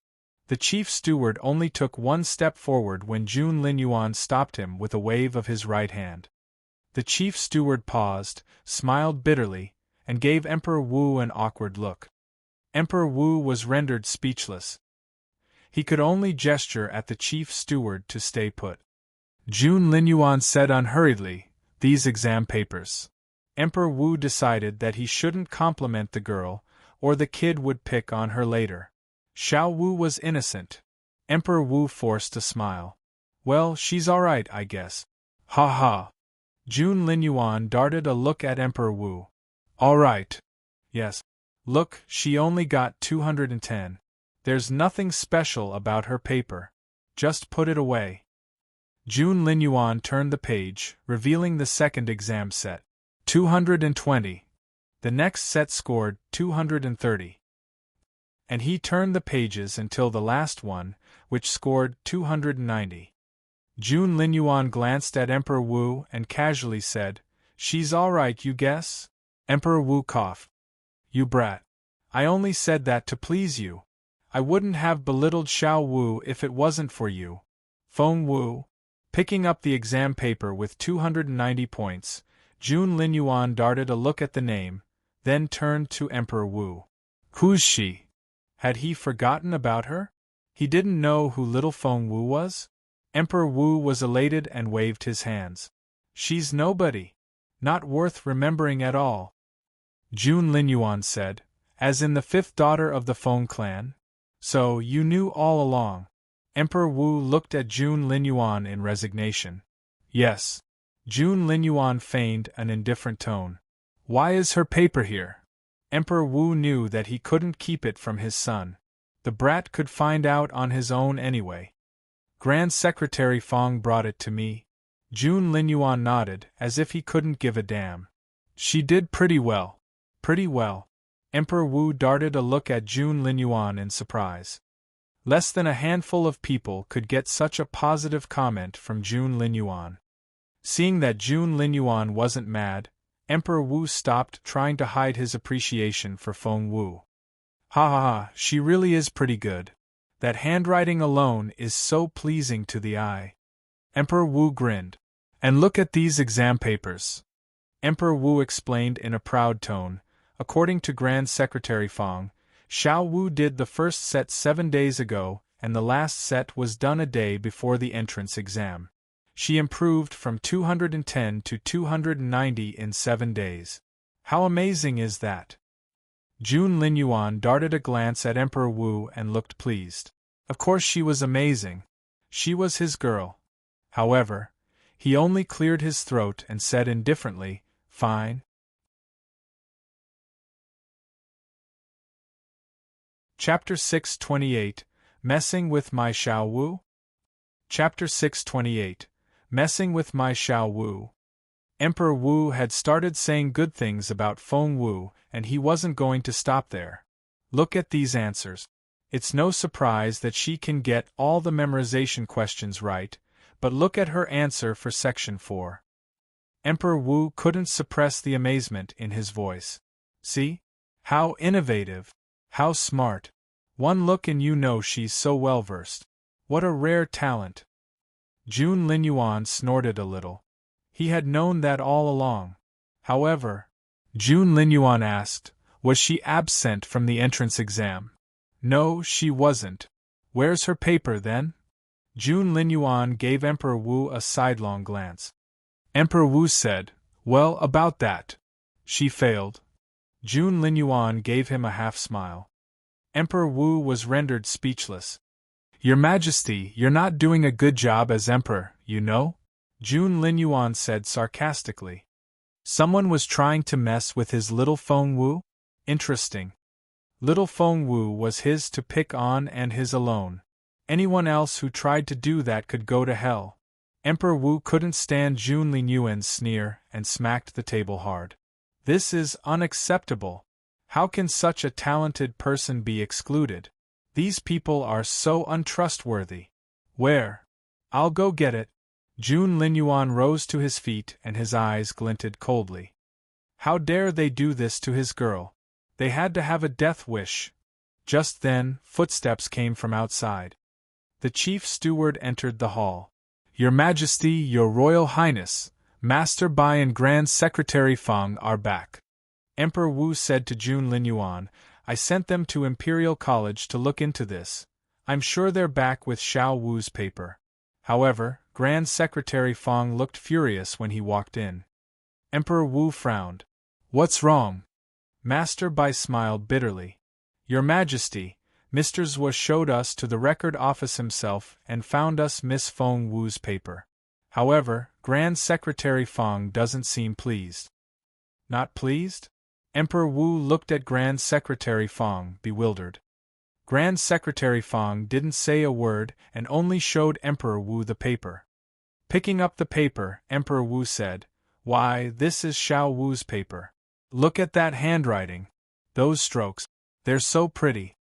A: The chief steward only took one step forward when Jun Linyuan stopped him with a wave of his right hand. The chief steward paused, smiled bitterly, and gave Emperor Wu an awkward look. Emperor Wu was rendered speechless. He could only gesture at the chief steward to stay put. Jun Linyuan said unhurriedly, "These exam papers." Emperor Wu decided that he shouldn't compliment the girl, or the kid would pick on her later. Xiao Wu was innocent. Emperor Wu forced a smile. Well, she's alright, I guess. Ha ha. Jun Linyuan darted a look at Emperor Wu. Alright. Yes. Look, she only got 210. There's nothing special about her paper. Just put it away. Jun Linyuan turned the page, revealing the second exam set. 220. The next set scored 230. And he turned the pages until the last one, which scored 290. Jun Linyuan glanced at Emperor Wu and casually said, "She's all right, you guess?" Emperor Wu coughed. "You brat. I only said that to please you. I wouldn't have belittled Xiao Wu if it wasn't for you." Feng Wu. Picking up the exam paper with 290 points, Jun Linyuan darted a look at the name, then turned to Emperor Wu. Who's she? Had he forgotten about her? He didn't know who little Feng Wu was? Emperor Wu was elated and waved his hands. She's nobody. Not worth remembering at all. Jun Linyuan said, as in the fifth daughter of the Feng clan? So, you knew all along. Emperor Wu looked at Jun Linyuan in resignation. Yes. Jun Linyuan feigned an indifferent tone. Why is her paper here? Emperor Wu knew that he couldn't keep it from his son. The brat could find out on his own anyway. Grand Secretary Feng brought it to me. Jun Linyuan nodded, as if he couldn't give a damn. She did pretty well. Pretty well. Emperor Wu darted a look at Jun Linyuan in surprise. Less than a handful of people could get such a positive comment from Jun Linyuan. Seeing that Jun Linyuan wasn't mad, Emperor Wu stopped trying to hide his appreciation for Feng Wu. Ha ha ha, she really is pretty good. That handwriting alone is so pleasing to the eye. Emperor Wu grinned. And look at these exam papers. Emperor Wu explained in a proud tone. According to Grand Secretary Fong, Xiao Wu did the first set 7 days ago, and the last set was done a day before the entrance exam. She improved from 210 to 290 in 7 days. How amazing is that? Jun Linyuan darted a glance at Emperor Wu and looked pleased. Of course she was amazing. She was his girl. However, he only cleared his throat and said indifferently, "Fine." Chapter 628, Messing with My Xiao Wu? Chapter 628, Messing with My Xiao Wu. Emperor Wu had started saying good things about Feng Wu, and he wasn't going to stop there. Look at these answers. It's no surprise that she can get all the memorization questions right, but look at her answer for Section 4. Emperor Wu couldn't suppress the amazement in his voice. See? How innovative! How smart! One look and you know she's so well-versed. What a rare talent! Jun Linyuan snorted a little. He had known that all along. However, Jun Linyuan asked, was she absent from the entrance exam? No, she wasn't. Where's her paper then? Jun Linyuan gave Emperor Wu a sidelong glance. Emperor Wu said, well, about that. She failed. Jun Linyuan gave him a half-smile. Emperor Wu was rendered speechless. Your Majesty, you're not doing a good job as emperor, you know? Jun Linyuan said sarcastically. Someone was trying to mess with his little Feng Wu? Interesting. Little Feng Wu was his to pick on and his alone. Anyone else who tried to do that could go to hell. Emperor Wu couldn't stand Jun Linyuan's sneer and smacked the table hard. This is unacceptable. How can such a talented person be excluded? These people are so untrustworthy. Where? I'll go get it. Jun Linyuan rose to his feet and his eyes glinted coldly. How dare they do this to his girl? They had to have a death wish. Just then, footsteps came from outside. The chief steward entered the hall. Your Majesty, Your Royal Highness, Master Bai and Grand Secretary Feng are back. Emperor Wu said to Jun Linyuan, I sent them to Imperial College to look into this. I'm sure they're back with Xiao Wu's paper. However, Grand Secretary Feng looked furious when he walked in. Emperor Wu frowned. What's wrong? Master Bai smiled bitterly. Your Majesty, Mr. Zhua showed us to the record office himself and found us Miss Feng Wu's paper. However, Grand Secretary Feng doesn't seem pleased. Not pleased? Emperor Wu looked at Grand Secretary Feng, bewildered. Grand Secretary Feng didn't say a word and only showed Emperor Wu the paper. Picking up the paper, Emperor Wu said, Why, this is Xiao Wu's paper. Look at that handwriting. Those strokes. They're so pretty.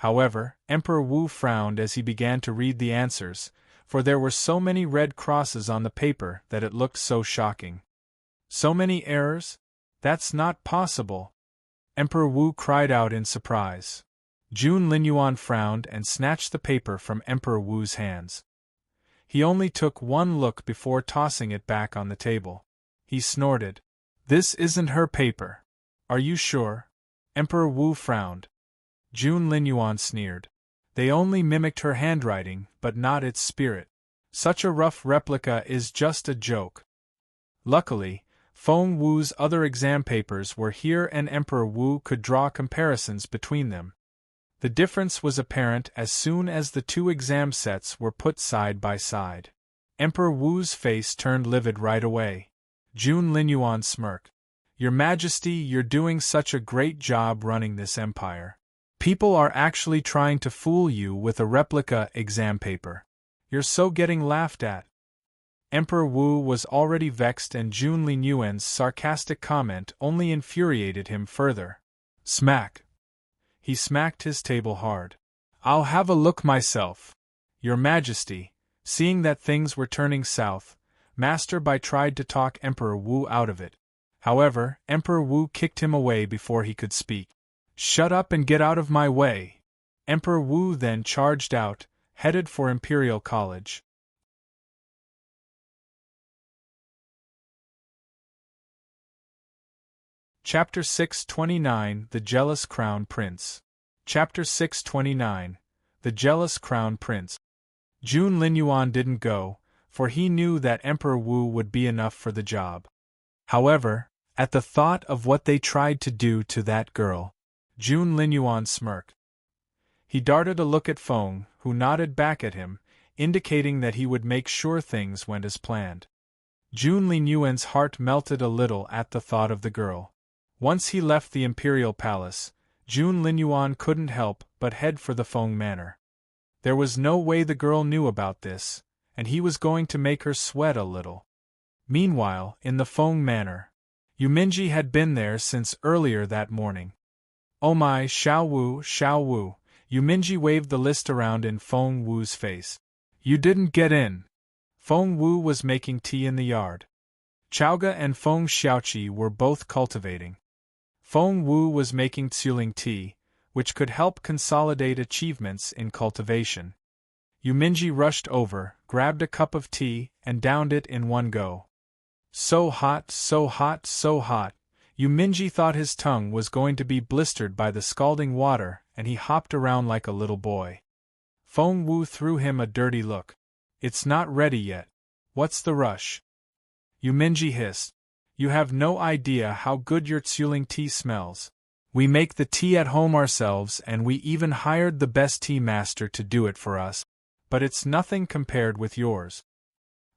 A: However, Emperor Wu frowned as he began to read the answers, for there were so many red crosses on the paper that it looked so shocking. So many errors? That's not possible. Emperor Wu cried out in surprise. Jun Linyuan frowned and snatched the paper from Emperor Wu's hands. He only took one look before tossing it back on the table. He snorted. This isn't her paper. Are you sure? Emperor Wu frowned. Jun Linyuan sneered. They only mimicked her handwriting, but not its spirit. Such a rough replica is just a joke. Luckily, Feng Wu's other exam papers were here and Emperor Wu could draw comparisons between them. The difference was apparent as soon as the two exam sets were put side by side. Emperor Wu's face turned livid right away. Jun Linyuan smirked. Your Majesty, you're doing such a great job running this empire. People are actually trying to fool you with a replica exam paper. You're so getting laughed at. Emperor Wu was already vexed and Jun Linyuan's sarcastic comment only infuriated him further. Smack! He smacked his table hard. I'll have a look myself. Your Majesty, seeing that things were turning south, Master Bai tried to talk Emperor Wu out of it. However, Emperor Wu kicked him away before he could speak. Shut up and get out of my way! Emperor Wu then charged out, headed for Imperial College. Chapter 629 The Jealous Crown Prince. Chapter 629 The Jealous Crown Prince. Jun Linyuan didn't go, for he knew that Emperor Wu would be enough for the job. However, at the thought of what they tried to do to that girl, Jun Linyuan smirked. He darted a look at Feng, who nodded back at him, indicating that he would make sure things went as planned. Jun Linyuan's heart melted a little at the thought of the girl. Once he left the imperial palace, Jun Linyuan couldn't help but head for the Feng manor. There was no way the girl knew about this, and he was going to make her sweat a little. Meanwhile, in the Feng manor, Yuminji had been there since earlier that morning. "Oh my, Xiao Wu, Xiao Wu," Yuminji waved the list around in Feng Wu's face. "You didn't get in." Feng Wu was making tea in the yard. Chaoga and Feng Xiaoqi were both cultivating. Feng Wu was making tsuling tea, which could help consolidate achievements in cultivation. Yuminji rushed over, grabbed a cup of tea, and downed it in one go. So hot, so hot, so hot. Yuminji thought his tongue was going to be blistered by the scalding water, and he hopped around like a little boy. Feng Wu threw him a dirty look. "It's not ready yet. What's the rush?" Yuminji hissed. "You have no idea how good your tsuling tea smells. We make the tea at home ourselves, and we even hired the best tea master to do it for us, but it's nothing compared with yours."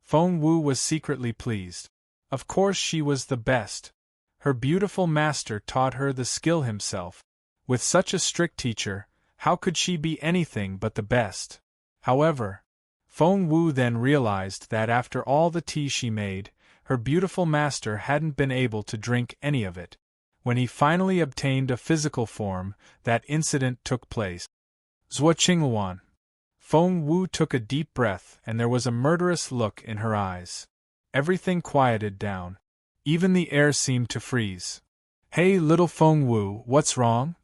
A: Feng Wu was secretly pleased. Of course she was the best. Her beautiful master taught her the skill himself. With such a strict teacher, how could she be anything but the best? However, Feng Wu then realized that after all the tea she made, her beautiful master hadn't been able to drink any of it. When he finally obtained a physical form, that incident took place. "Zhuo Qingluan." Feng Wu took a deep breath, and there was a murderous look in her eyes. Everything quieted down. Even the air seemed to freeze. "Hey, little Feng Wu, what's wrong?"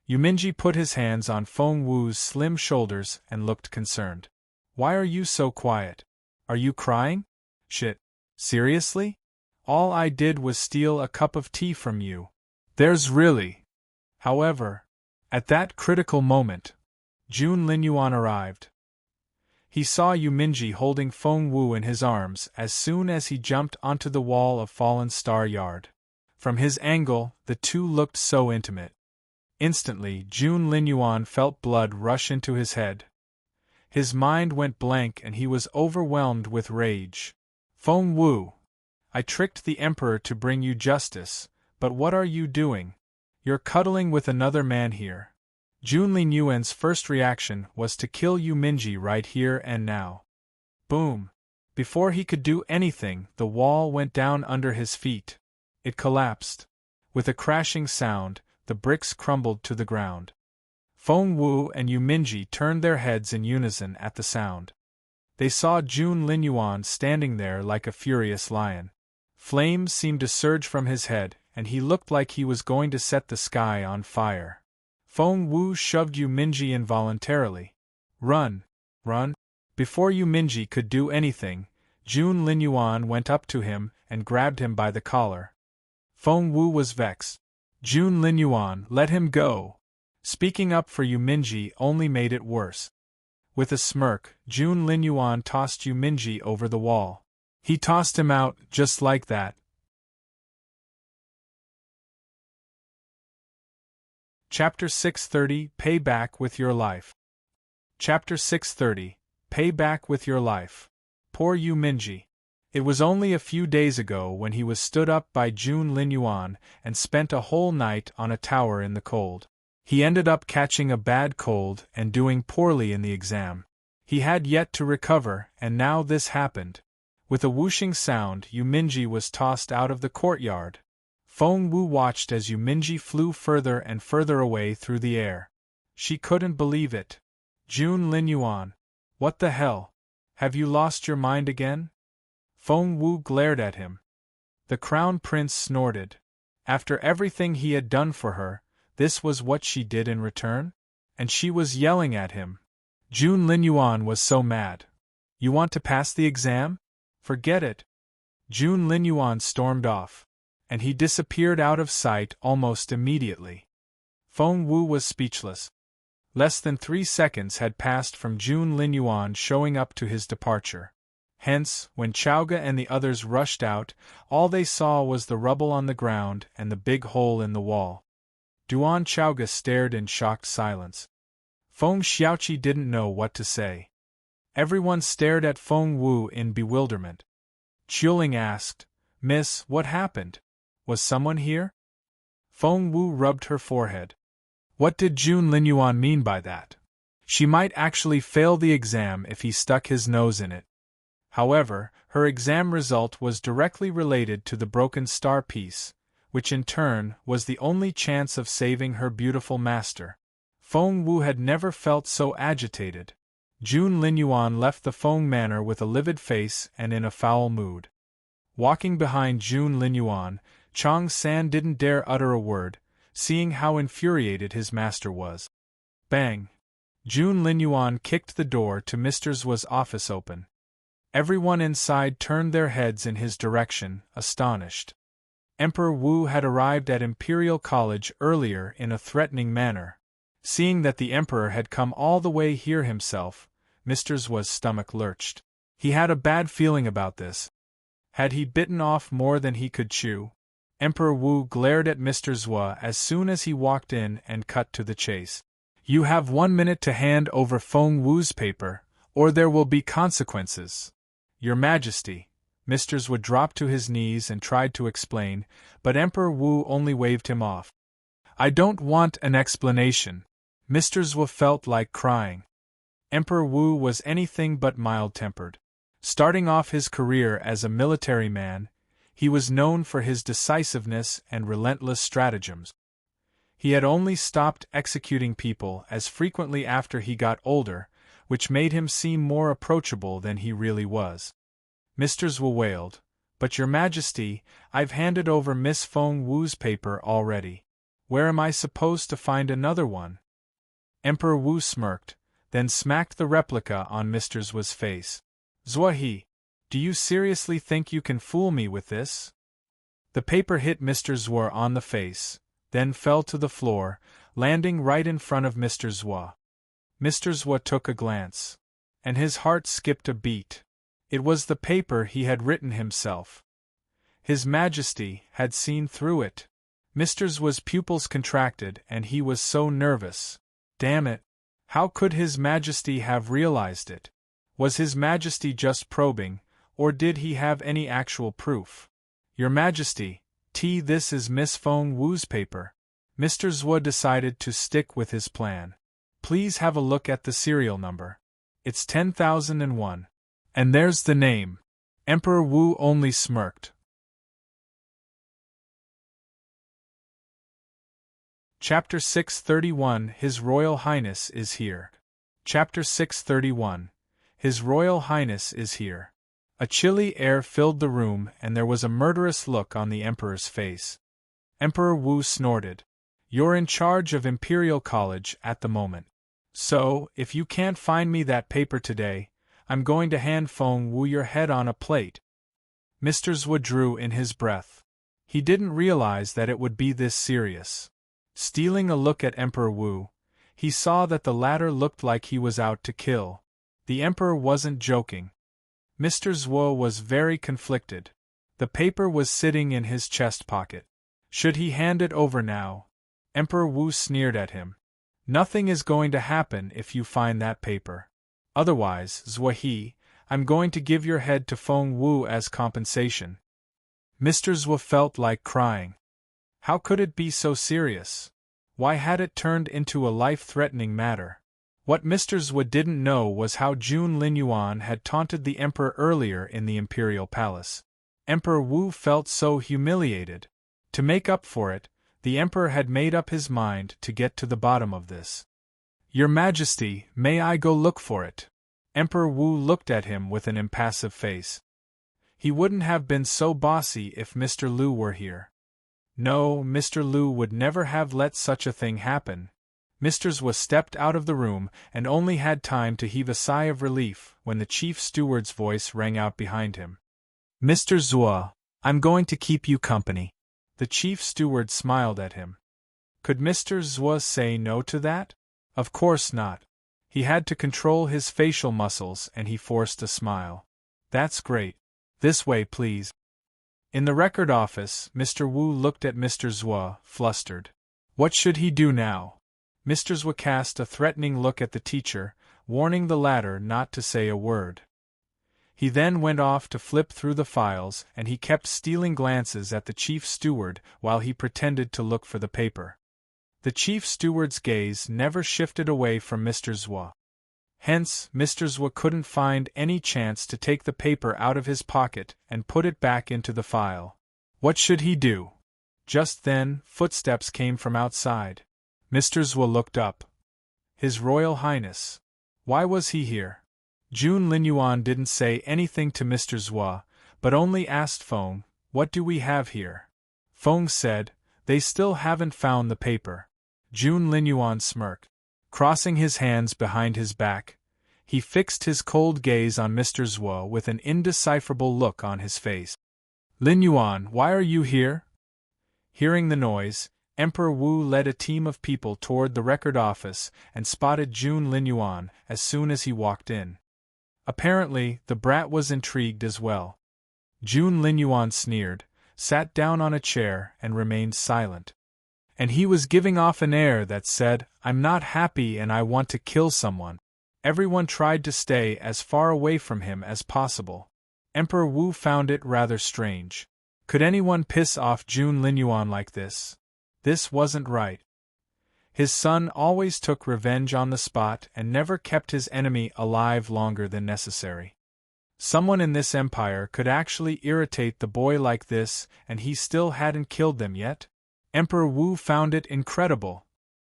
A: Yuminji put his hands on Feng Wu's slim shoulders and looked concerned. "Why are you so quiet? Are you crying? Shit. Seriously? All I did was steal a cup of tea from you. There's really..." However, at that critical moment, Jun Linyuan arrived. He saw Yuminji holding Feng Wu in his arms as soon as he jumped onto the wall of Fallen Star Yard. From his angle, the two looked so intimate. Instantly, Jun Linyuan felt blood rush into his head. His mind went blank and he was overwhelmed with rage. "Feng Wu! I tricked the Emperor to bring you justice, but what are you doing? You're cuddling with another man here." Jun Linyuan's first reaction was to kill Yuminji right here and now. Boom! Before he could do anything, the wall went down under his feet. It collapsed. With a crashing sound, the bricks crumbled to the ground. Feng Wu and Yuminji turned their heads in unison at the sound. They saw Jun Linyuan standing there like a furious lion. Flames seemed to surge from his head, and he looked like he was going to set the sky on fire. Feng Wu shoved Yuminji involuntarily. "Run! Run!" Before Yuminji could do anything, Jun Linyuan went up to him and grabbed him by the collar. Feng Wu was vexed. "Jun Linyuan, let him go!" Speaking up for Yuminji only made it worse. With a smirk, Jun Linyuan tossed Yuminji over the wall. He tossed him out, just like that. Chapter 630 Pay Back with Your Life. Chapter 630 Pay Back with Your Life. Poor Yuminji. It was only a few days ago when he was stood up by Jun Linyuan and spent a whole night on a tower in the cold. He ended up catching a bad cold and doing poorly in the exam. He had yet to recover, and now this happened. With a whooshing sound, Yuminji was tossed out of the courtyard. Feng Wu watched as Yuminji flew further and further away through the air. She couldn't believe it. "Jun Linyuan, what the hell? Have you lost your mind again?" Feng Wu glared at him. The crown prince snorted. After everything he had done for her, this was what she did in return? And she was yelling at him. Jun Linyuan was so mad. "You want to pass the exam? Forget it." Jun Linyuan stormed off. and he disappeared out of sight almost immediately. Feng Wu was speechless. Less than 3 seconds had passed from Jun Linyuan showing up to his departure. Hence, when Chowga and the others rushed out, all they saw was the rubble on the ground and the big hole in the wall. Duan Chowga stared in shocked silence. Feng Xiaoqi didn't know what to say. Everyone stared at Feng Wu in bewilderment. Qiuling asked, "Miss, what happened? Was someone here?" Feng Wu rubbed her forehead. What did Jun Linyuan mean by that? She might actually fail the exam if he stuck his nose in it. However, her exam result was directly related to the broken star piece, which in turn was the only chance of saving her beautiful master. Feng Wu had never felt so agitated. Jun Linyuan left the Feng manor with a livid face and in a foul mood. Walking behind Jun Linyuan, Chang San didn't dare utter a word, seeing how infuriated his master was. Bang! Jun Linyuan kicked the door to Mr. Zhuo's office open. Everyone inside turned their heads in his direction, astonished. Emperor Wu had arrived at Imperial College earlier in a threatening manner. Seeing that the Emperor had come all the way here himself, Mr. Zhuo's stomach lurched. He had a bad feeling about this. Had he bitten off more than he could chew? Emperor Wu glared at Mr. Zhuo as soon as he walked in and cut to the chase. You have 1 minute to hand over Feng Wu's paper, or there will be consequences. Your Majesty. Mr. Zhuo dropped to his knees and tried to explain, but Emperor Wu only waved him off. I don't want an explanation. Mr. Zhuo felt like crying. Emperor Wu was anything but mild-tempered. Starting off his career as a military man, he was known for his decisiveness and relentless stratagems. He had only stopped executing people as frequently after he got older, which made him seem more approachable than he really was. Mr. Zhuo wailed, "But Your Majesty, I've handed over Miss Feng Wu's paper already. Where am I supposed to find another one?" Emperor Wu smirked, then smacked the replica on Mr. Zhuo's face. "Zhuohe, do you seriously think you can fool me with this?" The paper hit Mr. Zhuo on the face, then fell to the floor, landing right in front of Mr. Zhuo. Mr. Zhuo took a glance, and his heart skipped a beat. It was the paper he had written himself. His Majesty had seen through it. Mr. Zhuo's pupils contracted and he was so nervous. Damn it! How could His Majesty have realized it? Was His Majesty just probing, or did he have any actual proof? Your Majesty, this is Miss Feng Wu's paper. Mr. Zhuo decided to stick with his plan. Please have a look at the serial number. It's 10,001. And there's the name. Emperor Wu only smirked. Chapter 631 His Royal Highness is here. Chapter 631 His Royal Highness is here. A chilly air filled the room and there was a murderous look on the Emperor's face. Emperor Wu snorted. You're in charge of Imperial College at the moment. So, if you can't find me that paper today, I'm going to hand Feng Wu your head on a plate. Mr. Zhuo drew in his breath. He didn't realize that it would be this serious. Stealing a look at Emperor Wu, he saw that the latter looked like he was out to kill. The Emperor wasn't joking. Mr. Zhuo was very conflicted. The paper was sitting in his chest pocket. Should he hand it over now? Emperor Wu sneered at him. Nothing is going to happen if you find that paper. Otherwise, Zhuohe, I'm going to give your head to Feng Wu as compensation. Mr. Zhuo felt like crying. How could it be so serious? Why had it turned into a life-threatening matter? What Mr. Zhuo didn't know was how Jun Linyuan had taunted the Emperor earlier in the Imperial Palace. Emperor Wu felt so humiliated. To make up for it, the Emperor had made up his mind to get to the bottom of this. Your Majesty, may I go look for it? Emperor Wu looked at him with an impassive face. He wouldn't have been so bossy if Mr. Liu were here. No, Mr. Liu would never have let such a thing happen. Mr. Zhuo stepped out of the room and only had time to heave a sigh of relief when the chief steward's voice rang out behind him. Mr. Zhuo, I'm going to keep you company. The chief steward smiled at him. Could Mr. Zhuo say no to that? Of course not. He had to control his facial muscles and he forced a smile. That's great. This way, please. In the record office, Mr. Wu looked at Mr. Zhuo, flustered. What should he do now? Mr. Zhuo cast a threatening look at the teacher, warning the latter not to say a word. He then went off to flip through the files, and he kept stealing glances at the chief steward while he pretended to look for the paper. The chief steward's gaze never shifted away from Mr. Zhuo. Hence, Mr. Zhuo couldn't find any chance to take the paper out of his pocket and put it back into the file. What should he do? Just then, footsteps came from outside. Mr. Zhuo looked up. His Royal Highness. Why was he here? Jun Linyuan didn't say anything to Mr. Zhuo, but only asked Feng, "What do we have here?" Feng said, "They still haven't found the paper." Jun Linyuan smirked. Crossing his hands behind his back, he fixed his cold gaze on Mr. Zhuo with an indecipherable look on his face. "Linyuan, why are you here?" Hearing the noise, Emperor Wu led a team of people toward the record office and spotted Jun Linyuan as soon as he walked in. Apparently, the brat was intrigued as well. Jun Linyuan sneered, sat down on a chair and remained silent. And he was giving off an air that said, "I'm not happy and I want to kill someone." Everyone tried to stay as far away from him as possible. Emperor Wu found it rather strange. Could anyone piss off Jun Linyuan like this? This wasn't right. His son always took revenge on the spot and never kept his enemy alive longer than necessary. Someone in this empire could actually irritate the boy like this, and he still hadn't killed them yet? Emperor Wu found it incredible.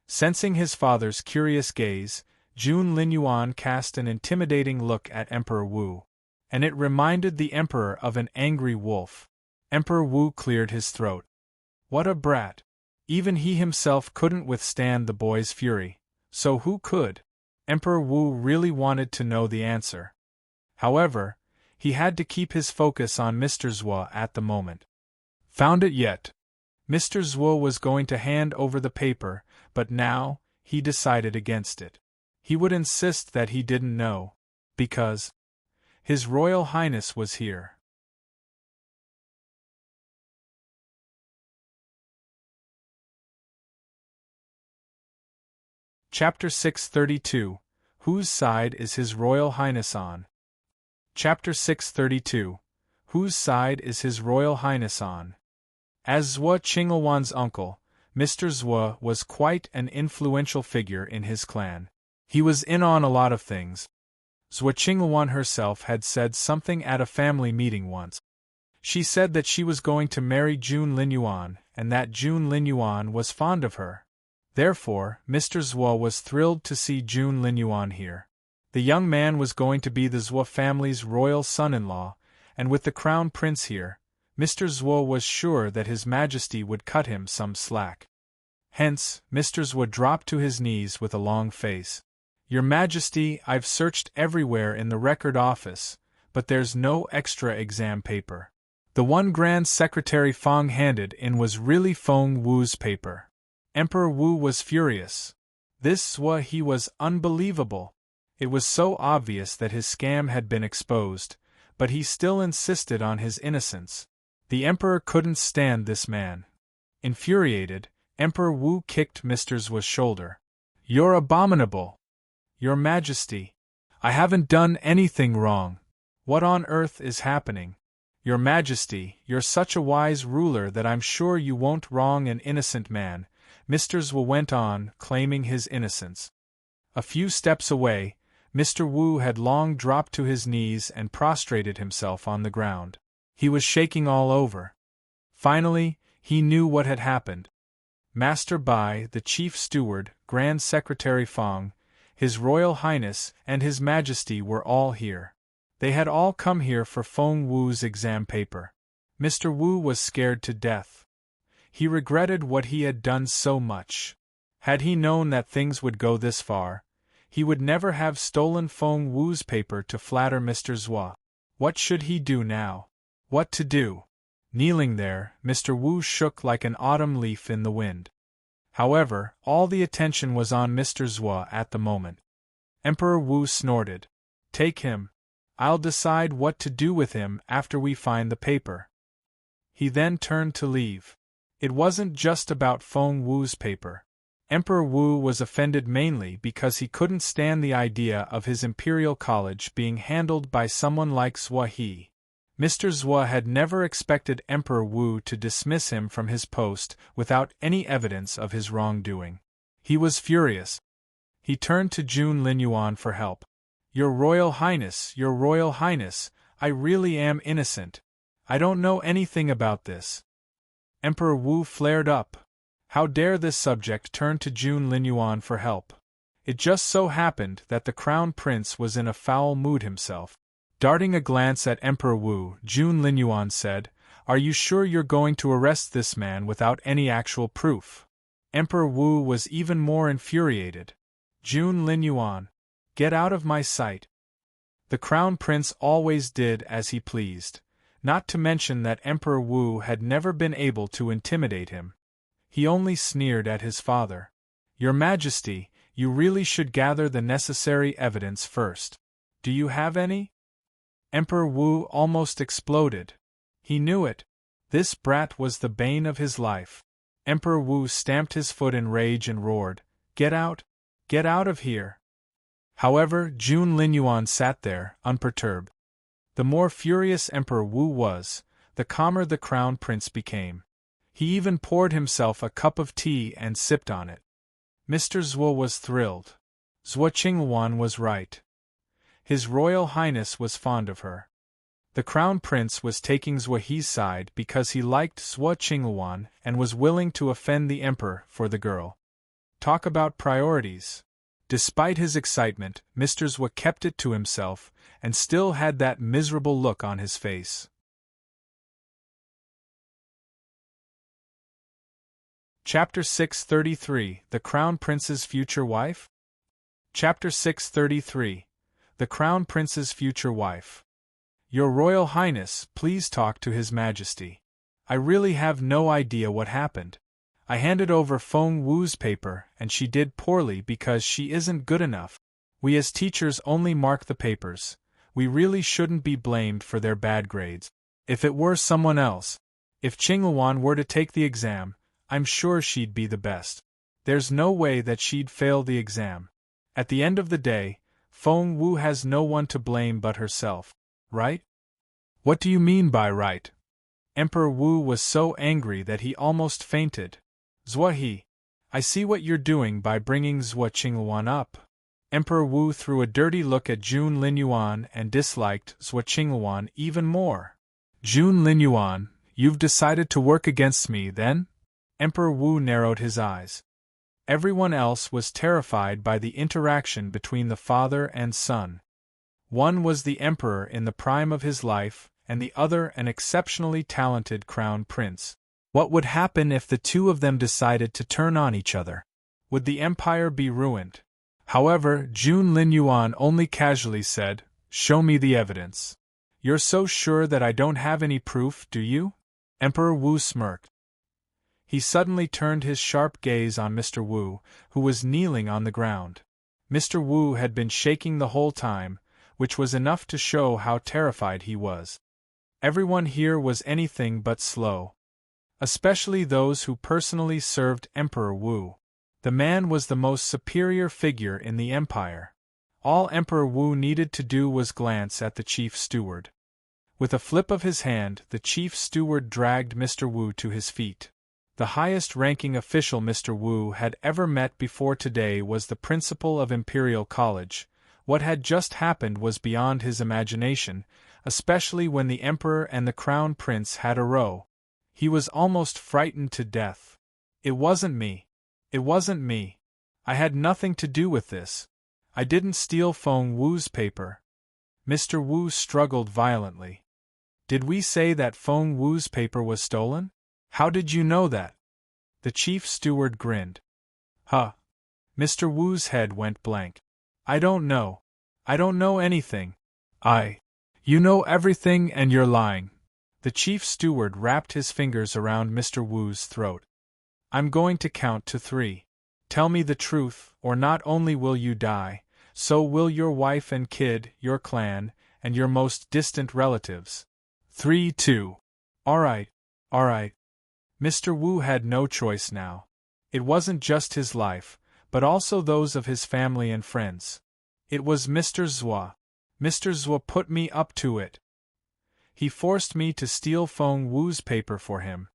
A: Sensing his father's curious gaze, Jun Linyuan cast an intimidating look at Emperor Wu. And it reminded the emperor of an angry wolf. Emperor Wu cleared his throat. What a brat! Even he himself couldn't withstand the boy's fury, so who could? Emperor Wu really wanted to know the answer. However, he had to keep his focus on Mr. Zhuo at the moment. Found it yet? Mr. Zhuo was going to hand over the paper, but now, he decided against it. He would insist that he didn't know, because His Royal Highness was here. Chapter 632. Whose side is His Royal Highness on? Chapter 632. Whose side is His Royal Highness on? As Zhuo Qingluan's uncle, Mr. Zhuo was quite an influential figure in his clan. He was in on a lot of things. Zhuo Qingluan herself had said something at a family meeting once. She said that she was going to marry Jun Linyuan, and that Jun Linyuan was fond of her. Therefore, Mr. Zhuo was thrilled to see Jun Linyuan here. The young man was going to be the Zhuo family's royal son-in-law, and with the crown prince here, Mr. Zhuo was sure that His Majesty would cut him some slack. Hence, Mr. Zhuo dropped to his knees with a long face. Your Majesty, I've searched everywhere in the record office, but there's no extra exam paper. The one Grand Secretary Feng handed in was really Feng Wu's paper. Emperor Wu was furious. This Zhuo he was unbelievable. It was so obvious that his scam had been exposed, but he still insisted on his innocence. The Emperor couldn't stand this man. Infuriated, Emperor Wu kicked Mr. Zhuo's shoulder. You're abominable! Your Majesty, I haven't done anything wrong. What on earth is happening? Your Majesty, you're such a wise ruler that I'm sure you won't wrong an innocent man, Mr. Zhuo went on, claiming his innocence. A few steps away, Mr. Wu had long dropped to his knees and prostrated himself on the ground. He was shaking all over. Finally, he knew what had happened. Master Bai, the Chief Steward, Grand Secretary Feng, His Royal Highness, and His Majesty were all here. They had all come here for Feng Wu's exam paper. Mr. Wu was scared to death. He regretted what he had done so much. Had he known that things would go this far, he would never have stolen Feng Wu's paper to flatter Mr. Zhuo. What should he do now? What to do? Kneeling there, Mr. Wu shook like an autumn leaf in the wind. However, all the attention was on Mr. Zhuo at the moment. Emperor Wu snorted. "Take him. I'll decide what to do with him after we find the paper." He then turned to leave. It wasn't just about Feng Wu's paper. Emperor Wu was offended mainly because he couldn't stand the idea of his imperial college being handled by someone like Zhuo He. Mr. Zhuo had never expected Emperor Wu to dismiss him from his post without any evidence of his wrongdoing. He was furious. He turned to Jun Linyuan for help. "Your Royal Highness, Your Royal Highness, I really am innocent. I don't know anything about this." Emperor Wu flared up. How dare this subject turn to Jun Linyuan for help? It just so happened that the Crown Prince was in a foul mood himself. Darting a glance at Emperor Wu, Jun Linyuan said, "Are you sure you're going to arrest this man without any actual proof?" Emperor Wu was even more infuriated. "Jun Linyuan, get out of my sight." The Crown Prince always did as he pleased, not to mention that Emperor Wu had never been able to intimidate him. He only sneered at his father. "Your Majesty, you really should gather the necessary evidence first. Do you have any?" Emperor Wu almost exploded. He knew it. This brat was the bane of his life. Emperor Wu stamped his foot in rage and roared, "Get out! Get out of here!" However, Jun Linyuan sat there, unperturbed. The more furious Emperor Wu was, the calmer the Crown Prince became. He even poured himself a cup of tea and sipped on it. Mr. Zhuo was thrilled. Zhuo Qingluan was right. His Royal Highness was fond of her. The Crown Prince was taking Zhuo He's side because he liked Zhuo Qingluan and was willing to offend the Emperor for the girl. Talk about priorities. Despite his excitement, Mr. Zhuo kept it to himself, and still had that miserable look on his face. Chapter 633, The Crown Prince's Future Wife? Chapter 633, The Crown Prince's Future Wife. Your Royal Highness, please talk to His Majesty. I really have no idea what happened. I handed over Feng Wu's paper and she did poorly because she isn't good enough. We as teachers only mark the papers. We really shouldn't be blamed for their bad grades. If it were someone else, if Qingluan were to take the exam, I'm sure she'd be the best. There's no way that she'd fail the exam. At the end of the day, Feng Wu has no one to blame but herself, right? What do you mean by right? Emperor Wu was so angry that he almost fainted. Zhuo He, I see what you're doing by bringing Zhuo Qingluan up. Emperor Wu threw a dirty look at Jun Linyuan and disliked Zhuo Qingluan even more. Jun Linyuan, you've decided to work against me then? Emperor Wu narrowed his eyes. Everyone else was terrified by the interaction between the father and son. One was the emperor in the prime of his life, and the other an exceptionally talented crown prince. What would happen if the two of them decided to turn on each other? Would the empire be ruined? However, Jun Linyuan only casually said, "Show me the evidence." "You're so sure that I don't have any proof, do you?" Emperor Wu smirked. He suddenly turned his sharp gaze on Mr. Wu, who was kneeling on the ground. Mr. Wu had been shaking the whole time, which was enough to show how terrified he was. Everyone here was anything but slow. Especially those who personally served Emperor Wu. The man was the most superior figure in the empire. All Emperor Wu needed to do was glance at the chief steward. With a flip of his hand, the chief steward dragged Mr. Wu to his feet. The highest-ranking official Mr. Wu had ever met before today was the principal of Imperial College. What had just happened was beyond his imagination, especially when the Emperor and the Crown Prince had a row. He was almost frightened to death. "It wasn't me. It wasn't me. I had nothing to do with this. I didn't steal Feng Wu's paper." Mr. Wu struggled violently. "Did we say that Feng Wu's paper was stolen? How did you know that?" The chief steward grinned. "Huh." Mr. Wu's head went blank. "I don't know. I don't know anything." "You know everything and you're lying." The chief steward wrapped his fingers around Mr. Wu's throat. I'm going to count to 3. Tell me the truth, or not only will you die, so will your wife and kid, your clan, and your most distant relatives. 3, 2. All right. Mr. Wu had no choice now. It wasn't just his life, but also those of his family and friends. It was Mr. Zhua. Mr. Zhua put me up to it. He forced me to steal Feng Wu's paper for him.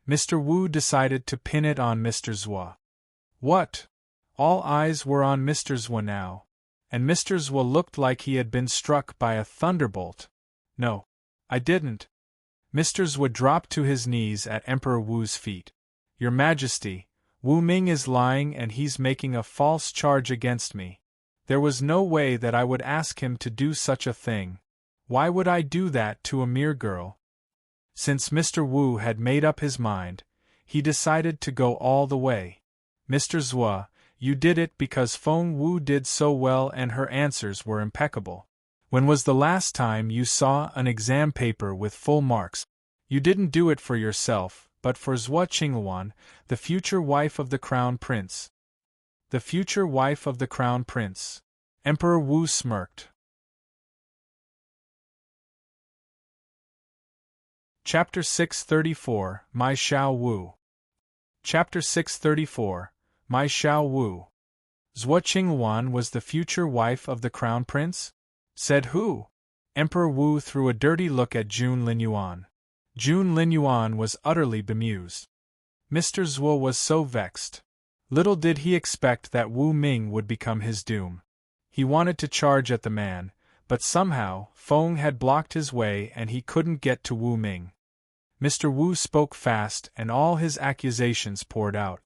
A: Mr. Wu decided to pin it on Mr. Zhua. What? All eyes were on Mr. Zhua now, and Mr. Zhua looked like he had been struck by a thunderbolt. No, I didn't. Mr. Zhua dropped to his knees at Emperor Wu's feet. Your Majesty, Wu Ming is lying and he's making a false charge against me. There was no way that I would ask him to do such a thing. Why would I do that to a mere girl? Since Mr. Wu had made up his mind, he decided to go all the way. Mr. Zhua, you did it because Feng Wu did so well and her answers were impeccable. When was the last time you saw an exam paper with full marks? You didn't do it for yourself, but for Zhua Qingluan, the future wife of the Crown Prince. The future wife of the Crown Prince. Emperor Wu smirked. Chapter 634, My Xiao Wu. Chapter 634, My Xiao Wu. Zhua Qingluan was the future wife of the Crown Prince? Said who? Emperor Wu threw a dirty look at Jun Linyuan. Jun Linyuan was utterly bemused. Mr. Zhua was so vexed. Little did he expect that Wu Ming would become his doom. He wanted to charge at the man, but somehow, Feng had blocked his way and he couldn't get to Wu Ming. Mr. Wu spoke fast and all his accusations poured out.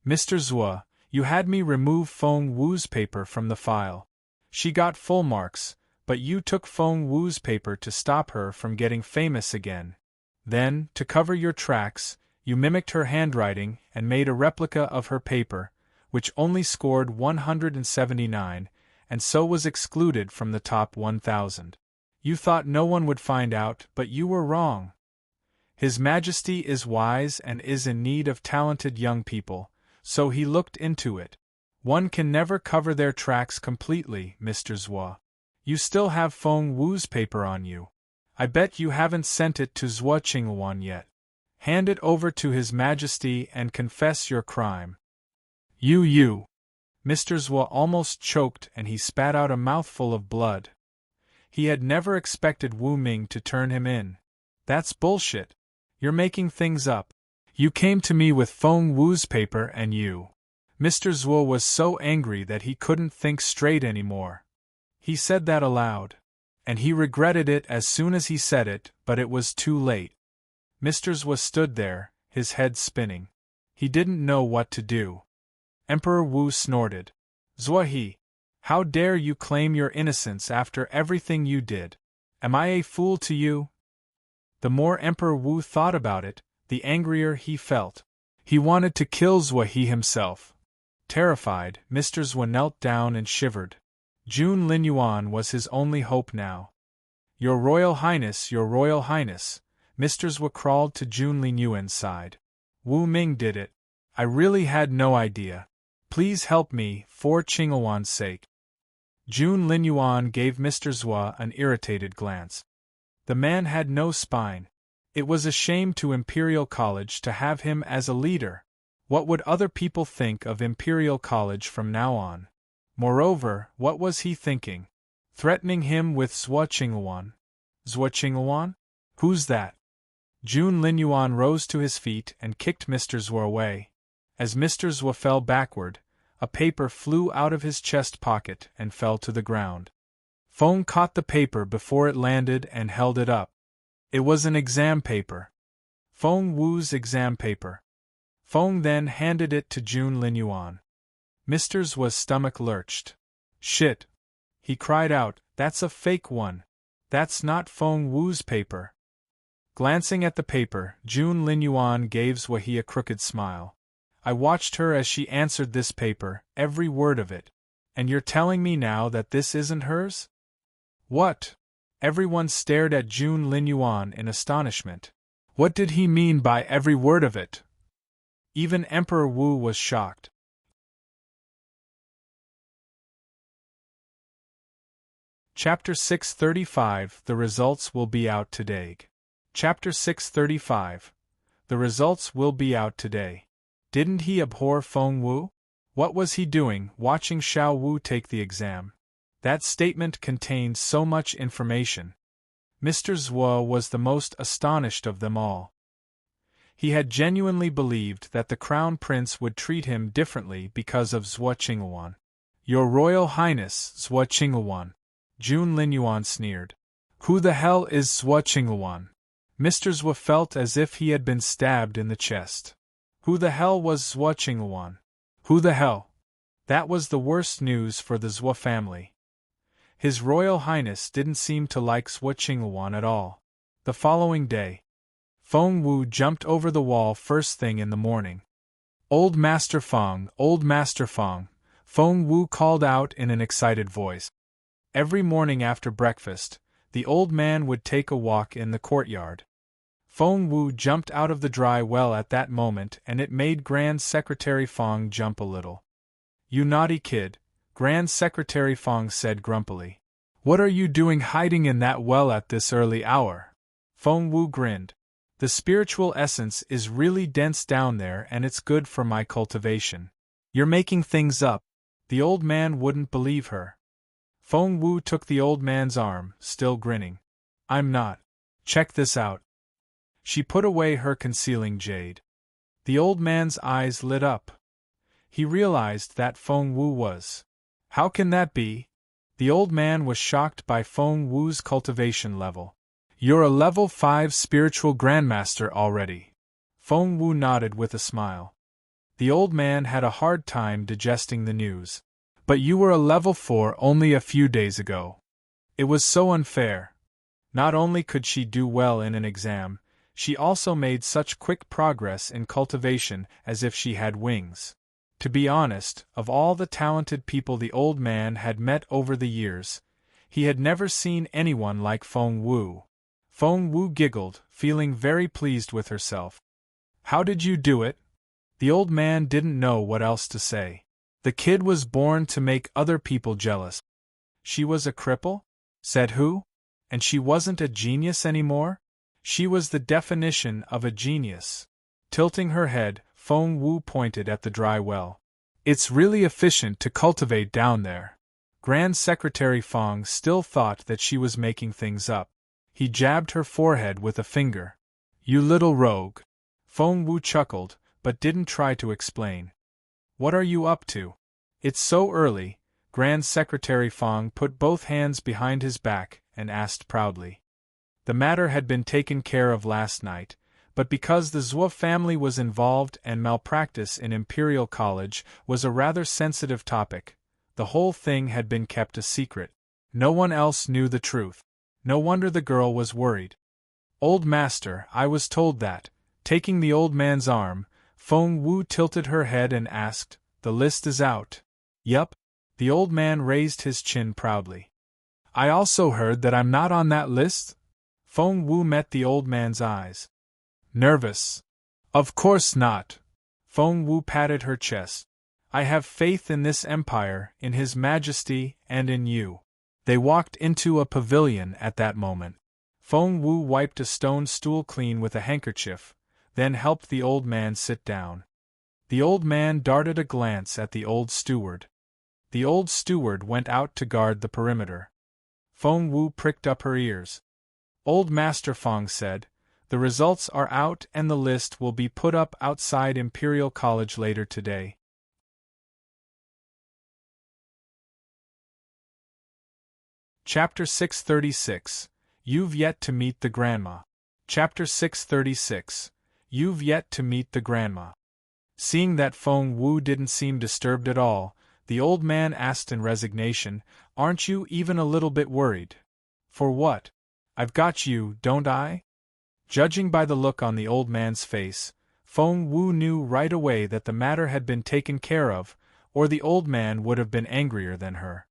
A: Mr. Zhua, you had me remove Feng Wu's paper from the file. She got full marks, but you took Feng Wu's paper to stop her from getting famous again. Then, to cover your tracks, you mimicked her handwriting and made a replica of her paper, which only scored 179, and so was excluded from the top 1,000. You thought no one would find out, but you were wrong. His Majesty is wise and is in need of talented young people, so he looked into it. One can never cover their tracks completely, Mr. Zhua. You still have Feng Wu's paper on you. I bet you haven't sent it to Zhua Qingluan yet. Hand it over to His Majesty and confess your crime. You. Mr. Zhua almost choked and he spat out a mouthful of blood. He had never expected Wu Ming to turn him in. That's bullshit. You're making things up. You came to me with Feng Wu's paper and you. Mr. Zhua was so angry that he couldn't think straight anymore. He said that aloud. And he regretted it as soon as he said it, but it was too late. Mr. Zhua stood there, his head spinning. He didn't know what to do. Emperor Wu snorted. Zhua He, how dare you claim your innocence after everything you did? Am I a fool to you? The more Emperor Wu thought about it, the angrier he felt. He wanted to kill Zhua He himself. Terrified, Mr. Zhua knelt down and shivered. Jun Linyuan was his only hope now. Your Royal Highness, Your Royal Highness, Mr. Zhua crawled to Jun Linyuan's side. Wu Ming did it. I really had no idea. Please help me, for Qingluan's sake. Jun Linyuan gave Mr. Zhua an irritated glance. The man had no spine. It was a shame to Imperial College to have him as a leader. What would other people think of Imperial College from now on? Moreover, what was he thinking? Threatening him with Zhua Qingluan? Zhua Qingluan? Who's that? Jun Linyuan rose to his feet and kicked Mr. Zhua away. As Mr. Zhua fell backward, a paper flew out of his chest pocket and fell to the ground. Feng caught the paper before it landed and held it up. It was an exam paper. Feng Wu's exam paper. Feng then handed it to Jun Linyuan. Mr. Zhua's stomach lurched. Shit! He cried out, that's a fake one. That's not Feng Wu's paper. Glancing at the paper, Jun Linyuan gave Zhua He a crooked smile. I watched her as she answered this paper, every word of it. And you're telling me now that this isn't hers? What? Everyone stared at Jun Linyuan in astonishment. What did he mean by every word of it? Even Emperor Wu was shocked. Chapter 635 The results will be out today. Chapter 635 The results will be out today. Didn't he abhor Feng Wu? What was he doing, watching Xiao Wu take the exam? That statement contained so much information. Mr. Zhuo was the most astonished of them all. He had genuinely believed that the Crown Prince would treat him differently because of Zhuo Qinghuan. Your Royal Highness, Zhuo Qinghuan. Jun Linyuan sneered. Who the hell is Zhuo Qinghuan? Mr. Zhuo felt as if he had been stabbed in the chest. Who the hell was Zhuo Qinghuan? Who the hell? That was the worst news for the Zhuo family. His Royal Highness didn't seem to like Zhuo Qinghuan at all. The following day, Feng Wu jumped over the wall first thing in the morning. Old Master Feng, Feng Wu called out in an excited voice. Every morning after breakfast, the old man would take a walk in the courtyard. Feng Wu jumped out of the dry well at that moment, and it made Grand Secretary Feng jump a little. You naughty kid, Grand Secretary Feng said grumpily. What are you doing hiding in that well at this early hour? Feng Wu grinned. The spiritual essence is really dense down there and it's good for my cultivation. You're making things up. The old man wouldn't believe her. Feng Wu took the old man's arm, still grinning. I'm not. Check this out. She put away her concealing jade. The old man's eyes lit up. He realized that Feng Wu was. How can that be? The old man was shocked by Feng Wu's cultivation level. You're a level 5 spiritual grandmaster already. Feng Wu nodded with a smile. The old man had a hard time digesting the news. But you were a level 4 only a few days ago. It was so unfair. Not only could she do well in an exam, she also made such quick progress in cultivation as if she had wings. To be honest, of all the talented people the old man had met over the years, he had never seen anyone like Feng Wu. Feng Wu giggled, feeling very pleased with herself. How did you do it? The old man didn't know what else to say. The kid was born to make other people jealous. She was a cripple? Said who? And she wasn't a genius anymore? She was the definition of a genius. Tilting her head, Feng Wu pointed at the dry well. It's really efficient to cultivate down there. Grand Secretary Feng still thought that she was making things up. He jabbed her forehead with a finger. You little rogue. Feng Wu chuckled, but didn't try to explain. What are you up to? It's so early. Grand Secretary Feng put both hands behind his back and asked proudly. The matter had been taken care of last night, but because the Zhuo family was involved and malpractice in Imperial College was a rather sensitive topic, the whole thing had been kept a secret. No one else knew the truth. No wonder the girl was worried. Old Master, I was told that. Taking the old man's arm, Feng Wu tilted her head and asked, the list is out. Yup. The old man raised his chin proudly. I also heard that I'm not on that list? Feng Wu met the old man's eyes. Nervous? Of course not. Feng Wu patted her chest. I have faith in this empire, in His Majesty, and in you. They walked into a pavilion at that moment. Feng Wu wiped a stone stool clean with a handkerchief, then helped the old man sit down. The old man darted a glance at the old steward. The old steward went out to guard the perimeter. Feng Wu pricked up her ears. Old Master Feng said, the results are out and the list will be put up outside Imperial College later today. Chapter 636 You've yet to meet the Grandma. Chapter 636 You've yet to meet the Grandma. Seeing that Feng Wu didn't seem disturbed at all, the old man asked in resignation, Aren't you even a little bit worried? For what? I've got you, don't I? Judging by the look on the old man's face, Feng Wu knew right away that the matter had been taken care of, or the old man would have been angrier than her.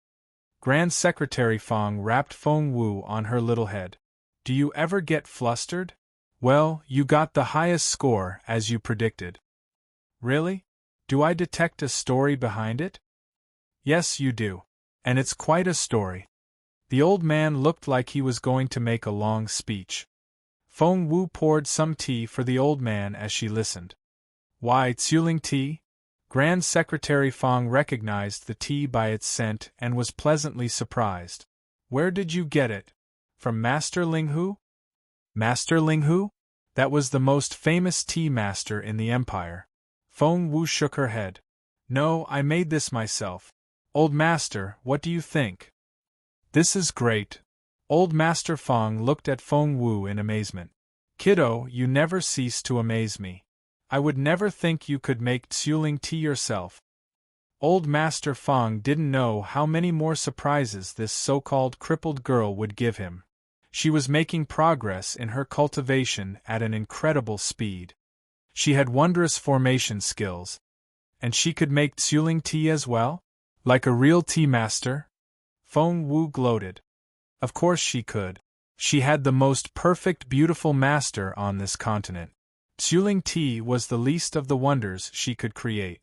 A: Grand Secretary Fong rapped Feng Wu on her little head. Do you ever get flustered? Well, you got the highest score, as you predicted. Really? Do I detect a story behind it? Yes, you do. And it's quite a story. The old man looked like he was going to make a long speech. Feng Wu poured some tea for the old man as she listened. Why, Tsuling tea? Grand Secretary Fong recognized the tea by its scent and was pleasantly surprised. Where did you get it? From Master Ling Hu? Master Ling Hu? That was the most famous tea master in the empire. Feng Wu shook her head. No, I made this myself. Old Master, what do you think? This is great. Old Master Fong looked at Feng Wu in amazement. Kiddo, you never cease to amaze me. I would never think you could make Tsuling tea yourself. Old Master Fong didn't know how many more surprises this so-called crippled girl would give him. She was making progress in her cultivation at an incredible speed. She had wondrous formation skills. And she could make Tsuling tea as well? Like a real tea master? Feng Wu gloated. Of course she could. She had the most perfect beautiful master on this continent. Tsuling tea was the least of the wonders she could create.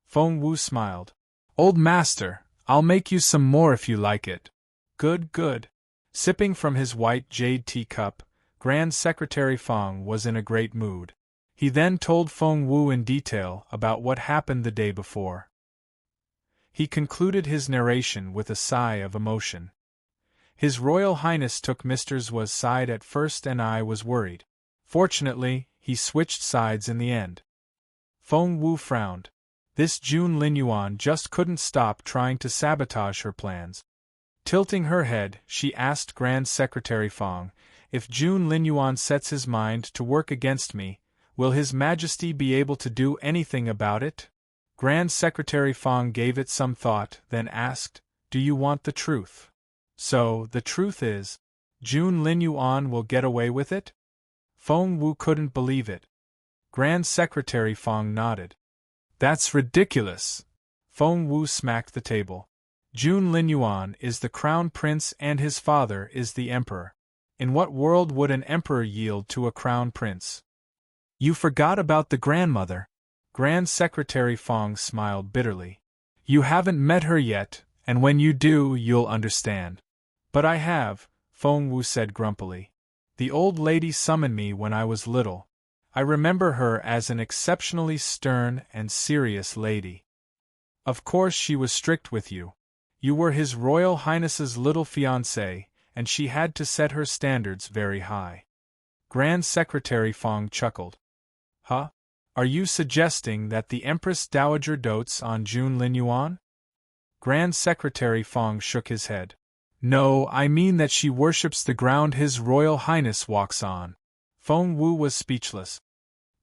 A: Feng Wu smiled. Old Master, I'll make you some more if you like it. Good, good. Sipping from his white jade teacup, Grand Secretary Fong was in a great mood. He then told Feng Wu in detail about what happened the day before. He concluded his narration with a sigh of emotion. His Royal Highness took Mr. Zhu's side at first and I was worried. Fortunately, he switched sides in the end. Feng Wu frowned. This June Linyuan just couldn't stop trying to sabotage her plans. Tilting her head, she asked Grand Secretary Fong, if June Linyuan sets his mind to work against me, will His Majesty be able to do anything about it? Grand Secretary Fong gave it some thought, then asked, do you want the truth? So, the truth is, June Linyuan will get away with it? Feng Wu couldn't believe it. Grand Secretary Fong nodded. That's ridiculous. Feng Wu smacked the table. June Linyuan is the crown prince and his father is the emperor. In what world would an emperor yield to a crown prince? You forgot about the grandmother. Grand Secretary Fong smiled bitterly. You haven't met her yet, and when you do, you'll understand. But I have, Feng Wu said grumpily. The old lady summoned me when I was little. I remember her as an exceptionally stern and serious lady. Of course she was strict with you. You were His Royal Highness's little fiancé, and she had to set her standards very high. Grand Secretary Fong chuckled. Huh? Are you suggesting that the Empress Dowager dotes on June Linyuan? Grand Secretary Fong shook his head. No, I mean that she worships the ground His Royal Highness walks on. Feng Wu was speechless.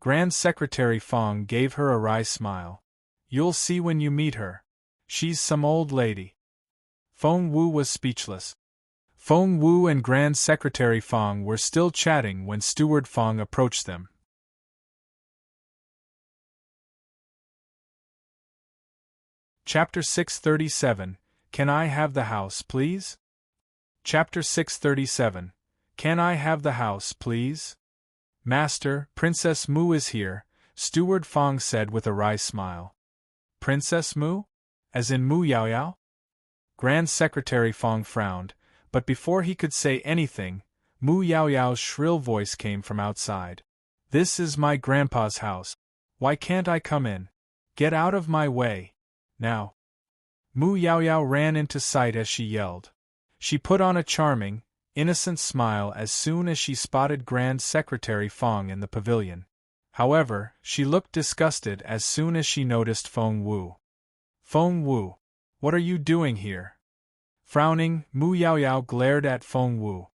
A: Grand Secretary Fong gave her a wry smile. You'll see when you meet her. She's some old lady. Feng Wu was speechless. Feng Wu and Grand Secretary Fong were still chatting when Steward Fong approached them. Chapter 637, Can I have the house, please? Chapter 637, Can I have the house, please? Master, Princess Mu is here, Steward Fong said with a wry smile. Princess Mu? As in Mu Yaoyao? Grand Secretary Fong frowned, but before he could say anything, Mu Yaoyao's shrill voice came from outside. This is my grandpa's house. Why can't I come in? Get out of my way. Now. Mu Yaoyao ran into sight as she yelled. She put on a charming, innocent smile as soon as she spotted Grand Secretary Fong in the pavilion. However, she looked disgusted as soon as she noticed Feng Wu. Feng Wu, what are you doing here? Frowning, Mu Yaoyao glared at Feng Wu.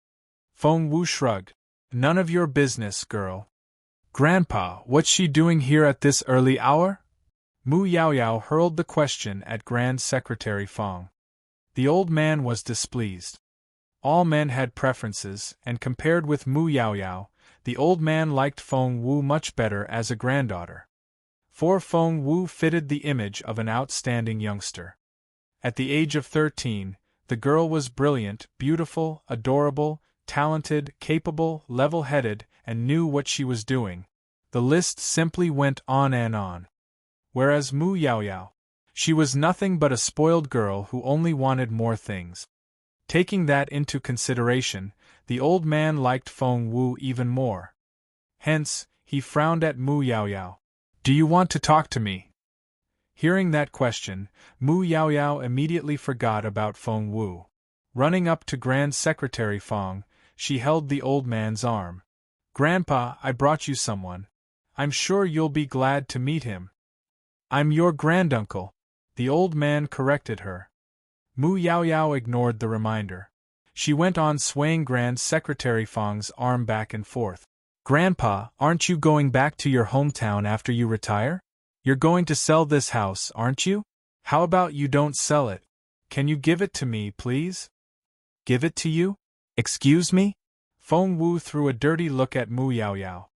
A: Feng Wu shrugged. None of your business, girl. Grandpa, what's she doing here at this early hour? Mu Yaoyao hurled the question at Grand Secretary Fong. The old man was displeased. All men had preferences, and compared with Mu Yaoyao, the old man liked Feng Wu much better as a granddaughter. For Feng Wu fitted the image of an outstanding youngster. At the age of 13, The girl was brilliant, beautiful, adorable, talented, capable, level-headed, and knew what she was doing. The list simply went on and on. Whereas Mu Yaoyao, she was nothing but a spoiled girl who only wanted more things. Taking that into consideration, the old man liked Feng Wu even more. Hence, he frowned at Mu Yaoyao. "Do you want to talk to me?" Hearing that question, Mu Yaoyao immediately forgot about Feng Wu. Running up to Grand Secretary Feng, she held the old man's arm. "Grandpa, I brought you someone. I'm sure you'll be glad to meet him." "I'm your granduncle," the old man corrected her. Mu Yaoyao ignored the reminder. She went on swaying Grand Secretary Feng's arm back and forth. "Grandpa, aren't you going back to your hometown after you retire? You're going to sell this house, aren't you? How about you don't sell it? Can you give it to me, please?" "Give it to you? Excuse me?" Feng Wu threw a dirty look at Mu Yaoyao.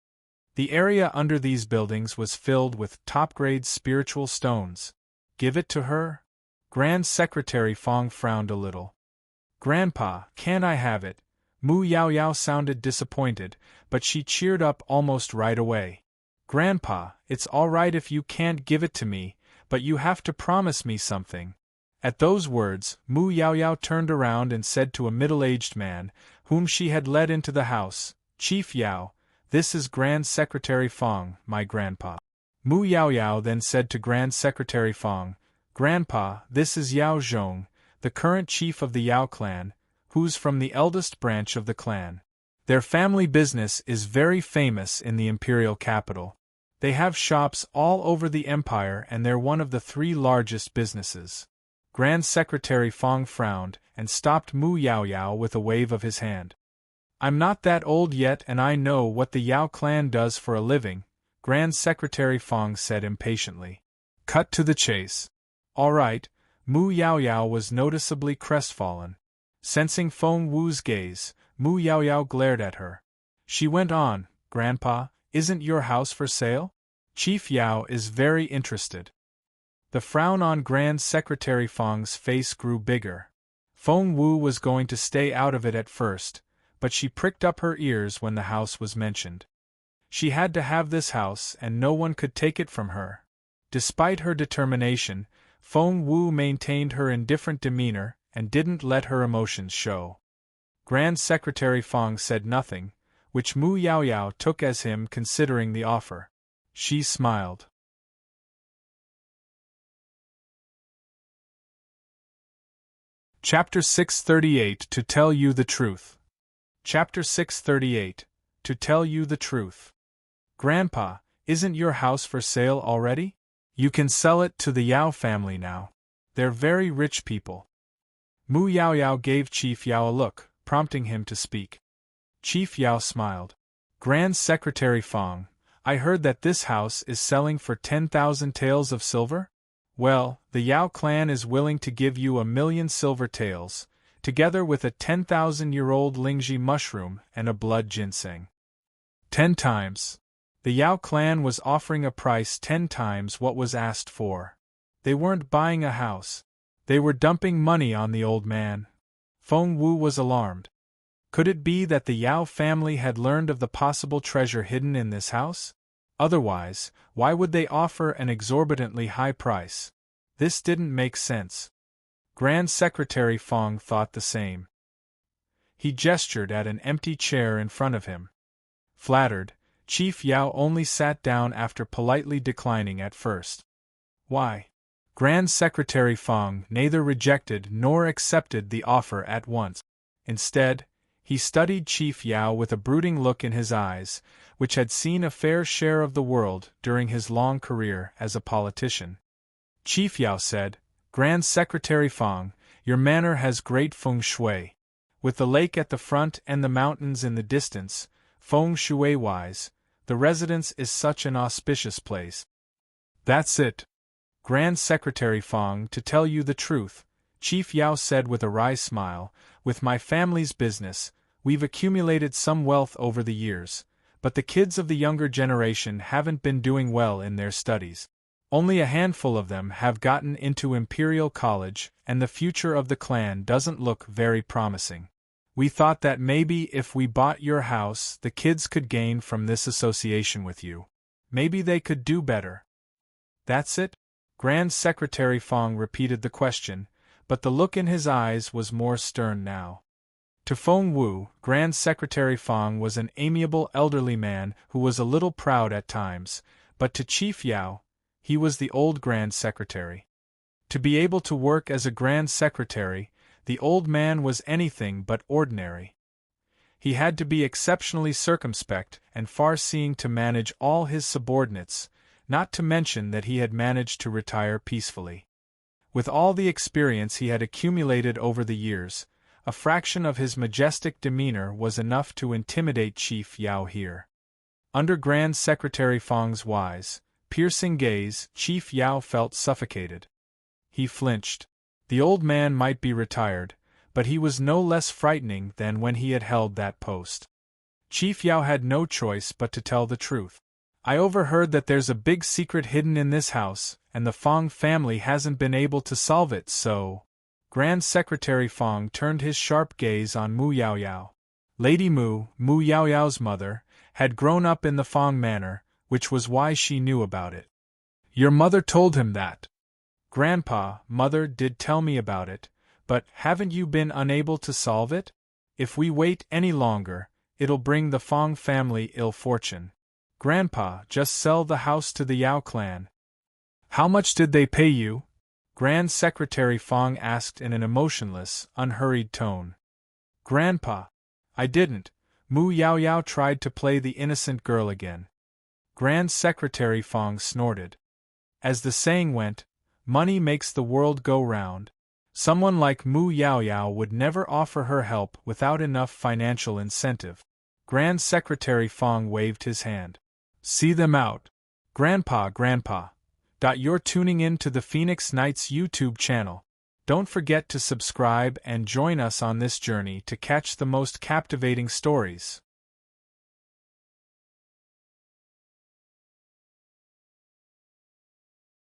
A: The area under these buildings was filled with top-grade spiritual stones. Give it to her? Grand Secretary Feng frowned a little. "Grandpa, can't I have it?" Mu Yaoyao sounded disappointed, but she cheered up almost right away. "Grandpa, it's all right if you can't give it to me, but you have to promise me something." At those words, Mu Yaoyao turned around and said to a middle-aged man, whom she had led into the house, "Chief Yao, this is Grand Secretary Feng, my grandpa." Mu Yaoyao then said to Grand Secretary Feng, "Grandpa, this is Yao Zhong, the current chief of the Yao clan, who's from the eldest branch of the clan. Their family business is very famous in the imperial capital. They have shops all over the empire and they're one of the 3 largest businesses." Grand Secretary Feng frowned and stopped Mu Yaoyao with a wave of his hand. "I'm not that old yet and I know what the Yao clan does for a living," Grand Secretary Feng said impatiently. "Cut to the chase." "All right." Mu Yaoyao was noticeably crestfallen. Sensing Feng Wu's gaze, Mu Yaoyao glared at her. She went on, "Grandpa, isn't your house for sale? Chief Yao is very interested." The frown on Grand Secretary Feng's face grew bigger. Feng Wu was going to stay out of it at first, but she pricked up her ears when the house was mentioned. She had to have this house and no one could take it from her. Despite her determination, Feng Wu maintained her indifferent demeanor and didn't let her emotions show. Grand Secretary Feng said nothing, which Mu Yaoyao took as him considering the offer. She smiled. Chapter 638 To Tell You the Truth. Chapter 638 To Tell You the Truth. "Grandpa, isn't your house for sale already? You can sell it to the Yao family now. They're very rich people." Mu Yaoyao gave Chief Yao a look, prompting him to speak. Chief Yao smiled. "Grand Secretary Feng, I heard that this house is selling for 10,000 taels of silver? Well, the Yao clan is willing to give you 1,000,000 silver taels, together with a 10,000-year-old Lingji mushroom and a blood ginseng. 10 times. The Yao clan was offering a price 10 times what was asked for. They weren't buying a house. They were dumping money on the old man. Feng Wu was alarmed. Could it be that the Yao family had learned of the possible treasure hidden in this house? Otherwise, why would they offer an exorbitantly high price? This didn't make sense. Grand Secretary Feng thought the same. He gestured at an empty chair in front of him. Flattered, Chief Yao only sat down after politely declining at first. Why? Grand Secretary Feng neither rejected nor accepted the offer at once. Instead, he studied Chief Yao with a brooding look in his eyes, which had seen a fair share of the world during his long career as a politician. Chief Yao said, "Grand Secretary Feng, your manor has great feng shui. With the lake at the front and the mountains in the distance, feng shui-wise, the residence is such an auspicious place." "That's it. Grand Secretary Feng, to tell you the truth," Chief Yao said with a wry smile, "with my family's business, we've accumulated some wealth over the years, but the kids of the younger generation haven't been doing well in their studies. Only a handful of them have gotten into Imperial College, and the future of the clan doesn't look very promising. We thought that maybe if we bought your house, the kids could gain from this association with you. Maybe they could do better." "That's it?" Grand Secretary Fong repeated the question, but the look in his eyes was more stern now. To Feng Wu, Grand Secretary Fong was an amiable elderly man who was a little proud at times, but to Chief Yao, he was the old Grand Secretary. To be able to work as a Grand Secretary, the old man was anything but ordinary. He had to be exceptionally circumspect and far-seeing to manage all his subordinates, not to mention that he had managed to retire peacefully. With all the experience he had accumulated over the years, a fraction of his majestic demeanor was enough to intimidate Chief Yao here. Under Grand Secretary Fong's wise, piercing gaze, Chief Yao felt suffocated. He flinched. The old man might be retired, but he was no less frightening than when he had held that post. Chief Yao had no choice but to tell the truth. "I overheard that there's a big secret hidden in this house, and the Fong family hasn't been able to solve it, so—" Grand Secretary Fong turned his sharp gaze on Mu Yaoyao. Lady Mu, Mu Yaoyao's mother, had grown up in the Fong manor, which was why she knew about it. "Your mother told him that?" "Grandpa, Mother did tell me about it, but haven't you been unable to solve it? If we wait any longer, it'll bring the Fong family ill fortune. Grandpa, just sell the house to the Yao clan." "How much did they pay you?" Grand Secretary Fong asked in an emotionless, unhurried tone. "Grandpa, I didn't." Mu Yaoyao tried to play the innocent girl again. Grand Secretary Fong snorted. As the saying went, money makes the world go round. Someone like Mu Yaoyao would never offer her help without enough financial incentive. Grand Secretary Fong waved his hand. "See them out. Grandpa. You're tuning in to the Phoenix Knights YouTube channel. Don't forget to subscribe and join us on this journey to catch the most captivating stories.